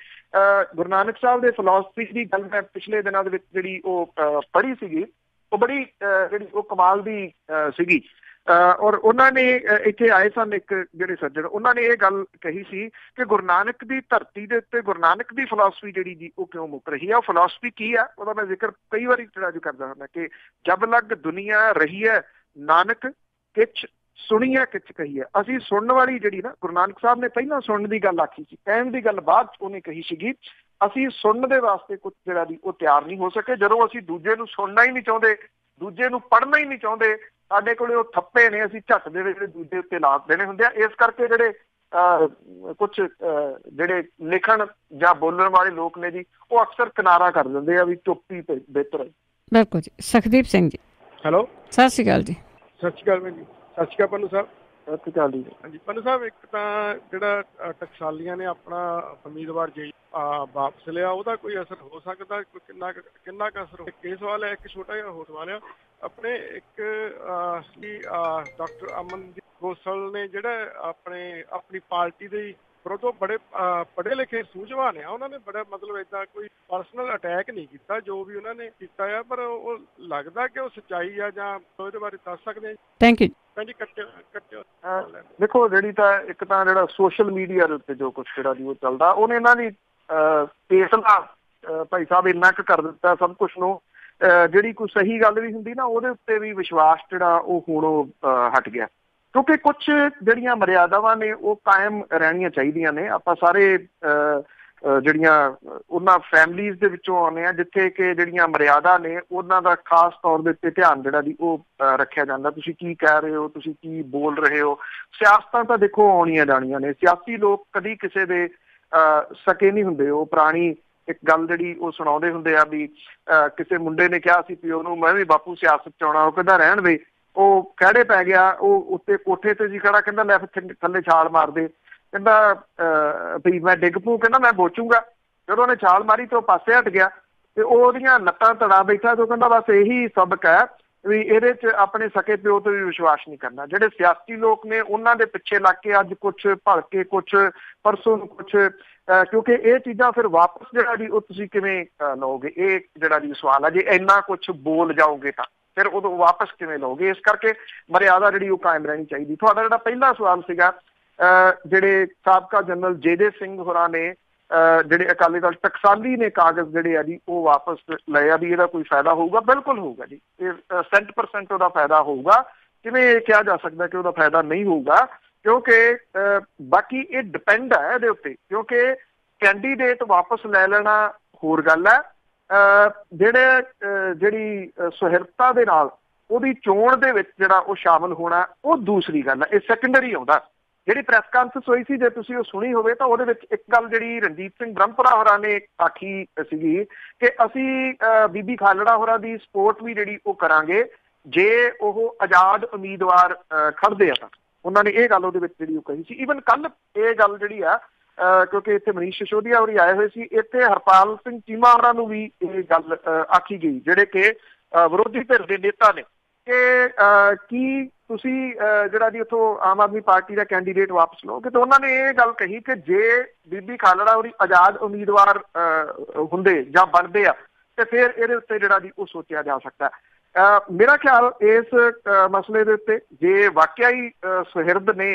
ਗੁਰੂ ਨਾਨਕ ਸਾਹਿਬ ਦੇ ਫਿਲਾਸਫੀ ਦੀ ਗੱਲ ਮੈਂ ਪਿਛਲੇ ਦਿਨਾਂ ਦੇ ਵਿੱਚ ਜਿਹੜੀ ਉਹ ਪੜ੍ਹੀ ਸੀਗੀ, ਉਹ ਬੜੀ ਜਿਹੜੀ ਉਹ ਕਮਾਲ ਦੀ ਸੀਗੀ। ਔਰ ਉਹਨਾਂ ਨੇ ਇੱਥੇ ਆਏ ਸਨ ਇੱਕ ਜਿਹੜੇ ਸੱਜਣ, ਉਹਨਾਂ ਨੇ ਇਹ ਗੱਲ ਕਹੀ ਸੀ ਕਿ ਗੁਰੂ ਨਾਨਕ ਦੀ ਧਰਤੀ ਦੇ ਉੱਤੇ ਗੁਰੂ ਨਾਨਕ ਦੀ ਫਿਲਾਸਫੀ ਜਿਹੜੀ ਜੀ ਉਹ ਕਿਉਂ ਮੁੱਕ ਰਹੀ ਹੈ। ਉਹ ਫਿਲਾਸਫੀ ਕੀ ਆ ਉਹਦਾ ਮੈਂ ਜ਼ਿਕਰ ਕਈ ਵਾਰੀ ਜਿਹੜਾ ਜੋ ਕਰਦਾ ਹੁੰਦਾ ਕਿ ਜਬ ਲੱਗ ਦੁਨੀਆ ਰਹੀ ਹੈ ਨਾਨਕ ਕਿਛ ਸੁਣੀਆ ਕਿਛ ਕਹੀ ਹੈ। ਅਸੀਂ ਸੁਣਨ ਵਾਲੀ ਜਿਹੜੀ ਨਾ, ਗੁਰੂ ਨਾਨਕ ਸਾਹਿਬ ਨੇ ਪਹਿਲਾਂ ਸੁਣਨ ਦੀ ਗੱਲ ਆਖੀ ਸੀ, ਕਹਿਣ ਦੀ ਗੱਲ ਬਾਅਦ ਉਹਨੇ ਕਹੀ ਸੀਗੀ। ਅਸੀਂ ਸੁਣਨ ਦੇ ਵਾਸਤੇ ਕੁਝ ਜਿਹੜਾ ਜੀ ਉਹ ਤਿਆਰ ਨਹੀਂ ਹੋ ਸਕੇ। ਜਦੋਂ ਅਸੀਂ ਦੂਜੇ ਨੂੰ ਸੁਣਨਾ ਹੀ ਨਹੀਂ ਚਾਹੁੰਦੇ, ਦੂਜੇ ਨੂੰ ਪੜ੍ਹਨਾ ਹੀ ਨਹੀਂ ਚਾਹੁੰਦੇ, ਸਾਡੇ ਕੋਲੇ ਉਹ ਥੱਪੇ ਨੇ, ਅਸੀਂ ਝੱਟ ਦੇ ਜਿਹੜੇ ਦੂਜੇ ਉੱਤੇ ਲਾ ਦੇਣੇ ਹੁੰਦੇ ਆ। ਇਸ ਕਰਕੇ ਜਿਹੜੇ ਕੁਝ ਜਿਹੜੇ ਲਿਖਣ ਜਾਂ ਬੋਲਣ ਵਾਲੇ ਲੋਕ ਨੇ ਜੀ ਉਹ ਅਕਸਰ ਕਿਨਾਰਾ ਕਰ ਦਿੰਦੇ ਆ ਵੀ ਚੁੱਪ ਹੀ ਬਿਹਤਰ ਹੈ। ਬਿਲਕੁਲ ਜੀ। ਸੁਖਦੀਪ ਸਿੰਘ ਜੀ, ਹੈਲੋ, ਸਤਿ ਸ਼੍ਰੀ ਅਕਾਲ ਜੀ। ਸਤਿ ਸ਼੍ਰੀ ਅਕਾਲ ਜੀ। ਸਤਿ ਸ਼੍ਰੀ ਅਕਾਲ ਪੰਨੂ ਸਾਹਿਬ। ਸਤਿ ਸ਼੍ਰੀ ਅਕਾਲ ਜੀ। ਹਾਂਜੀ ਪੰਨੂ ਸਾਹਿਬ, ਇੱਕ ਤਾਂ ਜਿਹੜਾ ਟਕਸਾਲੀਆਂ ਨੇ ਆਪਣਾ ਉਮੀਦਵਾਰ ਜੇ ਵਾਪਸ ਲਿਆ, ਉਹਦਾ ਕੋਈ ਅਸਰ ਹੋ ਸਕਦਾ, ਕਿੰਨਾ ਕੁ ਅਸਰ? ਇਹ ਸਵਾਲ ਹੈ। ਇੱਕ ਛੋਟਾ ਜਿਹਾ ਹੋਰ ਸਵਾਲ ਆ, ਆਪਣੇ ਇੱਕ ਡਾਕਟਰ ਅਮਨਦੀਪ ਗੋਸਲ ਨੇ ਜਿਹੜਾ ਆਪਣੀ ਪਾਰਟੀ ਦੇ ਵਿਰੋਧੋਂ ਬੜੇ ਪੜ੍ਹੇ ਲਿਖੇ ਸੂਝਵਾਨ ਆ, ਉਹਨਾਂ ਨੇ ਬੜਾ ਮਤਲਬ ਏਦਾਂ ਕੋਈ ਪਰਸਨਲ ਅਟੈਕ ਨਹੀਂ ਕੀਤਾ ਜੋ ਵੀ ਉਹਨਾਂ ਨੇ ਕੀਤਾ ਆ, ਪਰ ਉਹ ਲੱਗਦਾ ਕਿ ਉਹ ਸੱਚਾਈ ਆ ਜਾਂ ਉਹਦੇ ਬਾਰੇ ਦੱਸ ਸਕਦੇ? ਥੈਂਕ ਯੂ ਜੀ। ਕੱਟਿਓ। ਦੇਖੋ, ਜਿਹੜੀ ਤਾਂ ਇੱਕ ਤਾਂ ਜਿਹੜਾ ਸੋਸ਼ਲ ਮੀਡੀਆ ਦੇ ਉੱਤੇ ਜੋ ਕੁਛ ਜਿਹੜਾ ਜੀ ਉਹ ਚੱਲਦਾ, ਉਹਨੇ ਇਹਨਾਂ ਦੀ ਫੇਸਲਾ ਭਾਈ ਸਾਹਿਬ ਇੰਨਾ ਕੁ ਕਰ ਦਿੱਤਾ ਸਭ ਕੁਛ ਨੂੰ, ਜਿਹੜੀ ਕੋਈ ਸਹੀ ਗੱਲ ਵੀ ਹੁੰਦੀ ਨਾ ਉਹਦੇ ਉੱਤੇ ਵੀ ਵਿਸ਼ਵਾਸ ਜਿਹੜਾ ਉਹ ਹੁਣ ਹਟ ਗਿਆ। ਕਿਉਂਕਿ ਕੁਛ ਜਿਹੜੀਆਂ ਮਰਿਆਦਾਵਾਂ ਨੇ ਉਹ ਕਾਇਮ ਰਹਿਣੀਆਂ ਚਾਹੀਦੀਆਂ ਨੇ। ਆਪਾਂ ਸਾਰੇ ਜਿਹੜੀਆਂ ਉਹਨਾਂ ਫੈਮਲੀਜ਼ ਦੇ ਵਿੱਚੋਂ ਆਉਂਦੇ ਆ ਜਿੱਥੇ ਕਿ ਜਿਹੜੀਆਂ ਮਰਿਆਦਾ ਨੇ ਉਹਨਾਂ ਦਾ ਖਾਸ ਤੌਰ ਦੇ ਉੱਤੇ ਧਿਆਨ ਜਿਹੜਾ ਦੀ ਉਹ ਰੱਖਿਆ ਜਾਂਦਾ। ਤੁਸੀਂ ਕੀ ਕਹਿ ਰਹੇ ਹੋ, ਤੁਸੀਂ ਕੀ ਬੋਲ ਰਹੇ ਹੋ। ਸਿਆਸਤਾਂ ਤਾਂ ਦੇਖੋ ਆਉਣੀਆਂ ਜਾਣੀਆਂ ਨੇ, ਸਿਆਸੀ ਲੋਕ ਕਦੀ ਕਿਸੇ ਦੇ ਸਕੇ ਨਹੀਂ ਹੁੰਦੇ। ਉਹ ਪੁਰਾਣੀ ਇੱਕ ਗੱਲ ਜਿਹੜੀ ਉਹ ਸੁਣਾਉਂਦੇ ਹੁੰਦੇ ਆ ਵੀ ਕਿਸੇ ਮੁੰਡੇ ਨੇ ਕਿਹਾ ਸੀ ਪਿਓ ਨੂੰ ਮੈਂ ਵੀ ਬਾਪੂ ਸਿਆਸਤ ਚ ਆਉਣਾ। ਉਹ ਕਹਿੰਦਾ ਰਹਿਣ ਦੇ, ਉਹ ਖਹਿੜੇ ਪੈ ਗਿਆ, ਉਹ ਉੱਤੇ ਕੋਠੇ ਤੇ ਜੀ ਖੜਾ, ਕਹਿੰਦਾ ਲੈ ਥੱਲੇ ਛਾਲ ਮਾਰ ਦੇ, ਕਹਿੰਦਾ ਵੀ ਮੈਂ ਡਿੱਗ ਪਊ, ਕਹਿੰਦਾ ਮੈਂ ਬੋਚੂਗਾ। ਜਦੋਂ ਉਹਨੇ ਛਾਲ ਮਾਰੀ ਤੇ ਉਹ ਪਾਸੇ ਹਟ ਗਿਆ ਤੇ ਉਹ ਉਹਦੀਆਂ ਲੱਤਾਂ ਤੜਾ ਬੈਠਾ ਤੇ ਉਹ ਕਹਿੰਦਾ ਬਸ ਇਹੀ ਸਬਕ ਹੈ ਵੀ ਇਹਦੇ ਚ ਆਪਣੇ ਸਕੇ ਪਿਓ ਤੇ ਵੀ ਵਿਸ਼ਵਾਸ ਨਹੀਂ ਕਰਨਾ। ਜਿਹੜੇ ਸਿਆਸੀ ਲੋਕ ਨੇ ਉਹਨਾਂ ਦੇ ਪਿੱਛੇ ਲੱਗ ਕੇ ਅੱਜ ਕੁਛ ਭਲਕੇ ਕੁਛ ਪਰਸੋਂ ਨੂੰ ਕੁਛ, ਕਿਉਂਕਿ ਇਹ ਚੀਜ਼ਾਂ ਫਿਰ ਵਾਪਸ ਜਿਹੜਾ ਜੀ ਉਹ ਤੁਸੀਂ ਕਿਵੇਂ ਲਓਗੇ, ਇਹ ਜਿਹੜਾ ਜੀ ਸਵਾਲ ਹੈ। ਜੇ ਇੰਨਾ ਕੁਛ ਬੋਲ ਜਾਓਗੇ ਤਾਂ ਫਿਰ ਉਦੋਂ ਵਾਪਸ ਕਿਵੇਂ ਲਓਗੇ। ਇਸ ਕਰਕੇ ਮਰਿਆਦਾ ਜਿਹੜੀ ਉਹ ਕਾਇਮ ਰਹਿਣੀ ਚਾਹੀਦੀ। ਤੁਹਾਡਾ ਜਿਹੜਾ ਪਹਿਲਾ ਸਵਾਲ ਸੀਗਾ, ਜਿਹੜੇ ਸਾਬਕਾ ਜਨਰਲ ਜੇ ਸਿੰਘ ਹੋਰਾਂ ਨੇ ਜਿਹੜੇ ਅਕਾਲੀ ਦਲ ਟਕਸਾਲੀ ਨੇ ਕਾਗਜ਼ ਜਿਹੜੇ ਆ ਜੀ ਉਹ ਵਾਪਸ ਲਏ ਆ ਵੀ ਇਹਦਾ ਕੋਈ ਫਾਇਦਾ ਹੋਊਗਾ। ਬਿਲਕੁਲ ਹੋਊਗਾ ਜੀ, ਇਹ 100% ਉਹਦਾ ਫਾਇਦਾ ਹੋਊਗਾ। ਕਿਵੇਂ ਇਹ ਕਿਹਾ ਜਾ ਸਕਦਾ ਕਿ ਉਹਦਾ ਫਾਇਦਾ ਨਹੀਂ ਹੋਊਗਾ, ਕਿਉਂਕਿ ਬਾਕੀ ਇਹ ਡਿਪੈਂਡ ਹੈ ਇਹਦੇ ਉੱਤੇ। ਕਿਉਂਕਿ ਕੈਂਡੀਡੇਟ ਵਾਪਸ ਲੈ ਲੈਣਾ ਹੋਰ ਗੱਲ ਹੈ, ਜਿਹੜੀ ਸੁਹਿਰਦਤਾ ਦੇ ਨਾਲ ਉਹਦੀ ਚੋਣ ਦੇ ਵਿੱਚ ਜਿਹੜਾ ਉਹ ਸ਼ਾਮਲ ਹੋਣਾ ਉਹ ਦੂਸਰੀ ਗੱਲ ਹੈ, ਇਹ ਸੈਕੰਡਰੀ ਆਉਂਦਾ। ਜਿਹੜੀ ਪ੍ਰੈਸ ਕਾਨਫਰੰਸ ਹੋਈ ਸੀ ਜੇ ਤੁਸੀਂ ਉਹ ਸੁਣੀ ਹੋਵੇ ਤਾਂ ਉਹਦੇ ਵਿੱਚ ਇੱਕ ਗੱਲ ਜਿਹੜੀ ਰਣਜੀਤ ਸਿੰਘ ਬ੍ਰਹਮਪੁਰਾ ਹੋਰਾਂ ਨੇ ਆਖੀ ਸੀਗੀ ਕਿ ਅਸੀਂ ਬੀਬੀ ਖਾਲੜਾ ਹੋਰਾਂ ਦੀ ਸਪੋਰਟ ਵੀ ਜਿਹੜੀ ਉਹ ਕਰਾਂਗੇ ਜੇ ਉਹ ਆਜ਼ਾਦ ਉਮੀਦਵਾਰ ਖੜਦੇ ਆ ਤਾਂ। ਉਹਨਾਂ ਨੇ ਇਹ ਗੱਲ ਉਹਦੇ ਵਿੱਚ ਜਿਹੜੀ ਉਹ ਕਹੀ ਸੀ। ਈਵਨ ਕੱਲ ਇਹ ਗੱਲ ਜਿਹੜੀ ਆ ਕਿਉਂਕਿ ਇੱਥੇ ਮਨੀਸ਼ ਸਿਸੋਦੀਆ ਹੋਰੀ ਆਏ ਹੋਏ ਸੀ, ਇੱਥੇ ਹਰਪਾਲ ਸਿੰਘ ਚੀਮਾ ਹੋਰਾਂ ਨੂੰ ਵੀ ਇਹ ਗੱਲ ਆਖੀ ਗਈ ਜਿਹੜੇ ਕਿ ਵਿਰੋਧੀ ਧਿਰ ਦੇ ਨੇਤਾ ਨੇ ਕਿ ਕੀ ਤੁਸੀਂ ਜਿਹੜਾ ਜੀ ਉੱਥੋਂ ਆਮ ਆਦਮੀ ਪਾਰਟੀ ਦਾ ਕੈਂਡੀਡੇਟ ਵਾਪਸ ਲਓਗੇ। ਤੇ ਉਹਨਾਂ ਨੇ ਇਹ ਗੱਲ ਕਹੀ ਕਿ ਜੇ ਬੀਬੀ ਖਾਲੜਾ ਹੋਰੀ ਆਜ਼ਾਦ ਉਮੀਦਵਾਰ ਹੁੰਦੇ ਜਾਂ ਬਣਦੇ ਆ ਤੇ ਫਿਰ ਇਹਦੇ ਉੱਤੇ ਜਿਹੜਾ ਜੀ ਉਹ ਸੋਚਿਆ ਜਾ ਸਕਦਾ। ਮੇਰਾ ਖਿਆਲ ਇਸ ਮਸਲੇ ਦੇ ਉੱਤੇ ਜੇ ਵਾਕਿਆ ਹੀ ਸੁਹਿਰਦ ਨੇ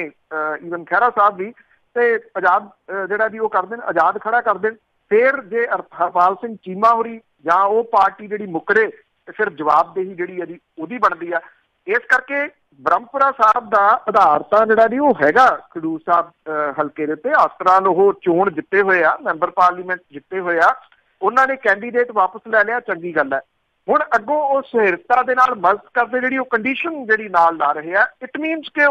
ਈਵਨ ਖਹਿਰਾ ਸਾਹਿਬ ਵੀ ਤੇ ਆਜ਼ਾਦ ਜਿਹੜਾ ਜੀ ਉਹ ਕਰ ਦੇਣ, ਆਜ਼ਾਦ ਖੜਾ ਕਰ ਦੇਣ, ਫਿਰ ਜੇ ਹਰਪਾਲ ਸਿੰਘ ਚੀਮਾ ਹੋਰੀ ਜਾਂ ਉਹ ਪਾਰਟੀ ਜਿਹੜੀ ਮੁੱਕਰੇ ਤੇ ਫਿਰ ਜਵਾਬਦੇਹੀ ਜਿਹੜੀ ਹੈ ਜੀ ਉਹਦੀ ਬਣਦੀ ਆ। ਇਸ ਕਰਕੇ ਬ੍ਰਹਮਪੁਰਾ ਸਾਹਿਬ ਦਾ ਆਧਾਰ ਤਾਂ ਜਿਹੜਾ ਜੀ ਉਹ ਹੈਗਾ ਖਡੂਰ ਸਾਹਿਬ ਹਲਕੇ ਦੇ ਉੱਤੇ। ਇਸ ਤਰ੍ਹਾਂ ਉਹ ਚੋਣ ਜਿੱਤੇ ਹੋਏ ਆ, ਮੈਂਬਰ ਪਾਰਲੀਮੈਂਟ ਜਿੱਤੇ ਹੋਏ ਆ, ਉਹਨਾਂ ਨੇ ਕੈਂਡੀਡੇਟ ਵਾਪਸ ਲੈ ਲਿਆ, ਚੰਗੀ ਗੱਲ ਹੈ। ਹੁਣ ਅੱਗੋਂ ਉਹ ਸੁਹਿਰਦਤਾ ਦੇ ਨਾਲ ਮਦਦ ਕਰਦੇ ਜਿਹੜੀ ਉਹ ਕੰਡੀਸ਼ਨ ਜਿਹੜੀ ਨਾਲ ਲਾ ਰਹੇ ਆ, ਇਟ ਮੀਨਸ ਕਿ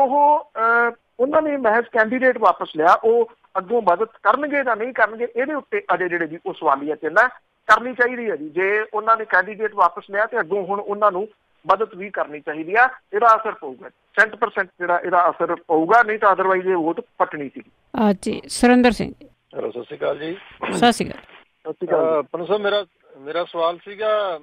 ਉਹਨਾਂ ਨੇ ਮਹਿਜ਼ ਕੈਂਡੀਡੇਟ ਵਾਪਸ ਲਿਆ, ਉਹ ਅੱਗੋਂ ਮਦਦ ਕਰਨਗੇ ਜਾਂ ਨਹੀਂ ਕਰਨਗੇ ਇਹਦੇ ਉੱਤੇ ਅਜੇ ਜਿਹੜੇ ਜੀ ਉਹ ਸਵਾਲੀਆ ਚਿੰਨ੍ਹ ਹੈ। ਕਰਨੀ ਚਾਹੀਦੀ ਹੈ ਜੀ, ਜੇ ਉਹਨਾਂ ਨੇ ਕੈਂਡੀਡੇਟ ਵਾਪਸ ਲਿਆ ਤੇ ਅੱਗੋਂ ਹੁਣ ਉਹਨਾਂ ਨੂੰ ਮਦਦ ਵੀ ਕਰਨੀ ਚਾਹੀਦੀ ਆ। ਇਹਦਾ ਅਸਰ ਪਊਗਾ 100% ਜਿਹੜਾ ਇਹਦਾ ਅਸਰ ਪਊਗਾ, ਨਹੀਂ ਤਾਂ ਅਦਰਵਾਈਜ਼ ਇਹ ਵੋਟ ਪੱਟਣੀ ਸੀ। ਜੀ ਸੁਰਿੰਦਰ ਸਿੰਘ ਹੈਲੋ, ਸਤਿ ਸ਼੍ਰੀ ਅਕਾਲ ਜੀ। ਸਤਿ ਸ਼੍ਰੀ ਅਕਾਲ। ਪਨੂ ਸਾਹਿਬ, ਮੇਰਾ ਸਵਾਲ ਸੀਗਾ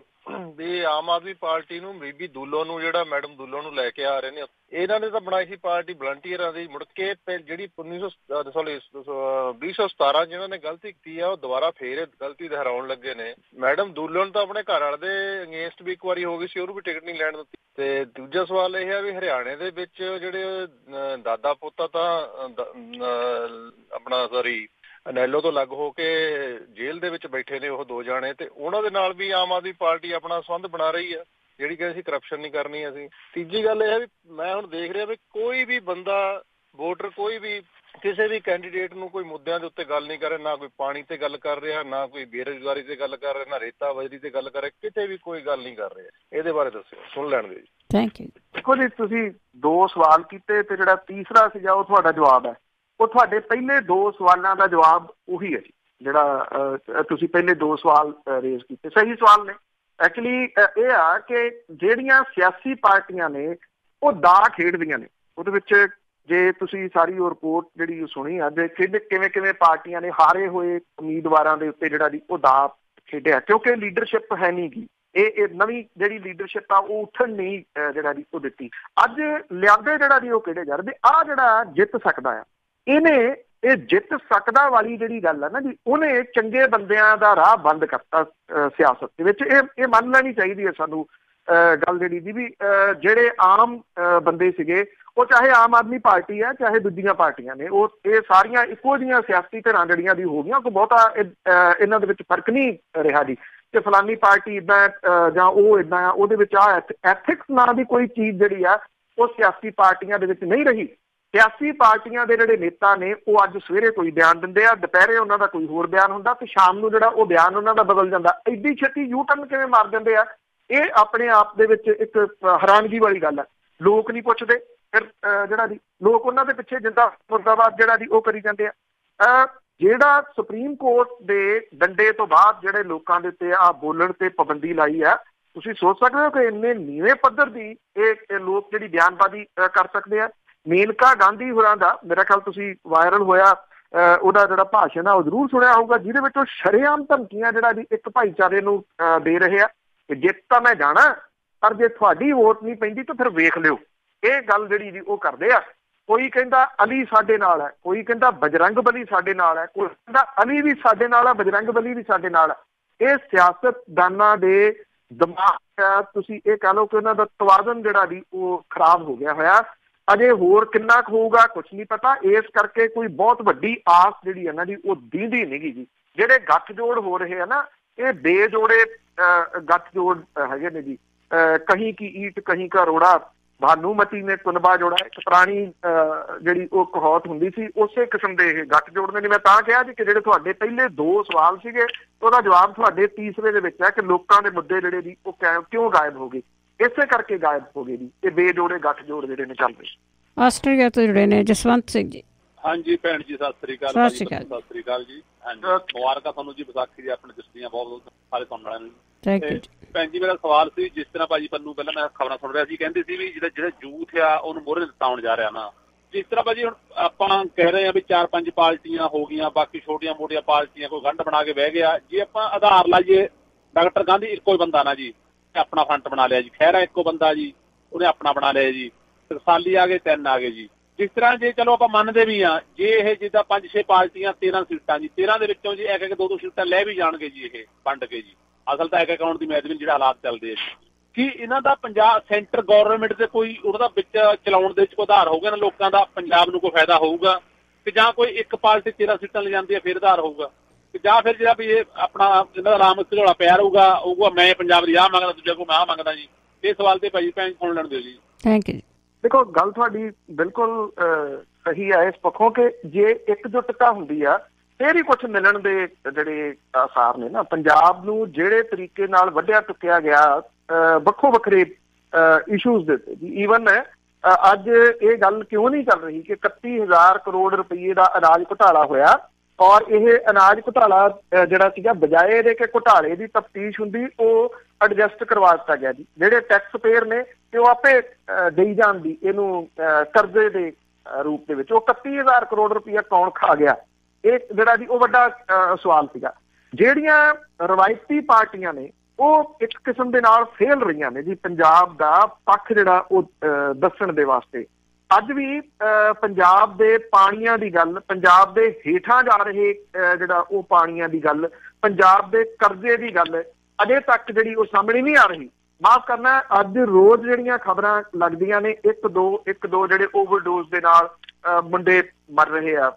ਵੀ ਆਮ ਆਦਮੀ ਪਾਰਟੀ ਨੂੰ ਬੀਬੀ ਦੁੱਲੋ ਨੂੰ ਜਿਹੜਾ ਮੈਡਮ ਦੁੱਲੋ ਨੂੰ ਲੈ ਕੇ ਆ ਰਹੇ ਨੇ, ਇਹਨਾਂ ਨੇ ਤਾਂ ਬਣਾਈ ਸੀ ਪਾਰਟੀ ਵਲੰਟੀਅਰਾਂ ਦੀ, ਮੁੜ ਕੇ ਜਿਹੜੀ 2017 ਜਿਹਨਾਂ ਨੇ ਗਲਤੀ ਕੀਤੀ ਆ ਉਹ ਦੁਬਾਰਾ ਫੇਰ ਗਲਤੀ ਦੁਹਰਾਉਣ ਲੱਗੇ ਨੇ। ਮੈਡਮ ਦੁੱਲੋ ਨੂੰ ਤਾਂ ਆਪਣੇ ਘਰ ਵਾਲੇ ਦੇ ਅਗੇਂਸਟ ਵੀ ਇੱਕ ਵਾਰੀ ਹੋ ਗਈ ਸੀ, ਉਹਨੂੰ ਵੀ ਟਿਕਟ ਨਹੀਂ ਲੈਣ ਦਿੱਤੀ। ਤੇ ਦੂਜਾ ਸਵਾਲ ਇਹ ਹੈ ਵੀ ਹਰਿਆਣੇ ਦੇ ਵਿੱਚ ਜਿਹੜੇ ਦਾਦਾ ਪੋਤਾ ਤਾਂ ਆਪਣਾ ਅਨੈਲੋ ਤੋਂ ਅਲੱਗ ਹੋ ਕੇ ਜੇਲ੍ਹ ਦੇ ਵਿੱਚ ਬੈਠੇ ਨੇ ਉਹ ਦੋ ਜਾਣੇ, ਤੇ ਉਹਨਾਂ ਦੇ ਨਾਲ ਵੀ ਆਮ ਆਦਮੀ ਪਾਰਟੀ ਆਪਣਾ ਸੰਬੰਧ ਬਣਾ ਰਹੀ ਆ, ਜਿਹੜੀ ਕਿ ਅਸੀਂ ਕਰਪਸ਼ਨ ਨਹੀਂ ਕਰਨੀ ਅਸੀਂ। ਤੀਜੀ ਗੱਲ ਇਹ ਹੈ ਵੀ ਮੈਂ ਹੁਣ ਦੇਖ ਰਿਹਾ ਵੀ ਕੋਈ ਵੀ ਬੰਦਾ ਵੋਟਰ ਕੋਈ ਵੀ ਕਿਸੇ ਵੀ ਕੈਂਡੀਡੇਟ ਨੂੰ ਕੋਈ ਮੁੱਦਿਆਂ ਦੇ ਉੱਤੇ ਗੱਲ ਨਹੀਂ ਕਰ ਰਿਹਾ, ਨਾ ਕੋਈ ਪਾਣੀ ਤੇ ਗੱਲ ਕਰ ਰਿਹਾ, ਨਾ ਕੋਈ ਬੇਰੁਜ਼ਗਾਰੀ ਤੇ ਗੱਲ ਕਰ ਰਿਹਾ, ਨਾ ਰੇਤਾ ਬਜਰੀ ਤੇ ਗੱਲ ਕਰ ਰਿਹਾ, ਕਿਤੇ ਵੀ ਕੋਈ ਗੱਲ ਨਹੀਂ ਕਰ ਰਿਹਾ। ਇਹਦੇ ਬਾਰੇ ਦੱਸਿਓ, ਸੁਣ ਲੈਣ ਦਿਓ ਜੀ। Thank you. ਦੇਖੋ ਜੀ, ਤੁਸੀਂ 2 ਸਵਾਲ ਕੀਤੇ ਤੇ ਜਿਹੜਾ ਤੀਸਰਾ ਸੀਗਾ ਉਹ ਤੁਹਾਡਾ ਜਵਾਬ ਹੈ। ਉਹ ਤੁਹਾਡੇ ਪਹਿਲੇ 2 ਸਵਾਲਾਂ ਦਾ ਜਵਾਬ ਉਹੀ ਹੈ ਜੀ, ਜਿਹੜਾ ਤੁਸੀਂ ਪਹਿਲੇ 2 ਸਵਾਲ ਰੇਜ਼ ਕੀਤੇ ਸਹੀ ਸਵਾਲ ਨੇ। ਐਕਚੁਅਲੀ ਇਹ ਆ ਕਿ ਜਿਹੜੀਆਂ ਸਿਆਸੀ ਪਾਰਟੀਆਂ ਨੇ ਉਹ ਦਾ ਖੇਡਦੀਆਂ ਨੇ। ਉਹਦੇ ਵਿੱਚ ਜੇ ਤੁਸੀਂ ਸਾਰੀ ਉਹ ਰਿਪੋਰਟ ਜਿਹੜੀ ਸੁਣੀ ਆ ਜੇ ਕਿਵੇਂ ਪਾਰਟੀਆਂ ਨੇ ਹਾਰੇ ਹੋਏ ਉਮੀਦਵਾਰਾਂ ਦੇ ਉੱਤੇ ਜਿਹੜਾ ਜੀ ਉਹ ਦਾ ਖੇਡਿਆ, ਕਿਉਂਕਿ ਲੀਡਰਸ਼ਿਪ ਹੈ ਨਹੀਂ ਗੀ। ਇਹ ਨਵੀਂ ਜਿਹੜੀ ਲੀਡਰਸ਼ਿਪ ਆ ਉਹ ਉੱਠਣ ਨਹੀਂ ਜਿਹੜਾ ਜੀ ਉਹ ਦਿੱਤੀ। ਅੱਜ ਲਿਆਂਦੇ ਜਿਹੜਾ ਜੀ ਉਹ ਕਿਹੜੇ ਜਾ ਰਹੇ, ਆਹ ਜਿਹੜਾ ਜਿੱਤ ਸਕਦਾ ਆ ਇਹ ਜਿੱਤ ਸਕਦਾ ਵਾਲੀ ਜਿਹੜੀ ਗੱਲ ਹੈ ਨਾ ਜੀ, ਉਹਨੇ ਚੰਗੇ ਬੰਦਿਆਂ ਦਾ ਰਾਹ ਬੰਦ ਕਰਤਾ ਸਿਆਸਤ ਦੇ ਵਿੱਚ। ਇਹ ਮੰਨ ਲੈਣੀ ਚਾਹੀਦੀ ਹੈ ਸਾਨੂੰ ਗੱਲ ਜਿਹੜੀ ਜੀ ਵੀ ਜਿਹੜੇ ਆਮ ਬੰਦੇ ਸੀਗੇ, ਉਹ ਚਾਹੇ ਆਮ ਆਦਮੀ ਪਾਰਟੀ ਹੈ ਚਾਹੇ ਦੂਜੀਆਂ ਪਾਰਟੀਆਂ ਨੇ, ਇਹ ਸਾਰੀਆਂ ਇੱਕੋ ਜਿਹੀਆਂ ਸਿਆਸੀ ਧਿਰਾਂ ਜਿਹੜੀਆਂ ਦੀ ਹੋ ਗਈਆਂ। ਕੋਈ ਬਹੁਤਾ ਇਹਨਾਂ ਦੇ ਵਿੱਚ ਫਰਕ ਨਹੀਂ ਰਿਹਾ ਜੀ ਕਿ ਫਲਾਨੀ ਪਾਰਟੀ ਇੱਦਾਂ ਜਾਂ ਉਹ ਇੱਦਾਂ ਆ। ਉਹਦੇ ਵਿੱਚ ਆ ਐਥਿਕਸ ਨਾਂ ਦੀ ਕੋਈ ਚੀਜ਼ ਜਿਹੜੀ ਆ ਉਹ ਸਿਆਸੀ ਪਾਰਟੀਆਂ ਦੇ ਵਿੱਚ ਨਹੀਂ ਰਹੀ। ਸਿਆਸੀ ਪਾਰਟੀਆਂ ਦੇ ਜਿਹੜੇ ਨੇਤਾ ਨੇ ਉਹ ਅੱਜ ਸਵੇਰੇ ਕੋਈ ਬਿਆਨ ਦਿੰਦੇ ਆ, ਦੁਪਹਿਰੇ ਉਹਨਾਂ ਦਾ ਕੋਈ ਹੋਰ ਬਿਆਨ ਹੁੰਦਾ ਤੇ ਸ਼ਾਮ ਨੂੰ ਜਿਹੜਾ ਉਹ ਬਿਆਨ ਉਹਨਾਂ ਦਾ ਬਦਲ ਜਾਂਦਾ। ਐਡੀ ਛੇਤੀ ਯੂ ਟਰਨ ਕਿਵੇਂ ਮਾਰ ਦਿੰਦੇ ਆ? ਇਹ ਆਪਣੇ ਆਪ ਦੇ ਵਿੱਚ ਇੱਕ ਹੈਰਾਨਗੀ ਵਾਲੀ ਗੱਲ ਹੈ। ਲੋਕ ਨਹੀਂ ਪੁੱਛਦੇ, ਫਿਰ ਜਿਹੜਾ ਦੀ ਲੋਕ ਉਹਨਾਂ ਦੇ ਪਿੱਛੇ ਜਿੰਦਾ ਮੁਰਦਾਬਾਦ ਜਿਹੜਾ ਦੀ ਉਹ ਕਰੀ ਜਾਂਦੇ ਆ। ਜਿਹੜਾ ਸੁਪਰੀਮ ਕੋਰਟ ਦੇ ਡੰਡੇ ਤੋਂ ਬਾਅਦ ਜਿਹੜੇ ਲੋਕਾਂ ਦੇ ਉੱਤੇ ਆ ਬੋਲਣ ਤੇ ਪਾਬੰਦੀ ਲਾਈ ਆ, ਤੁਸੀਂ ਸੋਚ ਸਕਦੇ ਹੋ ਕਿ ਇੰਨੇ ਨੀਵੇਂ ਪੱਧਰ ਦੀ ਇਹ ਲੋਕ ਜਿਹੜੀ ਬਿਆਨਬਾਜ਼ੀ ਕਰ ਸਕਦੇ ਆ। ਮੇਨਕਾ ਗਾਂਧੀ ਹੋਰਾਂ ਦਾ ਮੇਰਾ ਖਿਆਲ ਤੁਸੀਂ ਵਾਇਰਲ ਹੋਇਆ ਉਹਦਾ ਜਿਹੜਾ ਭਾਸ਼ਣ ਆ ਉਹ ਜ਼ਰੂਰ ਸੁਣਿਆ ਹੋਊਗਾ, ਜਿਹਦੇ ਵਿੱਚ ਉਹ ਸ਼ਰੇਆਮ ਧਮਕੀਆਂ ਜਿਹੜਾ ਦੀ ਇੱਕ ਭਾਈਚਾਰੇ ਨੂੰ ਦੇ ਰਹੇ ਆ ਕਿ ਜਿੱਤ ਤਾਂ ਮੈਂ ਜਾਣਾ, ਪਰ ਜੇ ਤੁਹਾਡੀ ਵੋਟ ਨਹੀਂ ਪੈਂਦੀ ਤਾਂ ਫਿਰ ਵੇਖ ਲਿਓ। ਇਹ ਗੱਲ ਜਿਹੜੀ ਜੀ ਉਹ ਕਰਦੇ ਆ। ਕੋਈ ਕਹਿੰਦਾ ਅਲੀ ਸਾਡੇ ਨਾਲ ਹੈ, ਕੋਈ ਕਹਿੰਦਾ ਬਜਰੰਗ ਬਲੀ ਸਾਡੇ ਨਾਲ ਹੈ, ਕੋਈ ਕਹਿੰਦਾ ਅਲੀ ਵੀ ਸਾਡੇ ਨਾਲ ਹੈ, ਬਜਰੰਗ ਬਲੀ ਵੀ ਸਾਡੇ ਨਾਲ ਹੈ। ਇਹ ਸਿਆਸਤਦਾਨਾਂ ਦੇ ਦਿਮਾਗ, ਤੁਸੀਂ ਇਹ ਕਹਿ ਲਓ ਕਿ ਉਹਨਾਂ ਦਾ ਤਵਾਜ਼ਨ ਜਿਹੜਾ ਦੀ ਉਹ ਖਰਾਬ ਹੋ ਗਿਆ ਹੋਇਆ। ਅਜੇ ਹੋਰ ਕਿੰਨਾ ਕੁ ਹੋਊਗਾ ਕੁਛ ਨਹੀਂ ਪਤਾ। ਇਸ ਕਰਕੇ ਕੋਈ ਬਹੁਤ ਵੱਡੀ ਆਸ ਜਿਹੜੀ ਹੈ ਨਾ ਜੀ ਉਹ ਦੀਂਦੀ ਨਹੀਂ ਗੀ ਜੀ। ਜਿਹੜੇ ਗੱਠਜੋੜ ਹੋ ਰਹੇ ਆ ਨਾ, ਇਹ ਬੇਜੋੜੇ ਗੱਠਜੋੜ ਹੈਗੇ ਨੇ ਜੀ। ਕਹੀਂ ਕੀ ਈਟ ਕਹੀਂ ਕਾ ਰੋੜਾ, ਭਾਨੂਮਤੀ ਨੇ ਕੁਨਬਾ ਜੋੜਾ। ਇੱਕ ਪੁਰਾਣੀ ਜਿਹੜੀ ਉਹ ਕਹਾਵਤ ਹੁੰਦੀ ਸੀ, ਉਸੇ ਕਿਸਮ ਦੇ ਇਹ ਗੱਠਜੋੜ ਨੇ। ਮੈਂ ਤਾਂ ਕਿਹਾ ਜੀ ਕਿ ਜਿਹੜੇ ਤੁਹਾਡੇ ਪਹਿਲੇ ਦੋ ਸਵਾਲ ਸੀਗੇ ਉਹਦਾ ਜਵਾਬ ਤੁਹਾਡੇ ਤੀਸਰੇ ਦੇ ਵਿੱਚ ਹੈ ਕਿ ਲੋਕਾਂ ਦੇ ਮੁੱਦੇ ਜਿਹੜੇ ਜੀ ਉਹ ਕਿਉਂ ਗਾਇਬ ਹੋ ਗਏ। ਇਸੇ ਕਰਕੇ ਗਾਇਬ ਹੋ ਗਏ ਜੀ ਇਹ ਬੇਜੋੜੇ ਗੱਠਜੋੜ ਜਿਹੜੇ ਨੇ ਚੱਲ ਰਹੇ। ਆਸਟ੍ਰੇਲੀਆ ਤੋਂ ਜੁੜੇ ਨੇ ਜਸਵੰਤ ਸਿੰਘ ਜੀ। ਹਾਂਜੀ ਭੈਣ ਜੀ, ਸਤਿ ਸ੍ਰੀ ਅਕਾਲ। ਸਤਿ ਸ੍ਰੀ ਅਕਾਲ ਜੀ। ਹਾਂਜੀ, ਮੁਬਾਰਕਾਂ ਤੁਹਾਨੂੰ ਜੀ ਵਿਸਾਖੀ ਦੀ, ਆਪਣੇ ਦਸਤੀਆਂ ਬਹੁਤ ਸਾਰੇ ਸੁਣਨ ਵਾਲਿਆਂ ਨੂੰ। ਭੈਣ ਜੀ, ਮੇਰਾ ਸਵਾਲ ਸੀ, ਜਿਸ ਤਰ੍ਹਾਂ ਭਾਜੀ ਪੰਨੂ ਪਹਿਲਾਂ ਮੈਂ ਖਬਰਾਂ ਸੁਣ ਰਿਹਾ ਸੀ, ਕਹਿੰਦੇ ਸੀ ਵੀ ਜਿਹੜਾ ਯੂਥ ਆ ਉਹਨੂੰ ਮੋਹਰੇ ਜਿਤਾਉਣ ਜਾ ਰਿਹਾ ਨਾ। ਜਿਸ ਤਰ੍ਹਾਂ ਭਾਜੀ ਹੁਣ ਆਪਾਂ ਕਹਿ ਰਹੇ ਹਾਂ ਵੀ 4-5 ਪਾਰਟੀਆਂ ਹੋ ਗਈਆਂ, ਬਾਕੀ ਛੋਟੀਆਂ ਮੋਟੀਆਂ ਪਾਰਟੀਆਂ ਕੋਈ ਗੰਢ ਬਣਾ ਕੇ ਬਹਿ ਗਿਆ। ਜੇ ਆਪਾਂ ਆਧਾਰ ਲਾਈਏ, ਡਾਕਟਰ ਗਾਂਧੀ ਇੱਕੋ ਹੀ ਬੰਦਾ ਨਾ ਜੀ, ਆਪਣਾ ਫਰੰਟ ਬਣਾ ਲਿਆ ਜੀ। ਖਹਿਰਾ ਇੱਕੋ ਬੰਦਾ ਜੀ, ਉਹਨੇ ਆਪਣਾ ਬਣਾ ਲਿਆ ਜੀ। ਟਕਸਾਲੀ ਆ ਗਏ, 3 ਆ ਗਏ ਜੀ। ਜਿਸ ਤਰ੍ਹਾਂ ਜੇ ਚਲੋ ਆਪਾਂ ਮੰਨਦੇ ਵੀ ਆ, ਜੇ ਇਹ ਜਿੱਦਾਂ 5-6 ਪਾਰਟੀਆਂ 13 ਸੀਟਾਂ ਜੀ, 13 ਦੇ ਵਿੱਚੋਂ ਜੀ ਇੱਕ 2-2 ਸੀਟਾਂ ਲੈ ਵੀ ਜਾਣਗੇ ਜੀ ਇਹ ਵੰਡ ਕੇ ਜੀ। ਅਸਲ ਤਾਂ ਇੱਕ ਅਕਾਊਂਟ ਦੀ ਮੈਚ ਵੀ ਜਿਹੜਾ ਹਾਲਾਤ ਚੱਲਦੇ ਆ ਜੀ, ਕੀ ਇਹਨਾਂ ਦਾ ਪੰਜਾਬ ਸੈਂਟਰ ਗਵਰਨਮੈਂਟ ਦੇ ਕੋਈ ਉਹਨਾਂ ਦਾ ਵਿੱਚ ਚਲਾਉਣ ਦੇ ਵਿੱਚ ਕੋਈ ਆਧਾਰ ਹੋਊਗਾ ਨਾ? ਲੋਕਾਂ ਦਾ ਪੰਜਾਬ ਨੂੰ ਕੋਈ ਫਾਇਦਾ ਹੋਊਗਾ ਕਿ ਜਾਂ ਕੋਈ ਇੱਕ ਪਾਰਟੀ 13 ਸੀਟਾਂ ਲੈ ਜਾਂਦੀ ਹੈ ਫਿਰ ਆਧਾਰ ਹੋਊਗਾ, ਕਿ ਜਾਂ ਫਿਰ ਜਿਹੜਾ ਵੀ ਇਹ ਆਪਣਾ ਇਹਨਾਂ ਦਾ ਰਾਮ ਘੋੜਾ ਪਿਆ ਰਹੂਗਾ ਮੈਂ ਪੰਜਾਬ ਦੀ ਆਹ ਮੰਗਦਾ, ਦੂਜਾ ਕੋਈ ਮੈਂ ਆਹ ਮੰਗਦਾ ਜੀ। ਇਹ ਸਵਾਲ ਤੇ ਭਾਈ ਭੈਣ ਸੁਣ ਲੈਣ ਦਿਓ ਜੀ। Thank you. ਦੇਖੋ, ਗੱਲ ਤੁਹਾਡੀ ਬਿਲਕੁਲ ਸਹੀ ਹੈ ਇਸ ਪੱਖੋਂ ਕਿ ਜੇ ਇਕਜੁੱਟਤਾ ਹੁੰਦੀ ਆ ਫਿਰ ਹੀ ਕੁਛ ਮਿਲਣ ਦੇ ਜਿਹੜੇ ਆਸਾਰ ਨੇ ਨਾ। ਪੰਜਾਬ ਨੂੰ ਜਿਹੜੇ ਤਰੀਕੇ ਨਾਲ ਵੱਢਿਆ ਟੁੱਕਿਆ ਗਿਆ ਵੱਖੋ ਵੱਖਰੇ ਇਸ਼ੂਜ਼ ਦੇ ਉੱਤੇ ਜੀ, ਈਵਨ ਅੱਜ ਇਹ ਗੱਲ ਕਿਉਂ ਨਹੀਂ ਚੱਲ ਰਹੀ ਕਿ 31,000 ਕਰੋੜ ਰੁਪਏ ਦਾ ਅਨਾਜ ਘੁਟਾਲਾ ਹੋਇਆ, ਔਰ ਇਹ ਅਨਾਜ ਘੁਟਾਲਾ ਜਿਹੜਾ ਸੀਗਾ ਬਜਾਏ ਇਹਦੇ ਕਿ ਘੁਟਾਲੇ ਦੀ ਤਫਤੀਸ਼ ਹੁੰਦੀ ਉਹ ਐਡਜਸਟ ਕਰਵਾ ਦਿੱਤਾ ਗਿਆ ਜੀ। ਜਿਹੜੇ ਟੈਕਸ ਪੇਅਰ ਨੇ ਤੇ ਉਹ ਆਪੇ ਦੇਈ ਜਾਣ ਦੀ ਇਹਨੂੰ ਕਰਜ਼ੇ ਦੇ ਰੂਪ ਦੇ ਵਿੱਚ। ਉਹ 31,000 ਕਰੋੜ ਰੁਪਇਆ ਕੌਣ ਖਾ ਗਿਆ, ਇਹ ਜਿਹੜਾ ਜੀ ਉਹ ਵੱਡਾ ਸਵਾਲ ਸੀਗਾ। ਜਿਹੜੀਆਂ ਰਵਾਇਤੀ ਪਾਰਟੀਆਂ ਨੇ ਉਹ ਇੱਕ ਕਿਸਮ ਦੇ ਨਾਲ ਫੇਲ ਰਹੀਆਂ ਨੇ ਜੀ ਪੰਜਾਬ ਦਾ ਪੱਖ ਜਿਹੜਾ ਉਹ ਦੱਸਣ ਦੇ ਵਾਸਤੇ। ਅੱਜ ਵੀ ਪੰਜਾਬ ਦੇ ਪਾਣੀਆਂ ਦੀ ਗੱਲ, ਪੰਜਾਬ ਦੇ ਹੇਠਾਂ ਜਾ ਰਹੇ ਜਿਹੜਾ ਉਹ ਪਾਣੀਆਂ ਦੀ ਗੱਲ, ਪੰਜਾਬ ਦੇ ਕਰਜ਼ੇ ਦੀ ਗੱਲ ਅਜੇ ਤੱਕ ਜਿਹੜੀ ਉਹ ਸਾਹਮਣੇ ਨਹੀਂ ਆ ਰਹੀ। ਮਾਫ਼ ਕਰਨਾ, ਅੱਜ ਰੋਜ਼ ਜਿਹੜੀਆਂ ਖਬਰਾਂ ਲੱਗਦੀਆਂ ਨੇ ਇੱਕ ਦੋ ਜਿਹੜੇ ਓਵਰਡੋਜ਼ ਦੇ ਨਾਲ ਮੁੰਡੇ ਮਰ ਰਹੇ ਆ,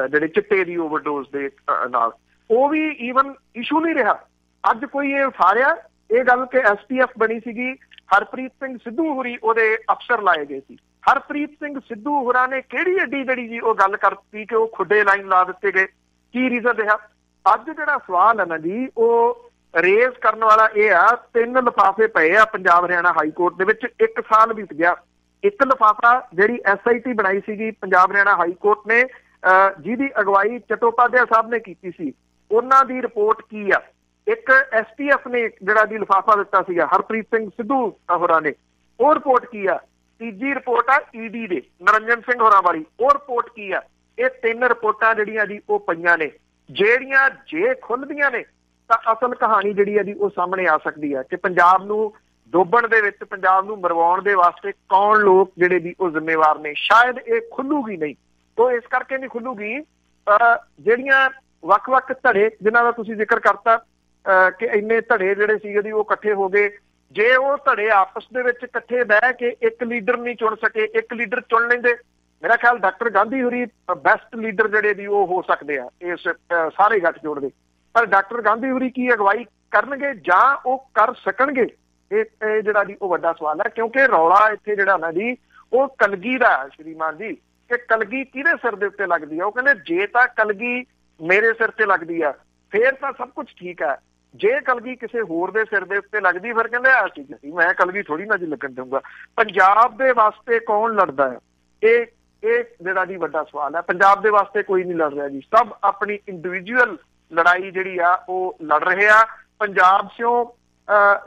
ਜਿਹੜੇ ਚਿੱਟੇ ਦੀ ਓਵਰਡੋਜ਼ ਦੇ ਨਾਲ, ਉਹ ਵੀ ਈਵਨ ਇਸ਼ੂ ਨਹੀਂ ਰਿਹਾ। ਅੱਜ ਕੋਈ ਇਹ ਉਠਾਰਿਆ ਇਹ ਗੱਲ ਕਿ STF ਬਣੀ ਸੀਗੀ, ਹਰਪ੍ਰੀਤ ਸਿੰਘ ਸਿੱਧੂ ਹੋਰੀ ਉਹਦੇ ਅਫਸਰ ਲਾਏ ਗਏ ਸੀ। ਹਰਪ੍ਰੀਤ ਸਿੰਘ ਸਿੱਧੂ ਹੋਰਾਂ ਨੇ ਕਿਹੜੀ ਐਡੀ ਜਿਹੜੀ ਜੀ ਉਹ ਗੱਲ ਕਰਤੀ ਕਿ ਉਹ ਖੁੱਡੇ ਲਾਈਨ ਲਾ ਦਿੱਤੇ ਗਏ? ਕੀ ਰੀਜ਼ਨ ਰਿਹਾ? ਅੱਜ ਜਿਹੜਾ ਸਵਾਲ ਹੈ ਨਾ ਜੀ ਉਹ ਰੇਜ਼ ਕਰਨ ਵਾਲਾ ਇਹ ਆ, 3 ਲਿਫਾਫੇ ਪਏ ਆ ਪੰਜਾਬ ਹਰਿਆਣਾ ਹਾਈ ਕੋਰਟ ਦੇ ਵਿੱਚ, 1 ਸਾਲ ਬੀਤ ਗਿਆ। ਇੱਕ ਲਿਫਾਫਾ ਜਿਹੜੀ SIT ਬਣਾਈ ਸੀਗੀ ਪੰਜਾਬ ਹਰਿਆਣਾ ਹਾਈ ਕੋਰਟ ਨੇ, ਜਿਹਦੀ ਅਗਵਾਈ ਚਟੋਪਾਧਿਆਏ ਸਾਹਿਬ ਨੇ ਕੀਤੀ ਸੀ, ਉਹਨਾਂ ਦੀ ਰਿਪੋਰਟ ਕੀ ਆ? ਇੱਕ STF ਨੇ ਜਿਹੜਾ ਦੀ ਲਿਫਾਫਾ ਦਿੱਤਾ ਸੀਗਾ ਹਰਪ੍ਰੀਤ ਸਿੰਘ ਸਿੱਧੂ ਹੋਰਾਂ ਨੇ, ਉਹ ਰਿਪੋਰਟ ਕੀ ਆ? ਤੀਜੀ ਰਿਪੋਰਟ ਆ ED ਦੇ ਨਰਿੰਜਨ ਸਿੰਘ ਹੋਰਾਂ ਵਾਲੀ, ਉਹ ਰਿਪੋਰਟ ਕੀ ਆ? ਇਹ 3 ਰਿਪੋਰਟਾਂ ਜਿਹੜੀਆਂ ਜੀ ਉਹ ਪਈਆਂ ਨੇ, ਜਿਹੜੀਆਂ ਜੇ ਖੁੱਲਦੀਆਂ ਨੇ ਤਾਂ ਅਸਲ ਕਹਾਣੀ ਜਿਹੜੀ ਹੈ ਜੀ ਉਹ ਸਾਹਮਣੇ ਆ ਸਕਦੀ ਹੈ ਕਿ ਪੰਜਾਬ ਨੂੰ ਡੋਬਣ ਦੇ ਵਿੱਚ, ਪੰਜਾਬ ਨੂੰ ਮਰਵਾਉਣ ਦੇ ਵਾਸਤੇ ਕੌਣ ਲੋਕ ਜਿਹੜੇ ਜੀ ਉਹ ਜ਼ਿੰਮੇਵਾਰ ਨੇ। ਸ਼ਾਇਦ ਇਹ ਖੁੱਲੂਗੀ ਨਹੀਂ, ਤੋਂ ਇਸ ਕਰਕੇ ਨਹੀਂ ਖੁੱਲੂਗੀ ਜਿਹੜੀਆਂ ਵੱਖ-ਵੱਖ ਧੜੇ ਜਿਨ੍ਹਾਂ ਦਾ ਤੁਸੀਂ ਜ਼ਿਕਰ ਕਰਤਾ ਕਿ ਇੰਨੇ ਧੜੇ ਜਿਹੜੇ ਸੀਗੇ ਜੀ ਉਹ ਇਕੱਠੇ ਹੋ ਗਏ। ਜੇ ਉਹ ਧੜੇ ਆਪਸ ਦੇ ਵਿੱਚ ਇਕੱਠੇ ਬਹਿ ਕੇ ਇੱਕ ਲੀਡਰ ਨਹੀਂ ਚੁਣ ਸਕੇ, ਇੱਕ ਲੀਡਰ ਚੁਣ ਲੈਂਦੇ, ਮੇਰਾ ਖਿਆਲ ਡਾਕਟਰ ਗਾਂਧੀ ਹੋਰੀ ਬੈਸਟ ਲੀਡਰ ਜਿਹੜੇ ਦੀ ਉਹ ਹੋ ਸਕਦੇ ਆ ਇਸ ਸਾਰੇ ਗੱਠਜੋੜ ਦੇ। ਪਰ ਡਾਕਟਰ ਗਾਂਧੀ ਹੋਰੀ ਕੀ ਅਗਵਾਈ ਕਰਨਗੇ ਜਾਂ ਉਹ ਕਰ ਸਕਣਗੇ? ਇਹ ਜਿਹੜਾ ਜੀ ਉਹ ਵੱਡਾ ਸਵਾਲ ਹੈ, ਕਿਉਂਕਿ ਰੌਲਾ ਇੱਥੇ ਜਿਹੜਾ ਨਾ ਜੀ ਉਹ ਕਲਗੀ ਦਾ ਸ਼੍ਰੀਮਾਨ ਜੀ, ਕਿ ਕਲਗੀ ਕਿਹਦੇ ਸਿਰ ਦੇ ਉੱਤੇ ਲੱਗਦੀ ਆ। ਉਹ ਕਹਿੰਦੇ ਜੇ ਤਾਂ ਕਲਗੀ ਮੇਰੇ ਸਿਰ ਤੇ ਲੱਗਦੀ ਆ ਫੇਰ ਤਾਂ ਸਭ ਕੁਝ ਠੀਕ ਹੈ, ਜੇ ਕਲਗੀ ਕਿਸੇ ਹੋਰ ਦੇ ਸਿਰ ਦੇ ਉੱਤੇ ਲੱਗਦੀ ਫਿਰ ਕਹਿੰਦੇ ਮੈਂ ਕਲਗੀ ਥੋੜੀ ਨਾ ਜੀ ਲੱਗਣ ਦਊਂਗਾ। ਪੰਜਾਬ ਦੇ ਵਾਸਤੇ ਕੌਣ ਲੜਦਾ ਹੈ, ਇਹ ਜਿਹੜਾ ਜੀ ਵੱਡਾ ਸਵਾਲ ਹੈ। ਪੰਜਾਬ ਦੇ ਵਾਸਤੇ ਕੋਈ ਨਹੀਂ ਲੜ ਰਿਹਾ ਜੀ, ਸਭ ਆਪਣੀ ਇੰਡੀਵਿਜੂਅਲ ਲੜਾਈ ਜਿਹੜੀ ਆ ਉਹ ਲੜ ਰਹੇ ਆ। ਪੰਜਾਬ ਚੋਂ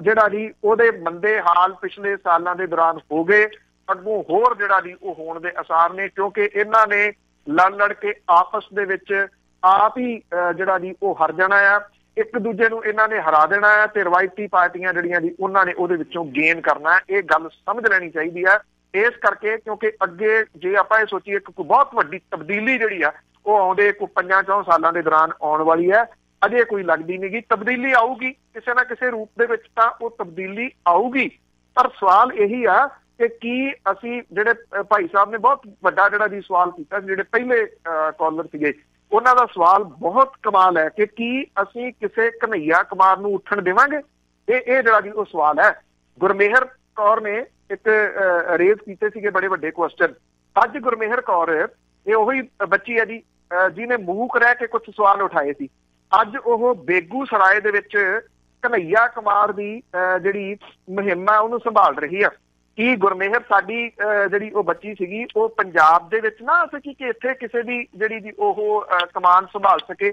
ਜਿਹੜਾ ਜੀ ਉਹਦੇ ਮੰਦੇ ਹਾਲ ਪਿਛਲੇ ਸਾਲਾਂ ਦੇ ਦੌਰਾਨ ਹੋ ਗਏ, ਅੱਗੋਂ ਹੋਰ ਜਿਹੜਾ ਜੀ ਉਹ ਹੋਣ ਦੇ ਆਸਾਰ ਨੇ, ਕਿਉਂਕਿ ਇਹਨਾਂ ਨੇ ਲੜ ਕੇ ਆਪਸ ਦੇ ਵਿੱਚ ਆਪ ਹੀ ਜਿਹੜਾ ਜੀ ਉਹ ਹਾਰ ਜਾਣਾ ਆ, ਇੱਕ ਦੂਜੇ ਨੂੰ ਇਹਨਾਂ ਨੇ ਹਰਾ ਦੇਣਾ ਹੈ ਤੇ ਰਵਾਇਤੀ ਪਾਰਟੀਆਂ ਜਿਹੜੀਆਂ ਜੀ ਉਹਨਾਂ ਨੇ ਉਹਦੇ ਵਿੱਚੋਂ ਗੇਨ ਕਰਨਾ ਹੈ। ਇਹ ਗੱਲ ਸਮਝ ਲੈਣੀ ਚਾਹੀਦੀ ਹੈ। ਇਸ ਕਰਕੇ ਕਿਉਂਕਿ ਅੱਗੇ ਜੇ ਆਪਾਂ ਇਹ ਸੋਚੀਏ ਕਿ ਕੋਈ ਬਹੁਤ ਵੱਡੀ ਤਬਦੀਲੀ ਜਿਹੜੀ ਆ ਉਹ ਆਉਂਦੇ ਕੋਈ 5-4 ਸਾਲਾਂ ਦੇ ਦੌਰਾਨ ਆਉਣ ਵਾਲੀ ਹੈ, ਅਜੇ ਕੋਈ ਲੱਗਦੀ ਨਹੀਂ ਗੀ। ਤਬਦੀਲੀ ਆਊਗੀ ਕਿਸੇ ਨਾ ਕਿਸੇ ਰੂਪ ਦੇ ਵਿੱਚ, ਤਾਂ ਉਹ ਤਬਦੀਲੀ ਆਊਗੀ, ਪਰ ਸਵਾਲ ਇਹੀ ਆ ਕਿ ਕੀ ਅਸੀਂ ਜਿਹੜੇ ਭਾਈ ਸਾਹਿਬ ਨੇ ਬਹੁਤ ਵੱਡਾ ਜਿਹੜਾ ਜੀ ਸਵਾਲ ਕੀਤਾ, ਜਿਹੜੇ ਪਹਿਲੇ ਕਾਲਰ ਸੀਗੇ ਉਹਨਾਂ ਦਾ ਸਵਾਲ ਬਹੁਤ ਕਮਾਲ ਹੈ ਕਿ ਕੀ ਅਸੀਂ ਕਿਸੇ ਕਨ੍ਹਈਆ ਕੁਮਾਰ ਨੂੰ ਉੱਠਣ ਦੇਵਾਂਗੇ। ਇਹ ਜਿਹੜਾ ਜੀ ਉਹ ਸਵਾਲ ਹੈ। ਗੁਰਮੇਹਰ ਕੌਰ ਨੇ ਇੱਕ ਰੇਜ਼ ਕੀਤੇ ਸੀਗੇ ਬੜੇ ਵੱਡੇ ਕੁਐਸਚਨ। ਅੱਜ ਗੁਰਮੇਹਰ ਕੌਰ ਇਹ ਉਹੀ ਬੱਚੀ ਹੈ ਜੀ ਜਿਹਨੇ ਮੂਕ ਰਹਿ ਕੇ ਕੁਝ ਸਵਾਲ ਉਠਾਏ ਸੀ। ਅੱਜ ਉਹ ਬੇਗੂਸਰਾਏ ਦੇ ਵਿੱਚ ਕਨ੍ਹਈਆ ਕੁਮਾਰ ਦੀ ਜਿਹੜੀ ਮੁਹਿੰਮ ਆ ਉਹਨੂੰ ਸੰਭਾਲ ਰਹੀ ਆ। ਕੀ ਗੁਰਮੇਹਰ ਸਾਡੀ ਜਿਹੜੀ ਉਹ ਬੱਚੀ ਸੀਗੀ ਉਹ ਪੰਜਾਬ ਦੇ ਵਿੱਚ ਨਾ ਆ ਸਕੀ ਕਿ ਇੱਥੇ ਕਿਸੇ ਦੀ ਜਿਹੜੀ ਜੀ ਉਹ ਕਮਾਨ ਸੰਭਾਲ ਸਕੇ।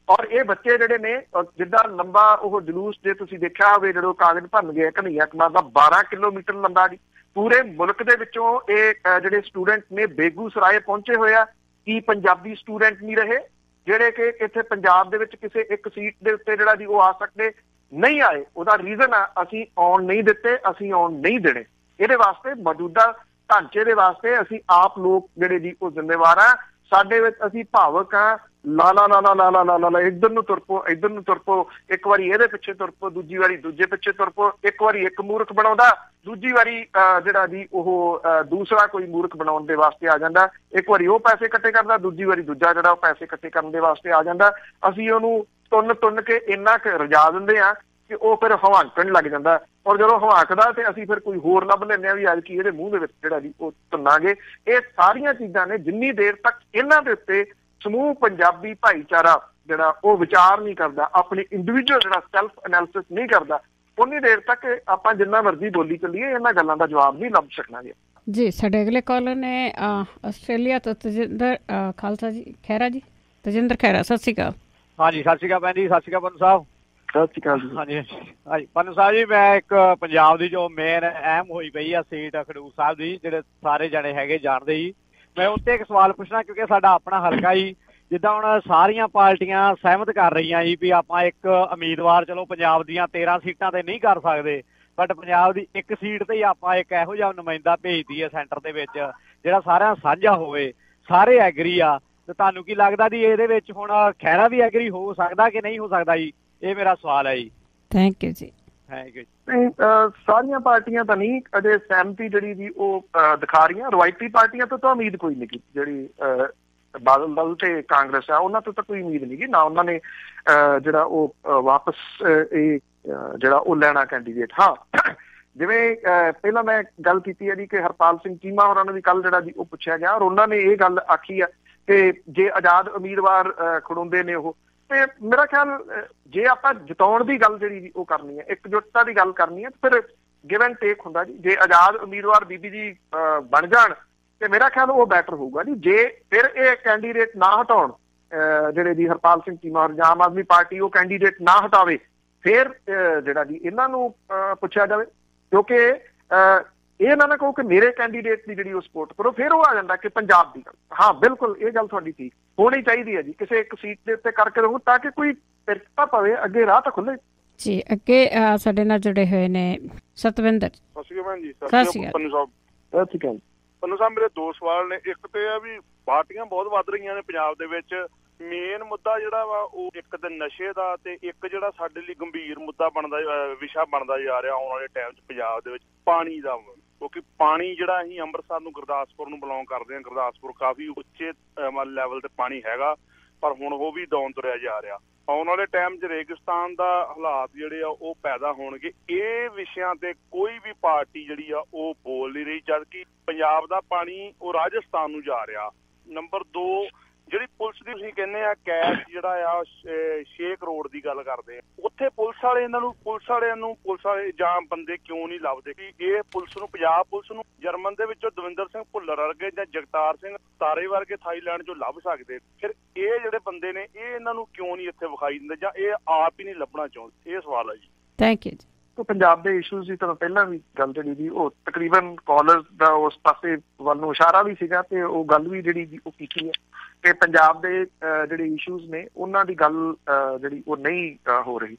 ਔਰ ਇਹ ਬੱਚੇ ਜਿਹੜੇ ਨੇ ਜਿੱਦਾਂ ਲੰਬਾ ਉਹ ਜਲੂਸ ਜੇ ਤੁਸੀਂ ਦੇਖਿਆ ਹੋਵੇ ਜਦੋਂ ਕਾਗਜ਼ ਭਰਨ ਗਏ ਕਨ੍ਹਈਆ ਕੁਮਾਰ ਦਾ 12 ਕਿਲੋਮੀਟਰ ਲੰਬਾ ਜੀ, ਪੂਰੇ ਮੁਲਕ ਦੇ ਵਿੱਚੋਂ ਇਹ ਜਿਹੜੇ ਸਟੂਡੈਂਟ ਨੇ ਬੇਗੂਸਰਾਏ ਪਹੁੰਚੇ ਹੋਏ ਆ। ਕੀ ਪੰਜਾਬੀ ਸਟੂਡੈਂਟ ਨਹੀਂ ਰਹੇ ਜਿਹੜੇ ਕਿ ਇੱਥੇ ਪੰਜਾਬ ਦੇ ਵਿੱਚ ਕਿਸੇ ਇੱਕ ਸੀਟ ਦੇ ਉੱਤੇ ਜਿਹੜਾ ਜੀ ਉਹ ਆ ਸਕਦੇ? ਨਹੀਂ ਆਏ। ਉਹਦਾ ਰੀਜ਼ਨ ਆ ਅਸੀਂ ਆਉਣ ਨਹੀਂ ਦਿੱਤੇ, ਅਸੀਂ ਆਉਣ ਨਹੀਂ ਦੇਣੇ। ਇਹਦੇ ਵਾਸਤੇ ਮੌਜੂਦਾ ਢਾਂਚੇ ਦੇ ਵਾਸਤੇ ਅਸੀਂ ਆਪ ਲੋਕ ਜਿਹੜੇ ਜੀ ਉਹ ਜ਼ਿੰਮੇਵਾਰ ਆ। ਸਾਡੇ ਵਿੱਚ ਅਸੀਂ ਭਾਵਕ ਆ, ਲਾ ਲਾ ਲਾ ਲਾ ਲਾ ਲਾ ਲਾ ਲਾ ਇੱਧਰ ਨੂੰ ਤੁਰ ਪੋ, ਇੱਧਰ ਨੂੰ ਤੁਰ ਪੋ, ਇੱਕ ਵਾਰੀ ਇਹਦੇ ਪਿੱਛੇ ਤੁਰ ਪੋ, ਦੂਜੀ ਵਾਰੀ ਦੂਜੇ ਪਿੱਛੇ ਤੁਰ ਪੋ। ਇੱਕ ਵਾਰੀ ਇੱਕ ਮੂਰਖ ਬਣਾਉਂਦਾ, ਦੂਜੀ ਵਾਰੀ ਜਿਹੜਾ ਜੀ ਉਹ ਦੂਸਰਾ ਕੋਈ ਮੂਰਖ ਬਣਾਉਣ ਦੇ ਵਾਸਤੇ ਆ ਜਾਂਦਾ। ਇੱਕ ਵਾਰੀ ਉਹ ਪੈਸੇ ਇਕੱਠੇ ਕਰਦਾ, ਦੂਜੀ ਵਾਰੀ ਦੂਜਾ ਜਿਹੜਾ ਉਹ ਪੈਸੇ ਇਕੱਠੇ ਕਰਨ ਦੇ ਵਾਸਤੇ ਆ ਜਾਂਦਾ। ਅਸੀਂ ਉਹਨੂੰ ਤੁੰਨ ਕੇ ਇੰਨਾ ਕੁ ਰਜਾ ਦਿੰਦੇ ਆ ਕਿ ਉਹ ਫਿਰ ਹਵਾਂਕਣ ਲੱਗ ਜਾਂਦਾ। ਔਰ ਜਦੋਂ ਹਵਾਂਕਦਾ ਤੇ ਅਸੀਂ ਫਿਰ ਕੋਈ ਹੋਰ ਲੱਭ ਲੈਂਦੇ ਹਾਂ ਵੀ ਅੱਜ ਕੀ ਇਹਦੇ ਮੂੰਹ ਦੇ ਵਿੱਚ ਜਿਹੜਾ ਜੀ ਉਹ ਤੁੰਨਾਂਗੇ। ਇਹ ਸਾਰੀਆਂ ਚੀਜ਼ਾਂ ਨੇ ਜਿੰਨੀ ਦੇਰ ਤੱਕ ਇਹਨਾਂ ਦੇ ਉੱਤੇ ਸਮੂਹ ਪੰਜਾਬੀ ਭਾਈਚਾਰਾ ਜਿਹੜਾ ਉਹ ਵਿਚਾਰ ਨਹੀਂ ਕਰਦਾ, ਆਪਣੀ ਇੰਡੀਵਿਜੂਅਲ ਜਿਹੜਾ ਸੈਲਫ ਐਨਾਲਿਸਿਸ ਨਹੀਂ ਕਰਦਾ, ਉਨੀ ਦੇਰ ਤੱਕ ਆਪਾਂ ਜਿੰਨਾ ਮਰਜ਼ੀ ਬੋਲੀ ਚੱਲੀਏ ਇਹਨਾਂ ਗੱਲਾਂ ਦਾ ਜਵਾਬ ਨਹੀਂ ਲੱਭ ਸਕਣਾ ਜੀ। ਸਾਡੇ ਅਗਲੇ ਕਾਲਰ ਨੇ ਆਸਟ੍ਰੇਲੀਆ ਤੋਂ ਤਜਿੰਦਰ ਖਾਲਸਾ ਜੀ ਖਹਿਰਾ ਜੀ। ਤਜਿੰਦਰ ਖਹਿਰਾ, ਸਤਿ ਸ਼੍ਰੀ ਅਕਾਲ। ਹਾਂਜੀ, ਸਤਿ ਸ਼੍ਰੀ ਅਕਾਲ ਭੈਣ ਜੀ। ਸਤਿ ਸ਼੍ਰੀ ਅਕਾਲ ਪੰਨੂ ਸਾਹਿਬ। ਸਤਿ ਸ਼੍ਰੀ ਅਕਾਲ ਜੀ। ਹਾਂਜੀ ਹਾਂਜੀ ਪੰਨੂ ਸਾਹਿਬ ਜੀ, ਮੈਂ ਇੱਕ ਪੰਜਾਬ ਦੀ ਜੋ ਮੇਨ ਅਹਿਮ ਹੋਈ ਪਈ ਆ ਸੀਟ ਖਡੂਰ ਸਾਹਿਬ ਦੀ, ਜਿਹੜੇ ਸਾਰੇ ਜਣੇ ਹੈਗੇ ਜਾਣਦੇ ਹੀ, ਮੈਂ ਉੱਤੇ ਇੱਕ ਸਵਾਲ ਪੁੱਛਣਾ ਕਿਉਂਕਿ ਸਾਡਾ ਆਪਣਾ ਹਲਕਾ ਹੀ ਜਿੱਦਾਂ ਹੁਣ ਸਾਰੀਆਂ ਪਾਰਟੀਆਂ ਸਹਿਮਤ ਕਰ ਰਹੀਆਂ ਜੀ ਵੀ ਆਪਾਂ ਇੱਕ ਉਮੀਦਵਾਰ ਚਲੋ ਪੰਜਾਬ ਦੀਆਂ 13 ਸੀਟਾਂ ਤੇ ਨਹੀਂ ਕਰ ਸਕਦੇ, ਬਟ ਪੰਜਾਬ ਦੀ ਇੱਕ ਸੀਟ ਤੇ ਹੀ ਆਪਾਂ ਇੱਕ ਇਹੋ ਜਿਹਾ ਨੁਮਾਇੰਦਾ ਭੇਜ ਦਈਏ ਸੈਂਟਰ ਦੇ ਵਿੱਚ ਜਿਹੜਾ ਸਾਰਿਆਂ ਸਾਂਝਾ ਹੋਵੇ, ਸਾਰੇ ਐਗਰੀ ਆ। ਤੇ ਤੁਹਾਨੂੰ ਕੀ ਲੱਗਦਾ ਜੀ ਇਹਦੇ ਵਿੱਚ ਹੁਣ ਖਹਿਰਾ ਵੀ ਐਗਰੀ ਹੋ ਸਕਦਾ ਕਿ ਨਹੀਂ ਹੋ ਸਕਦਾ ਜੀ? ਇਹ ਮੇਰਾ ਸਵਾਲ ਹੈ ਜੀ। ਥੈਂਕ ਯੂ ਜੀ। Thank you. ਸਾਰੀਆਂ ਪਾਰਟੀਆਂ ਤਾਂ ਨਹੀਂ ਅਜੇ ਸਹਿਮਤੀ ਜਿਹੜੀ ਜੀ ਉਹ ਦਿਖਾ ਰਹੀਆਂ। ਰਵਾਇਤੀ ਪਾਰਟੀਆਂ ਤੋਂ ਤਾਂ ਉਮੀਦ ਕੋਈ ਨਹੀਂ, ਜਿਹੜੀ ਬਾਦਲ ਦਲ ਤੇ ਕਾਂਗਰਸ ਆ ਉਹਨਾਂ ਤੋਂ ਤਾਂ ਕੋਈ ਉਮੀਦ ਨਹੀਂ ਗੀ ਨਾ। ਉਹਨਾਂ ਨੇ ਜਿਹੜਾ ਉਹ ਵਾਪਸ ਇਹ ਜਿਹੜਾ ਉਹ ਲੈਣਾ ਕੈਂਡੀਡੇਟ। ਹਾਂ, ਜਿਵੇਂ ਪਹਿਲਾਂ ਮੈਂ ਗੱਲ ਕੀਤੀ ਹੈ ਜੀ ਕਿ ਹਰਪਾਲ ਸਿੰਘ ਚੀਮਾ ਹੋਰਾਂ ਨੂੰ ਵੀ ਕੱਲ ਜਿਹੜਾ ਜੀ ਉਹ ਪੁੱਛਿਆ ਗਿਆ ਔਰ ਉਹਨਾਂ ਨੇ ਇਹ ਗੱਲ ਆਖੀ ਆ ਕਿ ਜੇ ਆਜ਼ਾਦ ਉਮੀਦਵਾਰ ਖੜਾਉਂਦੇ ਨੇ ਉਹ, ਤੇ ਮੇਰਾ ਖਿਆਲ ਜੇ ਆਪਾਂ ਜਿਤਾਉਣ ਦੀ ਗੱਲ ਜਿਹੜੀ ਉਹ ਕਰਨੀ ਹੈ, ਇਕਜੁੱਟਤਾ ਦੀ ਗੱਲ ਕਰਨੀ ਹੈ, ਫਿਰ ਗਿਵ ਐਂਡ ਟੇਕ ਹੁੰਦਾ ਜੀ। ਜੇ ਆਜ਼ਾਦ ਉਮੀਦਵਾਰ ਬੀਬੀ ਜੀ ਬਣ ਜਾਣ ਤੇ ਮੇਰਾ ਖਿਆਲ ਉਹ ਬੈਟਰ ਹੋਊਗਾ ਜੀ। ਜੇ ਫਿਰ ਇਹ ਕੈਂਡੀਡੇਟ ਨਾ ਹਟਾਉਣ ਜਿਹੜੇ ਜੀ ਹਰਪਾਲ ਸਿੰਘ ਚੀਮਾ ਔਰ ਆਮ ਆਦਮੀ ਪਾਰਟੀ ਉਹ ਕੈਂਡੀਡੇਟ ਨਾ ਹਟਾਵੇ, ਫਿਰ ਜਿਹੜਾ ਜੀ ਇਹਨਾਂ ਨੂੰ ਪੁੱਛਿਆ ਜਾਵੇ। ਕਿਉਂਕਿ ਇਹ ਨਾ ਕਹੋ ਕਿ ਮੇਰੇ ਕੈਂਡੀਡੇਟ ਦੀ ਜਿਹੜੀ ਉਹ ਸਪੋਰਟ ਕਰੋ, ਫਿਰ ਉਹ ਆ ਜਾਂਦਾ ਕਿ ਪੰਜਾਬ ਦੀ ਗੱਲ। ਹਾਂ, ਬਿਲਕੁਲ ਇਹ ਗੱਲ ਤੁਹਾਡੀ ਠੀਕ ਹੋਣੀ ਚਾਹੀਦੀ ਹੈ ਜੀ, ਕਿਸੇ ਇੱਕ ਸੀਟ ਦੇ ਉੱਤੇ ਕਰਕੇ ਰਹੋ ਤਾਂ ਕਿ ਕੋਈ ਪਿਰਕਾ ਪਵੇ, ਅੱਗੇ ਰਾਹ ਤਾਂ ਖੁੱਲੇ ਜੀ। ਅੱਗੇ ਸਾਡੇ ਨਾਲ ਜੁੜੇ ਹੋਏ ਨੇ ਸਤਵਿੰਦਰ। ਸਤਿ ਸ਼੍ਰੀ ਅਕਾਲ ਜੀ। ਸਤਿ ਸ਼੍ਰੀ ਅਕਾਲ ਪੰਨੂ ਸਾਹਿਬ। ਸਤਿ ਸ਼੍ਰੀ ਅਕਾਲ ਪੰਨੂ ਸਾਹਿਬ, ਮੇਰੇ ਦੋ ਸਵਾਲ ਨੇ। ਇੱਕ ਤੇ ਆ ਵੀ ਪਾਰਟੀਆਂ ਬਹੁਤ ਵੱਧ ਰਹੀਆਂ ਨੇ ਪੰਜਾਬ ਦੇ ਵਿੱਚ, ਮੇਨ ਮੁੱਦਾ ਜਿਹੜਾ ਵਾ ਉਹ ਇੱਕ ਤੇ ਨਸ਼ੇ ਦਾ, ਤੇ ਇੱਕ ਜਿਹੜਾ ਸਾਡੇ ਲਈ ਗੰਭੀਰ ਮੁੱਦਾ ਬਣਦਾ ਵਿਸ਼ਾ ਬਣਦਾ ਜਾ ਰਿਹਾ ਆਉਣ ਵਾਲੇ ਟਾਈਮ 'ਚ ਪੰਜਾਬ ਦੇ ਵਿੱਚ, ਪਾਣੀ ਦਾ। ਕਿਉਂਕਿ ਪਾਣੀ ਜਿਹੜਾ ਅਸੀਂ ਅੰਮ੍ਰਿਤਸਰ ਨੂੰ ਗੁਰਦਾਸਪੁਰ ਨੂੰ ਬਿਲੋਂਗ ਕਰਦੇ ਹਾਂ, ਗੁਰਦਾਸਪੁਰ ਕਾਫੀ ਉੱਚੇ ਲੈਵਲ ਤੇ ਪਾਣੀ ਹੈਗਾ, ਪਰ ਹੁਣ ਉਹ ਵੀ ਡਾਊਨ ਤੁਰਿਆ ਜਾ ਰਿਹਾ। ਆਉਣ ਵਾਲੇ ਟਾਈਮ 'ਚ ਰੇਗਿਸਤਾਨ ਦਾ ਹਾਲਾਤ ਜਿਹੜੇ ਆ ਉਹ ਪੈਦਾ ਹੋਣਗੇ। ਇਹ ਵਿਸ਼ਿਆਂ ਤੇ ਕੋਈ ਵੀ ਪਾਰਟੀ ਜਿਹੜੀ ਆ ਉਹ ਬੋਲ ਨਹੀਂ ਰਹੀ, ਜਦਕਿ ਪੰਜਾਬ ਦਾ ਪਾਣੀ ਉਹ ਰਾਜਸਥਾਨ ਨੂੰ ਜਾ ਰਿਹਾ। ਨੰਬਰ 2, ਜਿਹੜੀ ਪੁਲਿਸ ਦੀ ਤੁਸੀਂ ਕਹਿੰਦੇ ਆ ਕੈਸ਼ ਜਿਹੜਾ ਆ 6 ਕਰੋੜ ਦੀ ਗੱਲ ਕਰਦੇ ਆ, ਉੱਥੇ ਪੁਲਿਸ ਵਾਲੇ ਜਾਂ ਬੰਦੇ ਕਿਉਂ ਨਹੀਂ ਲੱਭਦੇ ਕਿ ਇਹ ਪੁਲਿਸ ਨੂੰ, ਪੰਜਾਬ ਪੁਲਿਸ ਨੂੰ ਜਰਮਨ ਦੇ ਵਿੱਚੋਂ ਦਵਿੰਦਰ ਸਿੰਘ ਭੁੱਲਰ ਵਰਗੇ ਜਾਂ ਜਗਤਾਰ ਸਿੰਘ ਤਾਰੇ ਵਰਗੇ ਥਾਈਲੈਂਡ 'ਚੋਂ ਲੱਭ ਸਕਦੇ। ਫਿਰ ਇਹ ਜਿਹੜੇ ਬੰਦੇ ਨੇ ਇਹ ਇਹਨਾਂ ਨੂੰ ਕਿਉਂ ਨਹੀਂ ਇੱਥੇ ਵਿਖਾਈ ਦਿੰਦੇ ਜਾਂ ਇਹ ਆਪ ਹੀ ਨਹੀਂ ਲੱਭਣਾ ਚਾਹੁੰਦੇ? ਇਹ ਸਵਾਲ ਹੈ ਜੀ। ਥੈਂਕ ਯੂ ਜੀ। ਪੰਜਾਬ ਦੇ ਇਸ਼ੂਜ਼ ਦੀ ਤਾਂ ਪਹਿਲਾਂ ਵੀ ਗੱਲ ਜਿਹੜੀ ਜੀ ਉਹ ਤਕਰੀਬਨ ਕਾਲਰਸ ਦਾ ਉਸ ਪਾਸੇ ਵੱਲ ਨੂੰ ਇਸ਼ਾਰਾ ਵੀ ਸੀਗਾ ਤੇ ਉਹ ਗੱਲ ਵੀ ਜਿਹੜੀ ਜੀ ਉਹ ਕੀਤੀ ਹੈ ਕਿ ਪੰਜਾਬ ਦੇ ਜਿਹੜੇ ਇਸ਼ੂਜ਼ ਨੇ ਉਹਨਾਂ ਦੀ ਗੱਲ ਜਿਹੜੀ ਉਹ ਨਹੀਂ ਹੋ ਰਹੀ।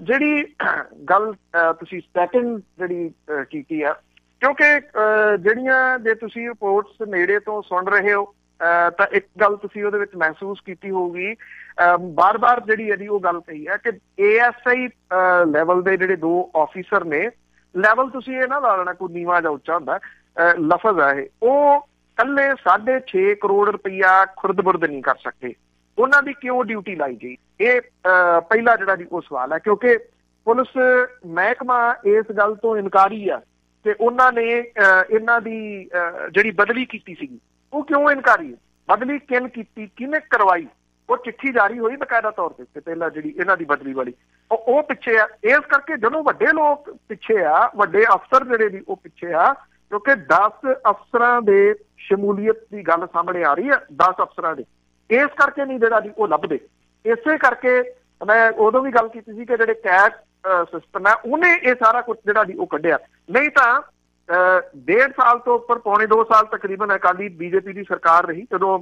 ਜਿਹੜੀ ਗੱਲ ਤੁਸੀਂ ਸੈਕਿੰਡ ਜਿਹੜੀ ਕੀਤੀ ਆ, ਕਿਉਂਕਿ ਜਿਹੜੀਆਂ ਜੇ ਤੁਸੀਂ ਰਿਪੋਰਟਸ ਨੇੜੇ ਤੋਂ ਸੁਣ ਰਹੇ ਹੋ ਤਾਂ ਇੱਕ ਗੱਲ ਤੁਸੀਂ ਉਹਦੇ ਵਿੱਚ ਮਹਿਸੂਸ ਕੀਤੀ ਹੋਊਗੀ, ਬਾਰ-ਬਾਰ ਜਿਹੜੀ ਇਹਦੀ ਉਹ ਗੱਲ ਕਹੀ ਹੈ ਕਿ ASI ਲੈਵਲ ਦੇ ਜਿਹੜੇ 2 ਆਫੀਸਰ ਨੇ, ਲੈਵਲ ਤੁਸੀਂ ਇਹ ਨਾ ਲਾ ਲੈਣਾ ਕੋਈ ਨੀਵਾਂ ਜਾਂ ਉੱਚਾ ਹੁੰਦਾ, ਲਫ਼ਜ਼ ਹੈ ਇਹ, ਉਹ ਇਕੱਲੇ 6.5 ਕਰੋੜ ਰੁਪਈਆ ਖੁਰਦ-ਬੁਰਦ ਨਹੀਂ ਕਰ ਸਕਦੇ। ਉਹਨਾਂ ਦੀ ਕਿਉਂ ਡਿਊਟੀ ਲਾਈ ਗਈ? ਇਹ ਪਹਿਲਾ ਜਿਹੜਾ ਜੀ ਉਹ ਸਵਾਲ ਹੈ, ਕਿਉਂਕਿ ਪੁਲਿਸ ਮਹਿਕਮਾ ਇਸ ਗੱਲ ਤੋਂ ਇਨਕਾਰੀ ਆ ਤੇ ਉਹਨਾਂ ਨੇ ਇਹਨਾਂ ਦੀ ਜਿਹੜੀ ਬਦਲੀ ਕੀਤੀ ਸੀਗੀ ਉਹ ਕਿਉਂ ਇਨਕਾਰੀ ਹੈ? ਬਦਲੀ ਕਿਨ ਕੀਤੀ, ਕਿਹਨੇ ਕਰਵਾਈ? ਉਹ ਚਿੱਠੀ ਜਾਰੀ ਹੋਈ ਬਕਾਇਦਾ ਤੌਰ ਤੇ ਪਹਿਲਾਂ ਜਿਹੜੀ ਇਹਨਾਂ ਦੀ ਬਦਲੀ ਵਾਲੀ, ਉਹ ਪਿੱਛੇ ਆ। ਇਸ ਕਰਕੇ ਜਦੋਂ ਵੱਡੇ ਲੋਕ ਪਿੱਛੇ ਆ, ਵੱਡੇ ਅਫਸਰ ਜਿਹੜੇ ਵੀ ਉਹ ਪਿੱਛੇ ਆ, ਕਿਉਂਕਿ 10 ਅਫਸਰਾਂ ਦੇ ਸ਼ਮੂਲੀਅਤ ਦੀ ਗੱਲ ਸਾਹਮਣੇ ਆ ਰਹੀ ਹੈ, 10 ਅਫਸਰਾਂ ਦੇ, ਇਸ ਕਰਕੇ ਨਹੀਂ ਜਿਹੜਾ ਜੀ ਉਹ ਲੱਭਦੇ। ਇਸੇ ਕਰਕੇ ਮੈਂ ਉਦੋਂ ਵੀ ਗੱਲ ਕੀਤੀ ਸੀ ਕਿ ਜਿਹੜੇ ਕੈਸ਼ ਸਿਸਟਮ ਹੈ ਉਹਨੇ ਇਹ ਸਾਰਾ ਕੁਝ ਜਿਹੜਾ ਜੀ ਉਹ ਕੱਢਿਆ। ਨਹੀਂ ਤਾਂ 1.5 ਸਾਲ ਤੋਂ ਉੱਪਰ, ਪੌਣੇ 2 ਸਾਲ ਤਕਰੀਬਨ ਅਕਾਲੀ BJP ਦੀ ਸਰਕਾਰ ਰਹੀ, ਜਦੋਂ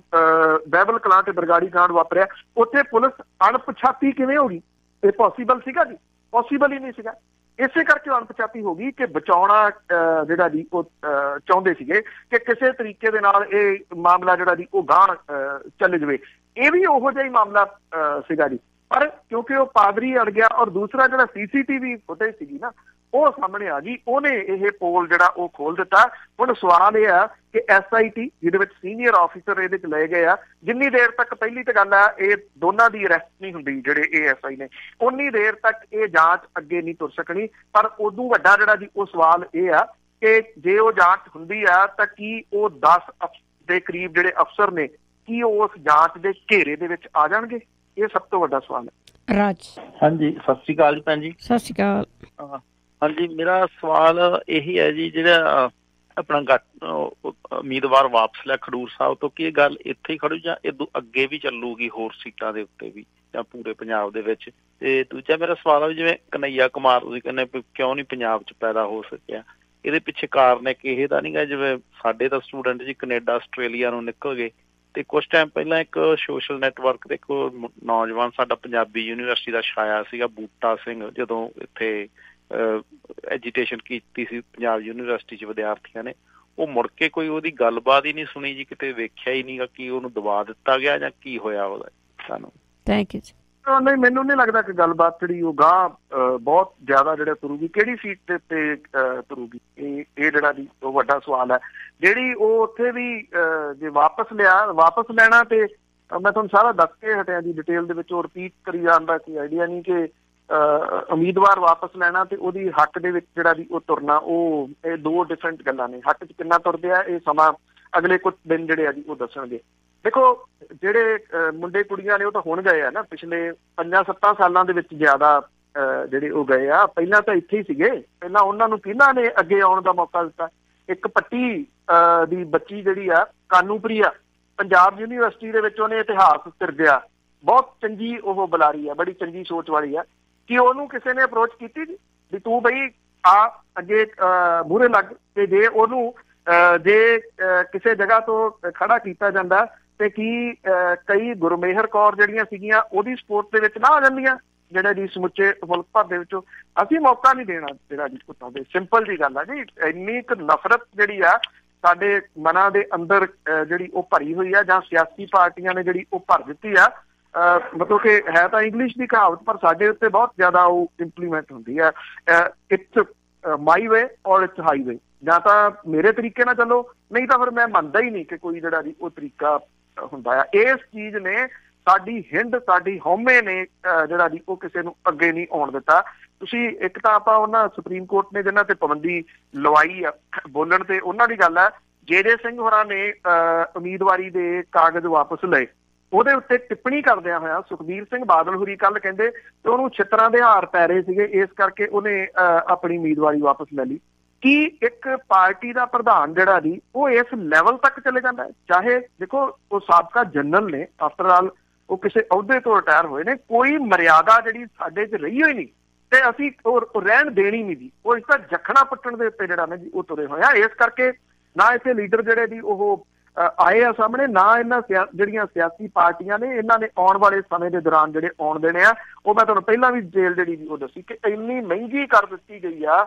ਬਹਿਬਲ ਕਲਾਂ ਤੇ ਬਰਗਾੜੀ ਕਾਂਡ ਵਾਪਰਿਆ, ਉੱਥੇ ਪੁਲਿਸ ਅਣਪਛਾਤੀ ਕਿਵੇਂ ਹੋ ਗਈ? ਇਹ ਪੋਸੀਬਲ ਸੀਗਾ ਜੀ? ਪੋਸੀਬਲ ਹੀ ਨਹੀਂ ਸੀਗਾ। ਇਸੇ ਕਰਕੇ ਅਣਪਛਾਤੀ ਹੋ ਗਈ ਕਿ ਬਚਾਉਣਾ ਜਿਹੜਾ ਜੀ ਉਹ ਚਾਹੁੰਦੇ ਸੀਗੇ ਕਿ ਕਿਸੇ ਤਰੀਕੇ ਦੇ ਨਾਲ ਇਹ ਮਾਮਲਾ ਜਿਹੜਾ ਜੀ ਉਹ ਗਾਂਹ ਚੱਲ ਜਾਵੇ। ਇਹ ਵੀ ਉਹੋ ਜਿਹਾ ਹੀ ਮਾਮਲਾ ਸੀਗਾ ਜੀ, ਪਰ ਕਿਉਂਕਿ ਉਹ ਪਾਦਰੀ ਅੜ ਗਿਆ ਔਰ ਦੂਸਰਾ ਜਿਹੜਾ CCTV ਫੁਟੇਜ ਸੀਗੀ ਨਾ ਉਹ ਸਾਹਮਣੇ ਆ ਗਈ, ਉਹਨੇ ਇਹ ਪੋਲ ਜਿਹੜਾ ਉਹ ਖੋਲ ਦਿੱਤਾ। ਹੁਣ ਸਵਾਲ ਇਹ ਆ ਕਿ SIT ਜਿਹਦੇ ਵਿੱਚ ਸੀਨੀਅਰ ਆਫੀਸਰ ਇਹਦੇ 'ਚ ਲਏ ਗਏ ਆ, ਜਿੰਨੀ ਦੇਰ ਤੱਕ, ਪਹਿਲੀ ਤਾਂ ਗੱਲ ਆ ਇਹ ਦੋਨਾਂ ਦੀ ਅਰੈਸਟ ਨਹੀਂ ਹੁੰਦੀ ਜਿਹੜੇ ASI ਨੇ, ਉਨੀ ਦੇਰ ਤੱਕ ਇਹ ਜਾਂਚ ਅੱਗੇ ਨਹੀਂ ਤੁਰ ਸਕਣੀ। ਪਰ ਉਦੋਂ ਵੱਡਾ ਜਿਹੜਾ ਜੀ ਉਹ ਸਵਾਲ ਇਹ ਆ ਕਿ ਜੇ ਉਹ ਜਾਂਚ ਹੁੰਦੀ ਆ ਤਾਂ ਕੀ ਉਹ 10 ਦੇ ਕਰੀਬ ਜਿਹੜੇ ਅਫਸਰ ਨੇ ਕੀ ਉਹ ਉਸ ਜਾਂਚ ਦੇ ਘੇਰੇ ਦੇ ਵਿੱਚ ਆ ਜਾਣਗੇ? ਇਹ ਸਭ ਤੋਂ ਵੱਡਾ ਸਵਾਲ ਹੈ। ਰਾਜ। ਹਾਂਜੀ, ਸਤਿ ਸ਼੍ਰੀ ਅਕਾਲ ਜੀ ਭੈਣ ਜੀ। ਸਤਿ ਸ਼੍ਰੀ ਅਕਾਲ। ਹਾਂਜੀ, ਮੇਰਾ ਸਵਾਲ ਇਹੀ ਹੈ ਜੀ, ਜਿਹੜਾ ਆਪਣਾ ਉਮੀਦਵਾਰ ਵਾਪਸ ਲਿਆ ਖਡੂਰ ਸਾਹਿਬ ਤੋਂ, ਕੀ ਇਹ ਗੱਲ ਇੱਥੇ ਹੀ ਖੜੂ ਜਾਂ ਇਹ ਅੱਗੇ ਵੀ ਚੱਲੂਗੀ ਹੋਰ ਸੀਟਾਂ ਦੇ ਉੱਤੇ ਵੀ ਜਾਂ ਪੂਰੇ ਪੰਜਾਬ ਦੇ ਵਿੱਚ? ਤੇ ਦੂਜਾ ਮੇਰਾ ਸਵਾਲ ਹੈ, ਜਿਵੇਂ ਕਨਈਆ ਕੁਮਾਰ ਤੁਸੀਂ ਕਹਿੰਦੇ ਕਿਉਂ ਨਹੀਂ ਪੰਜਾਬ 'ਚ ਪੈਦਾ ਹੋ ਸਕਿਆ, ਇਹਦੇ ਪਿੱਛੇ ਕਾਰਨ ਇੱਕ ਇਹ ਤਾਂ ਨਹੀਂ ਗਾ, ਜਿਵੇਂ ਸਾਡੇ ਤਾਂ ਸਟੂਡੈਂਟ ਜੀ ਕੈਨੇਡਾ ਆਸਟ੍ਰੇਲੀਆ ਨੂੰ ਨਿਕਲ ਗਏ ਤੇ ਕੁਛ ਟਾਈਮ ਪਹਿਲਾਂ ਇੱਕ ਸੋਸ਼ਲ ਨੈਟਵਰਕ ਤੇ ਇੱਕ ਨੌਜਵਾਨ ਸਾਡਾ ਪੰਜਾਬੀ ਯੂਨੀਵਰਸਿਟੀ ਦਾ ਛਾਇਆ ਸੀਗਾ ਬੂਟਾ ਸਿੰਘ, ਜਦੋਂ ਇੱਥੇ ਐਜੀਟੇਸ਼ਨ ਕੀਤੀ ਸੀ ਪੰਜਾਬ ਯੂਨੀਵਰਸਿਟੀ 'ਚ ਵਿਦਿਆਰਥੀਆਂ ਨੇ, ਉਹ ਮੁੜ ਕੇ ਕੋਈ ਉਹਦੀ ਗੱਲਬਾਤ ਹੀ ਨਹੀਂ ਸੁਣੀ ਜੀ, ਕਿਤੇ ਵੇਖਿਆ ਹੀ ਨਹੀਂ ਕਿ ਉਹਨੂੰ ਦਬਾ ਦਿੱਤਾ ਗਿਆ ਜਾਂ ਕੀ ਹੋਇਆ ਉਹਦਾ। ਸਾਨੂੰ ਥੈਂਕ ਯੂ। ਨਹੀਂ, ਮੈਨੂੰ ਨਹੀਂ ਲੱਗਦਾ ਕਿ ਗੱਲਬਾਤ ਜਿਹੜੀ ਉਹ ਗਾਂਹ ਬਹੁਤ ਜ਼ਿਆਦਾ ਜਿਹੜਾ ਤੁਰੂਗੀ। ਕਿਹੜੀ ਸੀਟ ਦੇ ਉੱਤੇ ਤੁਰੂਗੀ, ਇਹ ਜਿਹੜਾ ਜੀ ਉਹ ਵੱਡਾ ਸਵਾਲ ਹੈ। ਜਿਹੜੀ ਉਹ ਉੱਥੇ ਵੀ ਜੇ ਵਾਪਸ ਲੈਣਾ ਤੇ ਮੈਂ ਤੁਹਾਨੂੰ ਸਾਰਾ ਦੱਸ ਕੇ ਹਟਿਆ ਜੀ ਡਿਟੇਲ ਦੇ ਵਿੱਚ, ਉਹ ਰਿਪੀਟ ਕਰੀ ਜਾਣ ਦਾ ਕੋਈ ਆਈਡੀਆ ਨਹੀਂ ਕਿ ਉਮੀਦਵਾਰ ਵਾਪਸ ਲੈਣਾ ਤੇ ਉਹਦੀ ਹੱਕ ਦੇ ਵਿੱਚ ਜਿਹੜਾ ਵੀ ਉਹ ਤੁਰਨਾ, ਉਹ ਇਹ 2 ਡਿਫਰੈਂਟ ਗੱਲਾਂ ਨੇ। ਹੱਕ 'ਚ ਕਿੰਨਾ ਤੁਰਦੇ ਆ ਇਹ ਸਮਾਂ ਅਗਲੇ ਕੁਝ ਦਿਨ ਜਿਹੜੇ ਆ ਜੀ ਉਹ ਦੱਸਣਗੇ। ਦੇਖੋ, ਜਿਹੜੇ ਮੁੰਡੇ ਕੁੜੀਆਂ ਨੇ ਉਹ ਤਾਂ ਹੁਣ ਗਏ ਆ ਨਾ, ਪਿਛਲੇ 5-7 ਸਾਲਾਂ ਦੇ ਵਿੱਚ ਜ਼ਿਆਦਾ ਜਿਹੜੇ ਉਹ ਗਏ ਆ। ਪਹਿਲਾਂ ਤਾਂ ਇੱਥੇ ਹੀ ਸੀਗੇ, ਪਹਿਲਾਂ ਉਹਨਾਂ ਨੂੰ ਕਿਹਨਾਂ ਨੇ ਅੱਗੇ ਆਉਣ ਦਾ ਮੌਕਾ ਦਿੱਤਾ? ਇੱਕ ਪੱਟੀ ਦੀ ਬੱਚੀ ਜਿਹੜੀ ਆ ਕਾਨੂੰਪ੍ਰਿਆ, ਪੰਜਾਬ ਯੂਨੀਵਰਸਿਟੀ ਦੇ ਵਿੱਚ ਉਹਨੇ ਇਤਿਹਾਸ ਸਿਰਜਿਆ, ਬਹੁਤ ਚੰਗੀ ਉਹ ਬੁਲਾਰੀ ਆ, ਬੜੀ ਚੰਗੀ ਸੋਚ ਵਾਲੀ ਆ। ਕਿ ਉਹਨੂੰ ਕਿਸੇ ਨੇ ਅਪਰੋਚ ਕੀਤੀ ਜੀ ਵੀ ਤੂੰ ਬਈ ਆ ਅੱਗੇ ਮੂਹਰੇ ਲੱਗ, ਤੇ ਜੇ ਉਹਨੂੰ ਜੇ ਕਿਸੇ ਜਗ੍ਹਾ ਤੋਂ ਖੜਾ ਕੀਤਾ ਜਾਂਦਾ ਤੇ ਕੀ ਕਈ ਗੁਰਮੇਹਰ ਕੌਰ ਜਿਹੜੀਆਂ ਸੀਗੀਆਂ ਉਹਦੀ ਸਪੋਰਟ ਦੇ ਵਿੱਚ ਨਾ ਆ ਜਾਂਦੀਆਂ, ਜਿਹੜੇ ਜੀ ਸਮੁੱਚੇ ਮੁਲਕ ਭਰ ਦੇ ਵਿੱਚੋਂ? ਅਸੀਂ ਮੌਕਾ ਨਹੀਂ ਦੇਣਾ ਜਿਹੜਾ ਜੀ ਪੁੱਤਾਂ ਦੇ, ਸਿੰਪਲ ਜੀ ਗੱਲ ਆ ਜੀ। ਇੰਨੀ ਕੁ ਨਫ਼ਰਤ ਜਿਹੜੀ ਆ ਸਾਡੇ ਮਨਾਂ ਦੇ ਅੰਦਰ ਜਿਹੜੀ ਉਹ ਭਰੀ ਹੋਈ ਆ, ਜਾਂ ਸਿਆਸੀ ਪਾਰਟੀਆਂ ਨੇ ਜਿਹੜੀ ਉਹ ਭਰ ਦਿੱਤੀ ਆ। ਮਤਲਬ ਕਿ ਹੈ ਤਾਂ ਇੰਗਲਿਸ਼ ਦੀ ਕਹਾਵਤ, ਪਰ ਸਾਡੇ ਉੱਤੇ ਬਹੁਤ ਜ਼ਿਆਦਾ ਉਹ ਇੰਪਲੀਮੈਂਟ ਹੁੰਦੀ ਹੈ। ਇਟਸ ਮਾਈ ਵੇ ਔਰ ਇਟਸ ਹਾਈਵੇ, ਜਾਂ ਤਾਂ ਮੇਰੇ ਤਰੀਕੇ ਨਾਲ ਚੱਲੋ, ਨਹੀਂ ਤਾਂ ਫਿਰ ਮੈਂ ਮੰਨਦਾ ਹੀ ਨਹੀਂ ਕਿ ਕੋਈ ਜਿਹੜਾ ਜੀ ਉਹ ਤਰੀਕਾ ਹੁੰਦਾ ਆ। ਇਸ ਚੀਜ਼ ਨੇ ਸਾਡੀ ਹਿੰਦ ਸਾਡੀ ਹਉਮੈ ਨੇ ਜਿਹੜਾ ਜੀ ਉਹ ਕਿਸੇ ਨੂੰ ਅੱਗੇ ਨਹੀਂ ਆਉਣ ਦਿੱਤਾ। ਤੁਸੀਂ ਇੱਕ ਤਾਂ ਆਪਾਂ ਉਹਨਾਂ ਸੁਪਰੀਮ ਕੋਰਟ ਨੇ ਜਿਹਨਾਂ ਤੇ ਪਾਬੰਦੀ ਲਵਾਈ ਆ ਬੋਲਣ ਤੇ, ਉਹਨਾਂ ਦੀ ਗੱਲ ਹੈ। ਜੇ ਸਿੰਘ ਹੋਰਾਂ ਨੇ ਉਮੀਦਵਾਰੀ ਦੇ ਕਾਗਜ਼ ਵਾਪਸ ਲਏ, ਉਹਦੇ ਉੱਤੇ ਟਿੱਪਣੀ ਕਰਦਿਆਂ ਹੋਇਆ ਸੁਖਬੀਰ ਸਿੰਘ ਬਾਦਲ ਹੋਰੀ ਕੱਲ ਕਹਿੰਦੇ ਤੇ ਉਹਨੂੰ ਛਿੱਤਰਾਂ ਦੇ ਹਾਰ ਪੈ ਰਹੇ ਸੀਗੇ, ਇਸ ਕਰਕੇ ਉਹਨੇ ਆਪਣੀ ਉਮੀਦਵਾਰੀ ਵਾਪਸ ਲੈ ਲਈ। ਕੀ ਇੱਕ ਪਾਰਟੀ ਦਾ ਪ੍ਰਧਾਨ ਜਿਹੜਾ ਜੀ ਉਹ ਇਸ ਲੈਵਲ ਤੱਕ ਚਲੇ ਜਾਂਦਾ ਹੈ? ਚਾਹੇ ਦੇਖੋ ਉਹ ਸਾਬਕਾ ਜਨਰਲ ਨੇ, ਆਫਟਰ ਆਲ ਉਹ ਕਿਸੇ ਅਹੁਦੇ ਤੋਂ ਰਿਟਾਇਰ ਹੋਏ ਨੇ, ਕੋਈ ਮਰਿਆਦਾ ਜਿਹੜੀ ਸਾਡੇ 'ਚ ਰਹੀ ਹੋਈ ਨਹੀਂ ਤੇ ਅਸੀਂ ਉਹ ਰਹਿਣ ਦੇਣੀ ਨਹੀਂ ਜੀ। ਉਹ ਇਸ ਦਾ ਜਖਣਾ ਪੱਟਣ ਦੇ ਉੱਤੇ ਜਿਹੜਾ ਨਾ ਜੀ ਉਹ ਤੁਰੇ ਹੋਏ ਆ। ਇਸ ਕਰਕੇ ਨਾ ਇੱਥੇ ਲੀਡਰ ਜਿਹੜੇ ਜੀ ਉਹ ਆਏ ਆ ਸਾਹਮਣੇ, ਨਾ ਇਹਨਾਂ ਜਿਹੜੀਆਂ ਸਿਆਸੀ ਪਾਰਟੀਆਂ ਨੇ ਇਹਨਾਂ ਨੇ ਆਉਣ ਵਾਲੇ ਸਮੇਂ ਦੇ ਦੌਰਾਨ ਜਿਹੜੇ ਆਉਣ ਦੇਣੇ ਆ। ਉਹ ਮੈਂ ਤੁਹਾਨੂੰ ਪਹਿਲਾਂ ਵੀ ਜੇਲ੍ਹ ਜਿਹੜੀ ਜੀ ਉਹ ਦੱਸੀ ਕਿ ਇੰਨੀ ਮਹਿੰਗੀ ਕਰ ਦਿੱਤੀ ਗਈ ਆ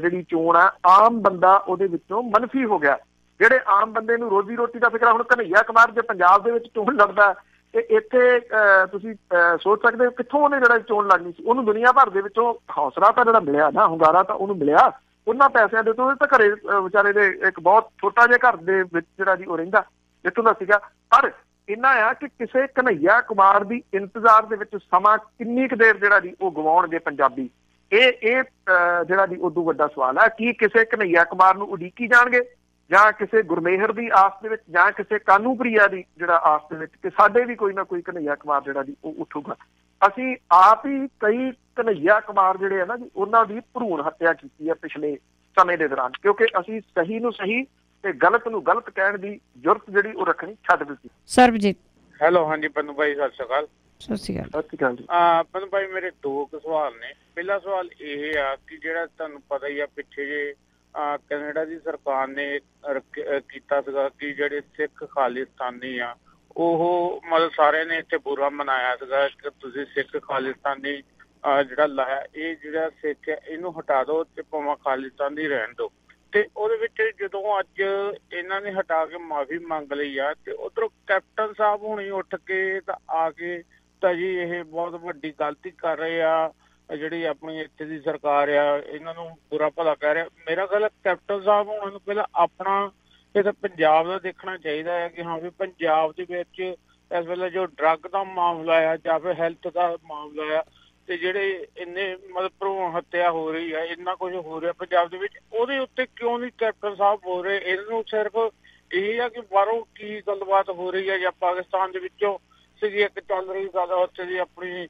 ਜਿਹੜੀ ਚੋਣ ਆ, ਆਮ ਬੰਦਾ ਉਹਦੇ ਵਿੱਚੋਂ ਮਨਫੀ ਹੋ ਗਿਆ। ਜਿਹੜੇ ਆਮ ਬੰਦੇ ਨੂੰ ਰੋਜ਼ੀ ਰੋਟੀ ਦਾ ਫਿਕਰ, ਹੁਣ ਕਨ੍ਹਈਆ ਕੁਮਾਰ ਜੇ ਪੰਜਾਬ ਦੇ ਵਿੱਚ ਚੋਣ ਲੜਦਾ ਤੇ ਇੱਥੇ ਤੁਸੀਂ ਸੋਚ ਸਕਦੇ ਹੋ ਕਿੱਥੋਂ ਉਹਨੇ ਜਿਹੜਾ ਚੋਣ ਲੜਨੀ ਸੀ। ਉਹਨੂੰ ਦੁਨੀਆ ਭਰ ਦੇ ਵਿੱਚੋਂ ਹੌਸਲਾ ਤਾਂ ਜਿਹੜਾ ਮਿਲਿਆ ਨਾ, ਹੁੰਗਾਰਾ ਤਾਂ ਉਹਨੂੰ ਮਿਲਿਆ ਉਹਨਾਂ ਪੈਸਿਆਂ ਦੇ ਤੋਂ। ਤਾਂ ਘਰੇ ਵਿਚਾਰੇ ਦੇ ਇੱਕ ਬਹੁਤ ਛੋਟਾ ਜਿਹਾ ਘਰ ਦੇ ਵਿੱਚ ਜਿਹੜਾ ਜੀ ਉਹ ਰਹਿੰਦਾ ਜਿੱਥੋਂ ਦਾ ਸੀਗਾ। ਪਰ ਇੰਨਾ ਆ ਕਿ ਕਿਸੇ ਕਨ੍ਹਈਆ ਕੁਮਾਰ ਦੀ ਇੰਤਜ਼ਾਰ ਦੇ ਵਿੱਚ ਸਮਾਂ ਕਿੰਨੀ ਕੁ ਦੇਰ ਜਿਹੜਾ ਜੀ ਉਹ ਗਵਾਉਣਗੇ ਪੰਜਾਬੀ, ਇਹ ਜਿਹੜਾ ਜੀ ਉਦੋਂ ਵੱਡਾ ਸਵਾਲ ਹੈ। ਕੀ ਕਿਸੇ ਕਨ੍ਹਈਆ ਕੁਮਾਰ ਨੂੰ ਉਡੀਕੀ ਜਾਣਗੇ ਜਾਂ ਕਿਸੇ ਗੁਰਮੇਹਰ ਦੀ ਆਸ ਦੇ ਵਿੱਚ ਜਾਂ ਕਿਸੇ ਕਾਨੂੰਪ੍ਰਿਆ ਦੀ ਜਿਹੜਾ ਆਸ ਦੇ ਵਿੱਚ ਕਿ ਸਾਡੇ ਵੀ ਕੋਈ ਨਾ ਕੋਈ ਕਨ੍ਹਈਆ ਕੁਮਾਰ ਜਿਹੜਾ ਜੀ ਉਹ ਉੱਠੂਗਾ? ਅਸੀਂ ਆਪ ਹੀ ਕਈ ਕਨ੍ਹਈਆ ਕੁਮਾਰ ਜਿਹੜੇ ਆ ਨਾ ਜੀ ਉਹਨਾਂ ਦੀ ਭਰੂਣ ਹੱਤਿਆ ਕੀਤੀ ਹੈ ਪਿਛਲੇ ਸਮੇਂ ਦੇ ਦੌਰਾਨ, ਕਿਉਂਕਿ ਅਸੀਂ ਸਹੀ ਨੂੰ ਸਹੀ ਤੇ ਗਲਤ ਨੂੰ ਗਲਤ ਕਹਿਣ ਦੀ ਜੁਰਤ ਜਿਹੜੀ ਉਹ ਰੱਖਣੀ ਛੱਡ ਦਿੱਤੀ। ਸਰਬਜੀਤ ਹੈਲੋ, ਹਾਂਜੀ ਪੰਨੂ ਭਾਈ ਸਤਿ ਸ਼੍ਰੀ ਅਕਾਲ। ਸਤਿ ਸ਼੍ਰੀ ਅਕਾਲ ਜੀ। ਪੰਨੂ ਭਾਈ ਮੇਰੇ ਦੋ ਕੁ ਸਵਾਲ ਨੇ। ਪਹਿਲਾ ਸਵਾਲ ਇਹ ਆ ਕਿ ਜਿਹੜਾ ਤੁਹਾਨੂੰ ਪਤਾ ਹੀ ਆ ਪਿੱਛੇ ਜੇ ਕੈਨੇਡਾ ਦੀ ਸਰਕਾਰ ਨੇ ਕੀਤਾ ਸੀਗਾ ਕਿ ਜਿਹੜੇ ਸਿੱਖ ਖਾਲਿਸਤਾਨੀ ਆ ਉਹ ਮਤਲਬ ਸਾਰਿਆਂ ਨੇ ਇੱਥੇ ਬੁਰਾ ਮਨਾਇਆ ਸੀਗਾ ਕਿ ਤੁਸੀਂ ਸਿੱਖ ਖਾਲਿਸਤਾਨੀ ਜਿਹੜਾ ਲਾਇਆ, ਇਹ ਜਿਹੜਾ ਸਿੱਖ ਹੈ ਇਹਨੂੰ ਹਟਾ ਦਿਓ ਤੇ ਭਾਵੇਂ ਖਾਲਿਸਤਾਨੀ ਰਹਿਣ ਦਿਓ। ਤੇ ਉਹਦੇ ਵਿੱਚ ਜਦੋਂ ਅੱਜ ਇਹਨਾਂ ਨੇ ਹਟਾ ਕੇ ਮਾਫੀ ਮੰਗ ਲਈ ਆ ਤੇ ਉਧਰੋਂ ਕੈਪਟਨ ਸਾਹਿਬ ਹੁਣੀ ਉੱਠ ਕੇ ਤਾਂ ਆ ਕੇ ਤਾਂ ਜੀ ਇਹ ਬਹੁਤ ਵੱਡੀ ਗਲਤੀ ਕਰ ਰਹੇ ਆ। ਜਿਹੜੀ ਆਪਣੀ ਇੱਥੇ ਦੀ ਸਰਕਾਰ ਆ ਇਹਨਾਂ ਨੂੰ ਬੁਰਾ ਭਲਾ ਕਹਿ ਰਿਹਾ। ਮੇਰਾ ਖਿਆਲ ਕੈਪਟਨ ਸਾਹਿਬ ਉਹਨਾਂ ਨੂੰ ਪਹਿਲਾਂ ਆਪਣਾ ਇਹ ਤਾਂ ਪੰਜਾਬ ਦਾ ਦੇਖਣਾ ਚਾਹੀਦਾ ਹੈ ਕਿ ਹਾਂ ਵੀ ਪੰਜਾਬ ਦੇ ਵਿੱਚ ਇਸ ਵੇਲੇ ਜੋ ਡਰੱਗ ਦਾ ਮਾਮਲਾ ਆ ਜਾਂ ਫਿਰ ਹੈਲਥ ਦਾ ਮਾਮਲਾ ਆ ਤੇ ਜਿਹੜੇ ਇੰਨੇ ਮਤਲਬ ਭਰੂਣ ਹੱਤਿਆ ਹੋ ਰਹੀ ਹੈ, ਇੰਨਾ ਕੁਝ ਹੋ ਰਿਹਾ ਪੰਜਾਬ ਦੇ ਵਿੱਚ, ਉਹਦੇ ਉੱਤੇ ਕਿਉਂ ਨਹੀਂ ਕੈਪਟਨ ਸਾਹਿਬ ਬੋਲ ਰਹੇ? ਇਹਨਾਂ ਨੂੰ ਸਿਰਫ ਇਹ ਆ ਕਿ ਬਾਹਰੋਂ ਕੀ ਗੱਲਬਾਤ ਹੋ ਰਹੀ ਹੈ ਜਾਂ ਪਾਕਿਸਤਾਨ ਦੇ ਵਿੱਚੋਂ ਸੀਗੀ ਇੱਕ ਚੱਲ ਰਹੀ ਗੱਲ ਉੱਥੇ ਦੀ ਆਪਣੀ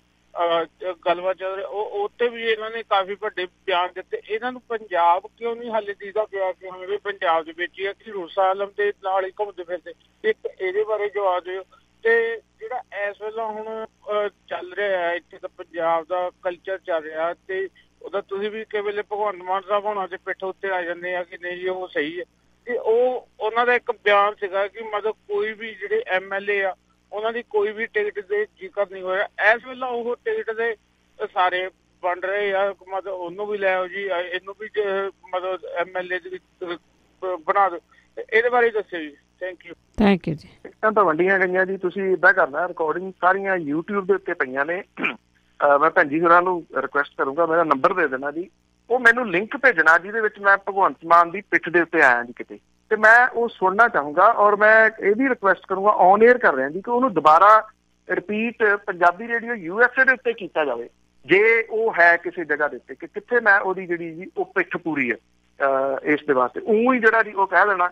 ਗੱਲਬਾਤ ਚੱਲ ਰਹੀ, ਉਹ ਉੱਤੇ ਵੀ ਇਹਨਾਂ ਨੇ ਕਾਫੀ ਵੱਡੇ ਬਿਆਨ ਦਿੱਤੇ। ਇਹਨਾਂ ਨੂੰ ਪੰਜਾਬ ਕਿਉਂ ਨਹੀਂ ਹਾਲੇ ਦੀਦਾ ਪਿਆ ਕਿ ਹਾਂ ਵੀ ਪੰਜਾਬ ਦੇ ਵਿੱਚ ਹੀ ਆ ਕਿ ਰੂਸਾ ਆਲਮ ਦੇ ਨਾਲ ਹੀ ਘੁੰਮਦੇ ਫਿਰਦੇ? ਇੱਕ ਇਹਦੇ ਬਾਰੇ ਜਵਾਬ ਦਿਓ। ਤੇ ਜਿਹੜਾ ਇਸ ਵੇਲੇ ਹੁਣ ਚੱਲ ਰਿਹਾ ਹੈ ਇੱਥੇ ਤਾਂ ਪੰਜਾਬ ਦਾ ਕਲਚਰ ਚੱਲ ਰਿਹਾ ਤੇ ਉਹਦਾ ਤੁਸੀਂ ਵੀ ਕਈ ਵੇਲੇ ਭਗਵੰਤ ਮਾਨ ਸਾਹਿਬ ਹੋਣਾ ਦੇ ਪਿੱਠ ਉੱਤੇ ਆ ਜਾਂਦੇ ਆ ਕਿ ਨਹੀਂ ਉਹ ਸਹੀ ਹੈ। ਤੇ ਉਹਨਾਂ ਦਾ ਇੱਕ ਬਿਆਨ ਸੀਗਾ ਕਿ ਮਤਲਬ ਕੋਈ ਵੀ ਜਿਹੜੇ MLA ਆ ਉਹਨਾਂ ਦੀ ਕੋਈ ਵੀ ਟਿਕਟ ਦੇ ਜ਼ਿਕਰ ਨਹੀਂ ਹੋਇਆ। ਇਸ ਵੇਲੇ ਉਹ ਟਿਕਟ ਦੇ ਸਾਰੇ ਬਣ ਰਹੇ ਆ, ਮਤਲਬ ਉਹਨੂੰ ਵੀ ਲੈ ਆਓ ਜੀ, ਇਹਨੂੰ ਵੀ ਮਤਲਬ MLA ਦੇ ਵਿੱਚ ਬਣਾ ਦਿਓ। ਇਹਦੇ ਬਾਰੇ ਦੱਸਿਓ ਜੀ। ਥੈਂਕ ਯੂ ਜੀ। ਟਿਕਟਾਂ ਤਾਂ ਵੰਡੀਆਂ ਗਈਆਂ ਜੀ। ਤੁਸੀਂ ਇੱਦਾਂ ਕਰਨਾ, ਰਿਕਾਰਡਿੰਗ ਸਾਰੀਆਂ YouTube ਦੇ ਉੱਤੇ ਪਈਆਂ ਨੇ। ਮੈਂ ਭੈਣ ਜੀ ਹੋਰਾਂ ਨੂੰ ਰਿਕੁਐਸਟ ਕਰੂੰਗਾ, ਮੇਰਾ ਨੰਬਰ ਦੇ ਦੇਣਾ ਜੀ, ਉਹ ਮੈਨੂੰ ਲਿੰਕ ਭੇਜਣਾ ਜਿਹਦੇ ਵਿੱਚ ਮੈਂ ਭਗਵੰਤ ਮਾਨ ਦੀ ਪਿੱਠ ਦੇ ਉੱਤੇ ਆਇਆ ਜੀ ਕਿਤੇ, ਤੇ ਮੈਂ ਉਹ ਸੁਣਨਾ ਚਾਹੂੰਗਾ। ਔਰ ਮੈਂ ਇਹ ਵੀ ਰਿਕੁਐਸਟ ਕਰੂੰਗਾ, ਔਨ ਏਅਰ ਕਰ ਰਿਹਾ ਜੀ, ਕਿ ਉਹਨੂੰ ਦੁਬਾਰਾ ਰਿਪੀਟ ਪੰਜਾਬੀ ਰੇਡੀਓ USA ਦੇ ਉੱਤੇ ਕੀਤਾ ਜਾਵੇ ਜੇ ਉਹ ਹੈ ਕਿਸੇ ਜਗ੍ਹਾ ਦੇ ਉੱਤੇ, ਕਿ ਕਿੱਥੇ ਮੈਂ ਉਹਦੀ ਜਿਹੜੀ ਜੀ ਉਹ ਪਿੱਠ ਪੂਰੀ ਹੈ ਇਸ ਦੇ ਵਾਸਤੇ। ਊਂ ਹੀ ਜਿਹੜਾ ਜੀ ਉਹ ਕਹਿ ਦੇਣਾ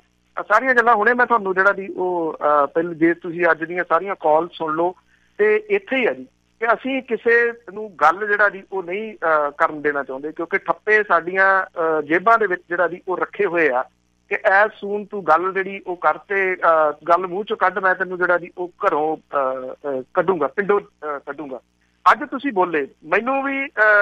ਸਾਰੀਆਂ ਗੱਲਾਂ ਹੁਣੇ ਮੈਂ ਤੁਹਾਨੂੰ ਜਿਹੜਾ ਜੀ ਉਹ ਪਹਿਲਾਂ ਜੇ ਤੁਸੀਂ ਅੱਜ ਦੀਆਂ ਸਾਰੀਆਂ ਕਾਲ ਸੁਣ ਲਓ ਤੇ ਇੱਥੇ ਹੀ ਆ ਜੀ ਕਿ ਅਸੀਂ ਕਿਸੇ ਨੂੰ ਗੱਲ ਜਿਹੜਾ ਜੀ ਉਹ ਨਹੀਂ ਕਰਨ ਦੇਣਾ ਚਾਹੁੰਦੇ, ਕਿਉਂਕਿ ਠੱਪੇ ਸਾਡੀਆਂ ਜੇਬਾਂ ਦੇ ਵਿੱਚ ਜਿਹੜਾ ਜੀ ਉਹ ਰੱਖੇ ਹੋਏ ਆ ਕਿ ਐਜ਼ ਸੂਨ ਤੂੰ ਗੱਲ ਜਿਹੜੀ ਉਹ ਕਰ ਤੇ ਗੱਲ ਮੂੰਹ ਚੋਂ ਕੱਢ, ਮੈਂ ਤੈਨੂੰ ਜਿਹੜਾ ਜੀ ਉਹ ਘਰੋਂ ਕੱਢੂੰਗਾ, ਪਿੰਡੋਂ ਕੱਢੂੰਗਾ। ਅੱਜ ਤੁਸੀਂ ਬੋਲੇ, ਮੈਨੂੰ ਵੀ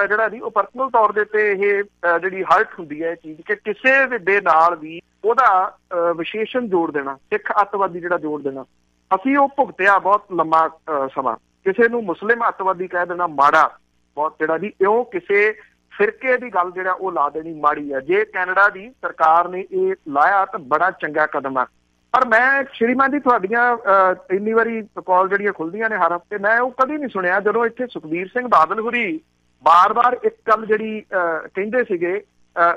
ਜਿਹੜਾ ਜੀ ਉਹ ਪਰਸਨਲ ਤੌਰ ਦੇ ਉੱਤੇ ਇਹ ਜਿਹੜੀ ਹਰਟ ਹੁੰਦੀ ਹੈ ਇਹ ਚੀਜ਼ ਕਿ ਕਿਸੇ ਦੇ ਨਾਲ ਵੀ ਉਹਦਾ ਵਿਸ਼ੇਸ਼ਣ ਜੋੜ ਦੇਣਾ, ਸਿੱਖ ਅੱਤਵਾਦੀ ਜਿਹੜਾ ਜੋੜ ਦੇਣਾ, ਅਸੀਂ ਉਹ ਭੁਗਤਿਆ ਬਹੁਤ ਲੰਮਾ ਸਮਾਂ। ਕਿਸੇ ਨੂੰ ਮੁਸਲਿਮ ਅੱਤਵਾਦੀ ਕਹਿ ਦੇਣਾ ਮਾੜਾ ਬਹੁਤ ਜਿਹੜਾ ਜੀ, ਇਉਂ ਕਿਸੇ ਫਿਰਕੇ ਦੀ ਗੱਲ ਜਿਹੜਾ ਉਹ ਲਾ ਦੇਣੀ ਮਾੜੀ ਹੈ। ਜੇ ਕੈਨੇਡਾ ਦੀ ਸਰਕਾਰ ਨੇ ਇਹ ਲਾਇਆ ਤਾਂ ਬੜਾ ਚੰਗਾ ਕਦਮ ਆ। ਪਰ ਮੈਂ ਸ਼੍ਰੀਮਾਨ ਜੀ ਤੁਹਾਡੀਆਂ ਇੰਨੀ ਵਾਰੀ ਕਾਲ ਜਿਹੜੀਆਂ ਖੁੱਲਦੀਆਂ ਨੇ ਹਰ ਹਫ਼ਤੇ, ਮੈਂ ਉਹ ਕਦੀ ਨਹੀਂ ਸੁਣਿਆ ਜਦੋਂ ਇੱਥੇ ਸੁਖਬੀਰ ਸਿੰਘ ਬਾਦਲ ਹੋਰੀ ਬਾਰ-ਬਾਰ ਇੱਕ ਗੱਲ ਜਿਹੜੀ ਕਹਿੰਦੇ ਸੀਗੇ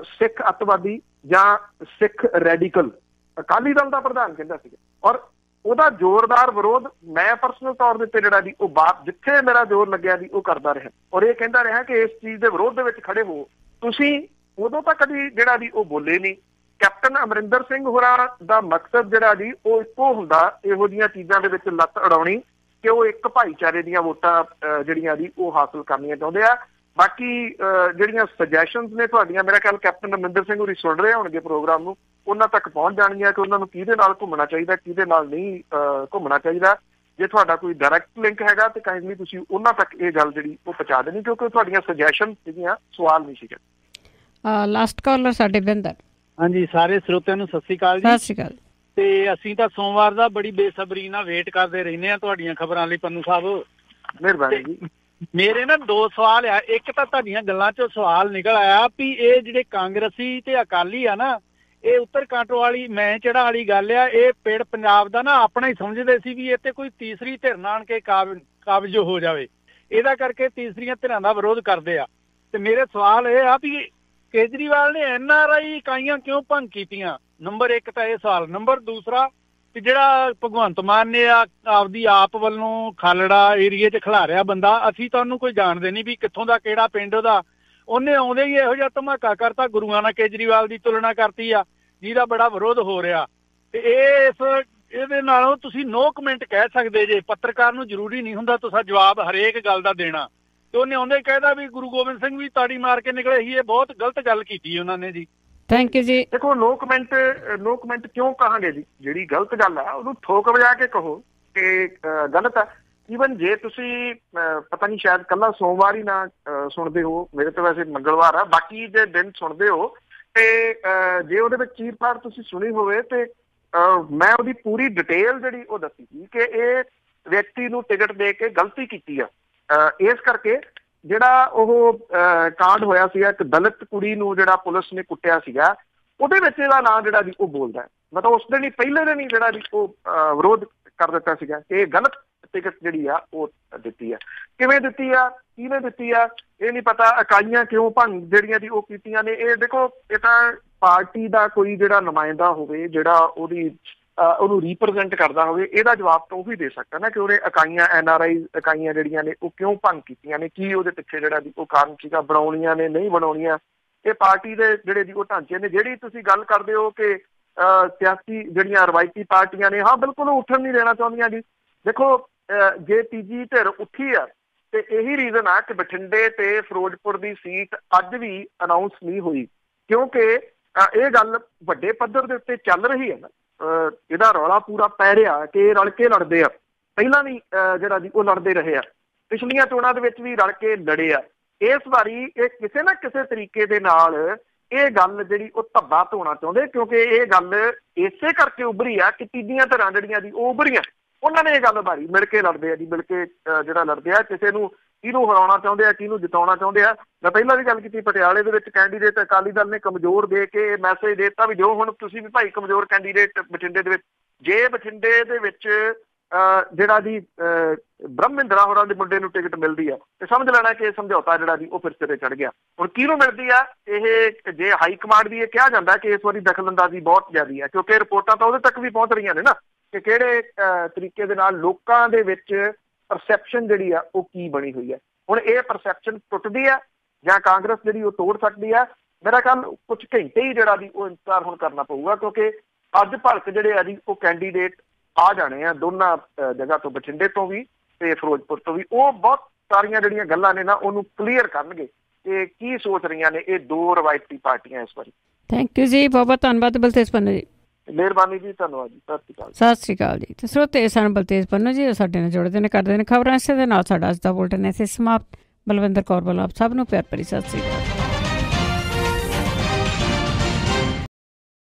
ਸਿੱਖ ਅੱਤਵਾਦੀ ਜਾਂ ਸਿੱਖ ਰੈਡੀਕਲ, ਅਕਾਲੀ ਦਲ ਦਾ ਪ੍ਰਧਾਨ ਕਹਿੰਦਾ ਸੀਗਾ। ਔਰ ਉਹਦਾ ਜ਼ੋਰਦਾਰ ਵਿਰੋਧ ਮੈਂ ਪਰਸਨਲ ਤੌਰ ਦੇ ਉੱਤੇ ਜਿਹੜਾ ਜੀ ਉਹ ਬਾਤ ਜਿੱਥੇ ਮੇਰਾ ਜ਼ੋਰ ਲੱਗਿਆ ਜੀ ਉਹ ਕਰਦਾ ਰਿਹਾ ਔਰ ਇਹ ਕਹਿੰਦਾ ਰਿਹਾ ਕਿ ਇਸ ਚੀਜ਼ ਦੇ ਵਿਰੋਧ ਦੇ ਵਿੱਚ ਖੜੇ ਹੋ। ਤੁਸੀਂ ਉਦੋਂ ਤਾਂ ਕਦੀ ਜਿਹੜਾ ਜੀ ਉਹ ਬੋਲੇ ਨਹੀਂ। ਕੈਪਟਨ ਅਮਰਿੰਦਰ ਸਿੰਘ ਹੋਰਾਂ ਦਾ ਮਕਸਦ ਜਿਹੜਾ ਜੀ ਉਹ ਇੱਕੋ ਹੁੰਦਾ ਇਹੋ ਜਿਹੀਆਂ ਚੀਜ਼ਾਂ ਦੇ ਵਿੱਚ ਲੱਤ ਅੜਾਉਣੀ ਕਿ ਉਹ ਇੱਕ ਭਾਈਚਾਰੇ ਦੀਆਂ ਵੋਟਾਂ ਜਿਹੜੀਆਂ ਜੀ ਉਹ ਹਾਸਲ ਕਰਨੀਆਂ ਚਾਹੁੰਦੇ ਆ। ਬਾਕੀ ਜਿਹੜੀਆਂ ਸੁਜੈਸ਼ਨਸ ਨੇ ਤੁਹਾਡੀਆਂ ਮੇਰਾ ਖਿਆਲ ਕੈਪਟਨ ਅਮਰਿੰਦਰ ਸਿੰਘ ਹੋਰੀ ਸੁਣ ਰਹੇ ਹੋਣਗੇ ਪ੍ਰੋਗਰਾਮ ਨੂੰ, ਉਹਨਾਂ ਤੱਕ ਪਹੁੰਚ ਜਾਣਗੀਆਂ ਕਿ ਉਹਨਾਂ ਨੂੰ ਕਿਹਦੇ ਨਾਲ ਘੁੰਮਣਾ ਚਾਹੀਦਾ ਕਿਹਦੇ ਨਾਲ ਨਹੀਂ ਘੁੰਮਣਾ ਚਾਹੀਦਾ। ਜੇ ਤੁਹਾਡਾ ਕੋਈ ਡਾਇਰੈਕਟ ਲਿੰਕ ਹੈਗਾ ਤੇ ਕਾਈਂਡਲੀ ਤੁਸੀਂ ਉਹਨਾਂ ਤੱਕ ਇਹ ਗੱਲ ਜਿਹੜੀ ਉਹ ਪਹੁੰਚਾ ਦੇਣੀ ਕਿਉਂਕਿ ਤੁਹਾਡੀਆਂ ਸੁਜੈਸ਼ਨ ਸੀਗੀਆਂ, ਸਵਾਲ ਨਹੀਂ ਸੀਗੇ। ਲਾਸਟ ਕਾਲਰ ਸਾਡੇ ਬਿੰਦਰ। ਹਾਂਜੀ, ਸਾਰੇ ਸਰੋਤਿਆਂ ਨੂੰ ਸਤਿ ਸ਼੍ਰੀ ਅਕਾਲ ਜੀ। ਸਤਿ ਸ਼੍ਰੀ ਅਕਾਲ। ਤੇ ਅਸੀਂ ਤਾਂ ਸੋਮਵਾਰ ਦਾ ਬੜੀ ਬੇਸਬਰੀ ਨਾਲ ਵੇਟ ਕਰਦੇ ਰਹਿੰਦੇ ਆ ਤੁਹਾਡੀਆਂ ਖਬਰਾਂ ਲਈ ਪੰਨੂ ਸਾਹਿਬ। ਮਿਹਰਬਾਨੀ ਜੀ। ਮੇਰੇ ਨਾ 2 ਸਵਾਲ ਆ। ਇੱਕ ਤਾਂ ਤੁਹਾਡੀਆਂ ਗੱਲਾਂ 'ਚੋਂ ਸਵਾਲ ਨਿਕਲ ਆਇਆ ਵੀ ਇਹ ਜਿਹੜੇ ਕਾਂਗਰਸੀ ਤੇ ਅਕਾਲੀ ਆ ਨਾ, ਇਹ ਉੱਤਰ ਕਾਂਟੋ ਵਾਲੀ ਮੈਂ ਚੜਾ ਵਾਲੀ ਗੱਲ ਆ, ਇਹ ਪਿੰਡ ਪੰਜਾਬ ਦਾ ਨਾ ਆਪਣਾ ਹੀ ਸਮਝਦੇ ਸੀ ਵੀ ਇਹ ਤੇ ਕੋਈ ਤੀਸਰੀ ਧਿਰ ਨਾ ਆਣ ਕੇ ਕਾਬਜ ਹੋ ਜਾਵੇ, ਇਹਦਾ ਕਰਕੇ ਤੀਸਰੀਆਂ ਧਿਰਾਂ ਦਾ ਵਿਰੋਧ ਕਰਦੇ ਆ। ਤੇ ਮੇਰੇ ਸਵਾਲ ਇਹ ਆ ਵੀ ਕੇਜਰੀਵਾਲ ਨੇ NRI ਇਕਾਈਆਂ ਕਿਉਂ ਭੰਗ ਕੀਤੀਆਂ? ਨੰਬਰ 1 ਤਾਂ ਇਹ ਸਵਾਲ। ਨੰਬਰ ਦੂਸਰਾ ਵੀ ਜਿਹੜਾ ਭਗਵੰਤ ਮਾਨ ਨੇ ਆਪਦੀ ਆਪ ਵੱਲੋਂ ਖਾਲੜਾ ਏਰੀਏ 'ਚ ਖਿਲਾਰਿਆ ਬੰਦਾ, ਅਸੀਂ ਤਾਂ ਉਹਨੂੰ ਕੋਈ ਜਾਣਦੇ ਨਹੀਂ ਵੀ ਕਿੱਥੋਂ ਦਾ ਕਿਹੜਾ ਪਿੰਡ ਉਹਦਾ, ਉਹਨੇ ਆਉਂਦੇ ਹੀ ਇਹੋ ਜਿਹਾ ਧਮਾਕਾ ਕਰਤਾ, ਗੁਰੂਆਂ ਨਾਲ ਕੇਜਰੀਵਾਲ ਦੀ ਤੁਲਨਾ ਕਰਤੀ ਆ ਜਿਹਦਾ ਬੜਾ ਵਿਰੋਧ ਹੋ ਰਿਹਾ। ਤੇ ਇਹਦੇ ਨਾਲੋਂ ਤੁਸੀਂ ਨੋ ਕਮੈਂਟ ਕਹਿ ਸਕਦੇ ਜੇ, ਪੱਤਰਕਾਰ ਨੂੰ ਜ਼ਰੂਰੀ ਨਹੀਂ ਹੁੰਦਾ ਤੁਸੀਂ ਜਵਾਬ ਹਰੇਕ ਗੱਲ ਦਾ ਦੇਣਾ। ਤੇ ਉਹਨੇ ਆਉਂਦੇ ਕਹਿਦਾ ਵੀ ਗੁਰੂ ਗੋਬਿੰਦ ਸਿੰਘ ਵੀ ਤਾੜੀ ਮਾਰ ਕੇ ਨਿਕਲੇ ਸੀ, ਇਹ ਬਹੁਤ ਗਲਤ ਗੱਲ ਕੀਤੀ ਉਹਨਾਂ ਨੇ ਜੀ। ਥੈਂਕ ਯੂ ਜੀ। ਦੇਖੋ ਨੋ ਕਮੈਂਟ ਕਿਉਂ ਕਹਾਂਗੇ ਜੀ? ਜਿਹੜੀ ਗਲਤ ਗੱਲ ਆ ਉਹਨੂੰ ਠੋਕ ਵਜਾ ਕੇ ਕਹੋ ਕਿ ਗਲਤ ਆ। ਈਵਨ ਜੇ ਤੁਸੀਂ ਪਤਾ ਨਹੀਂ ਸ਼ਾਇਦ ਕੱਲਾ ਸੋਮਵਾਰ ਹੀ ਨਾ ਸੁਣਦੇ ਹੋ, ਮੇਰੇ ਤੋਂ ਵੈਸੇ ਮੰਗਲਵਾਰ ਆ, ਬਾਕੀ ਜੇ ਦਿਨ ਸੁਣਦੇ ਹੋ ਤੇ ਜੇ ਉਹਦੇ ਵਿੱਚ ਚੀਰ ਫਾੜ ਤੁਸੀਂ ਸੁਣੀ ਹੋਵੇ ਤੇ ਮੈਂ ਉਹਦੀ ਪੂਰੀ ਡਿਟੇਲ ਜਿਹੜੀ ਉਹ ਦੱਸੀ ਸੀ ਕਿ ਇਹ ਵਿਅਕਤੀ ਨੂੰ ਟਿਕਟ ਦੇ ਕੇ ਗਲਤੀ ਕੀਤੀ ਆ। ਇਸ ਕਰਕੇ ਜਿਹੜਾ ਉਹ ਕਾਂਡ ਹੋਇਆ ਸੀਗਾ, ਇੱਕ ਦਲਿਤ ਕੁੜੀ ਨੂੰ ਜਿਹੜਾ ਪੁਲਿਸ ਨੇ ਕੁੱਟਿਆ ਸੀਗਾ, ਉਹਦੇ ਵਿੱਚ ਇਹਦਾ ਨਾਂ ਜਿਹੜਾ ਜੀ ਉਹ ਬੋਲਦਾ, ਮਤਲਬ ਉਸ ਦਿਨ ਹੀ ਪਹਿਲੇ ਦਿਨ ਹੀ ਜਿਹੜਾ ਜੀ ਉਹ ਵਿਰੋਧ ਕਰ ਦਿੱਤਾ ਸੀਗਾ ਕਿ ਇਹ ਗਲਤ ਟਿਕਟ ਜਿਹੜੀ ਆ ਉਹ ਦਿੱਤੀ ਆ। ਕਿਵੇਂ ਦਿੱਤੀ ਆ, ਕਿਹਨੇ ਦਿੱਤੀ ਆ, ਇਹ ਨਹੀਂ ਪਤਾ। ਇਕਾਈਆਂ ਕਿਉਂ ਭੰਗ ਜਿਹੜੀਆਂ ਦੀ ਉਹ ਕੀਤੀਆਂ ਨੇ, ਇਹ ਦੇਖੋ ਇਹ ਤਾਂ ਪਾਰਟੀ ਦਾ ਕੋਈ ਜਿਹੜਾ ਨੁਮਾਇੰਦਾ ਹੋਵੇ ਜਿਹੜਾ ਉਹਨੂੰ ਰੀਪ੍ਰਜੈਂਟ ਕਰਦਾ ਹੋਵੇ, ਇਹਦਾ ਜਵਾਬ ਤਾਂ ਉਹ ਵੀ ਦੇ ਸਕਦਾ ਨਾ ਕਿ ਉਹਨੇ ਇਕਾਈਆਂ NRI ਇਕਾਈਆਂ ਜਿਹੜੀਆਂ ਨੇ ਉਹ ਕਿਉਂ ਭੰਗ ਕੀਤੀਆਂ ਨੇ, ਕੀ ਉਹਦੇ ਪਿੱਛੇ ਜਿਹੜਾ ਦੀ ਉਹ ਕਾਰਨ ਸੀਗਾ, ਬਣਾਉਣੀਆਂ ਨੇ ਨਹੀਂ ਬਣਾਉਣੀਆਂ। ਇਹ ਪਾਰਟੀ ਦੇ ਜਿਹੜੇ ਦੀ ਉਹ ਢਾਂਚੇ ਨੇ। ਜਿਹੜੀ ਤੁਸੀਂ ਗੱਲ ਕਰਦੇ ਹੋ ਕਿ ਸਿਆਸੀ ਜਿਹੜੀਆਂ ਰਵਾਇਤੀ ਪਾਰਟੀਆਂ ਨੇ, ਹਾਂ ਬਿਲਕੁਲ ਉੱਠਣ ਨਹੀਂ ਦੇਣਾ ਚਾਹੁੰਦੀਆਂ ਜੀ। ਦੇਖੋ ਜੇ ਤੀਜੀ ਧਿਰ ਉੱਠੀ ਆ ਤੇ ਇਹੀ ਰੀਜ਼ਨ ਆ ਕਿ ਬਠਿੰਡੇ ਤੇ ਫਿਰੋਜ਼ਪੁਰ ਦੀ ਸੀਟ ਅੱਜ ਵੀ ਅਨਾਉਂਸ ਨਹੀਂ ਹੋਈ ਕਿਉਂਕਿ ਇਹ ਗੱਲ ਵੱਡੇ ਪੱਧਰ ਦੇ ਉੱਤੇ ਚੱਲ ਰਹੀ ਹੈ ਨਾ। ਇਹਦਾ ਰੌਲਾ ਪੂਰਾ ਪੈ ਰਿਹਾ ਕਿ ਰਲ ਕੇ ਲੜਦੇ ਆ, ਪਹਿਲਾਂ ਵੀ ਜਿਹੜਾ ਜੀ ਉਹ ਲੜਦੇ ਰਹੇ ਆ, ਪਿਛਲੀਆਂ ਚੋਣਾਂ ਦੇ ਵਿੱਚ ਵੀ ਰਲ ਕੇ ਲੜੇ ਆ। ਇਸ ਵਾਰੀ ਇਹ ਕਿਸੇ ਨਾ ਕਿਸੇ ਤਰੀਕੇ ਦੇ ਨਾਲ ਇਹ ਗੱਲ ਜਿਹੜੀ ਉਹ ਧੱਬਾ ਧੋਣਾ ਚਾਹੁੰਦੇ ਕਿਉਂਕਿ ਇਹ ਗੱਲ ਇਸੇ ਕਰਕੇ ਉੱਭਰੀ ਆ ਕਿ ਤੀਜੀਆਂ ਧਿਰਾਂ ਜਿਹੜੀਆਂ ਜੀ ਉਹ ਉੱਭਰੀਆਂ, ਉਹਨਾਂ ਨੇ ਇਹ ਗੱਲ ਬਾਰੀ ਮਿਲ ਕੇ ਲੜਦੇ ਆ ਜੀ, ਮਿਲ ਕੇ ਜਿਹੜਾ ਲੜਦੇ ਆ, ਕਿਸੇ ਨੂੰ ਕਿਹਨੂੰ ਹਰਾਉਣਾ ਚਾਹੁੰਦੇ ਆ, ਕਿਹਨੂੰ ਜਿਤਾਉਣਾ ਚਾਹੁੰਦੇ ਆ। ਮੈਂ ਪਹਿਲਾਂ ਵੀ ਗੱਲ ਕੀਤੀ, ਪਟਿਆਲੇ ਦੇ ਵਿੱਚ ਕੈਂਡੀਡੇਟ ਅਕਾਲੀ ਦਲ ਨੇ ਕਮਜ਼ੋਰ ਦੇ ਕੇ ਮੈਸੇਜ ਦੇ ਦਿੱਤਾ ਵੀ ਜੋ ਹੁਣ ਤੁਸੀਂ ਵੀ ਭਾਈ ਕਮਜ਼ੋਰ ਕੈਂਡੀਡੇਟ ਬਠਿੰਡੇ ਦੇ ਵਿੱਚ, ਜੇ ਬਠਿੰਡੇ ਦੇ ਵਿੱਚ ਜਿਹੜਾ ਜੀ ਬ੍ਰਹਮਿੰਦਰਾ ਹੋਰਾਂ ਦੇ ਮੁੰਡੇ ਨੂੰ ਟਿਕਟ ਮਿਲਦੀ ਆ ਤੇ ਸਮਝ ਲੈਣਾ ਕਿ ਇਹ ਸਮਝੌਤਾ ਜਿਹੜਾ ਜੀ ਉਹ ਫਿਰ ਸਿਰੇ ਚੜ ਗਿਆ। ਹੁਣ ਕਿਹਨੂੰ ਮਿਲਦੀ ਆ ਇਹ, ਜੇ ਹਾਈ ਕਮਾਂਡ ਵੀ ਇਹ ਕਿਹਾ ਜਾਂਦਾ ਕਿ ਇਸ ਵਾਰੀ ਦਖਲਅੰਦਾਜ਼ੀ ਬਹੁਤ ਜ਼ਿਆਦੀ ਹੈ ਕਿਉਂਕਿ ਰਿਪੋਰਟਾਂ ਤਾਂ ਉਹਦੇ ਤੱਕ ਵੀ ਪਹੁੰਚ ਰਹੀਆਂ ਨੇ ਨਾ ਕਿ ਕਿਹੜੇ ਤਰੀਕੇ ਦੇ ਨਾਲ ਲੋਕਾਂ ਦੇ ਵਿੱਚ ਪਰਸੈਪਸ਼ਨ ਜਿਹੜੀ ਆ ਉਹ ਕੀ ਬਣੀ ਹੋਈ ਹੈ। ਹੁਣ ਇਹ ਪਰਸੈਪਸ਼ਨ ਟੁੱਟਦੀ ਆ ਜਾਂ ਕਾਂਗਰਸ ਜਿਹੜੀ ਉਹ ਤੋੜ ਸਕਦੀ ਆ, ਮੇਰਾ ਖਿਆਲ ਕੁਝ ਘੰਟੇ ਹੀ ਜਿਹੜਾ ਜੀ ਉਹ ਇੰਤਜ਼ਾਰ ਹੁਣ ਕਰਨਾ ਪਊਗਾ ਕਿਉਂਕਿ ਅੱਜ ਭਲਕ ਜਿਹੜੇ ਆ ਜੀ ਉਹ ਕੈਂਡੀਡੇਟ ਆ ਜਾਣੇ ਆ ਦੋਨਾਂ ਜਗ੍ਹਾ ਤੋਂ, ਬਠਿੰਡੇ ਤੋਂ ਵੀ ਤੇ ਫਿਰੋਜ਼ਪੁਰ ਤੋਂ ਵੀ। ਉਹ ਬਹੁਤ ਸਾਰੀਆਂ ਜਿਹੜੀਆਂ ਗੱਲਾਂ ਨੇ ਨਾ ਉਹਨੂੰ ਕਲੀਅਰ ਕਰਨਗੇ ਕਿ ਕੀ ਸੋਚ ਰਹੀਆਂ ਨੇ ਇਹ ਦੋ ਰਵਾਇਤੀ ਪਾਰਟੀਆਂ ਇਸ ਵਾਰੀ। ਥੈਂਕ ਯੂ ਜੀ, ਬਹੁਤ ਬਹੁਤ ਧੰਨਵਾਦ ਬਲਤੇਜ ਪੰਨੂ ਜੀ। ਮਿਹਰਬਾਨੀ ਜੀ, ਧੰਨਵਾਦ ਜੀ, ਸਤਿ ਸ਼੍ਰੀ ਅਕਾਲ। ਸਤਿ ਸ਼੍ਰੀ ਅਕਾਲ ਜੀ। ਤੇ ਸਰੋਤੇ ਸਨ ਬਲਤੇਜ ਪੰਨੂ ਜੀ, ਉਹ ਸਾਡੇ ਨਾਲ ਜੁੜਦੇ ਨੇ, ਕਰਦੇ ਨੇ ਖਬਰਾਂ। ਇਸੇ ਦੇ ਨਾਲ ਸਾਡਾ ਅੱਜ ਦਾ ਬੁਲਟਨ ਇੱਥੇ ਸਮਾਪਤ। ਬਲਵਿੰਦਰ ਕੌਰ ਵੱਲੋਂ ਆਪ ਸਭ ਨੂੰ ਪਿਆਰ ਭਰੀ ਸਤਿ ਸ਼੍ਰੀ ਅਕਾਲ।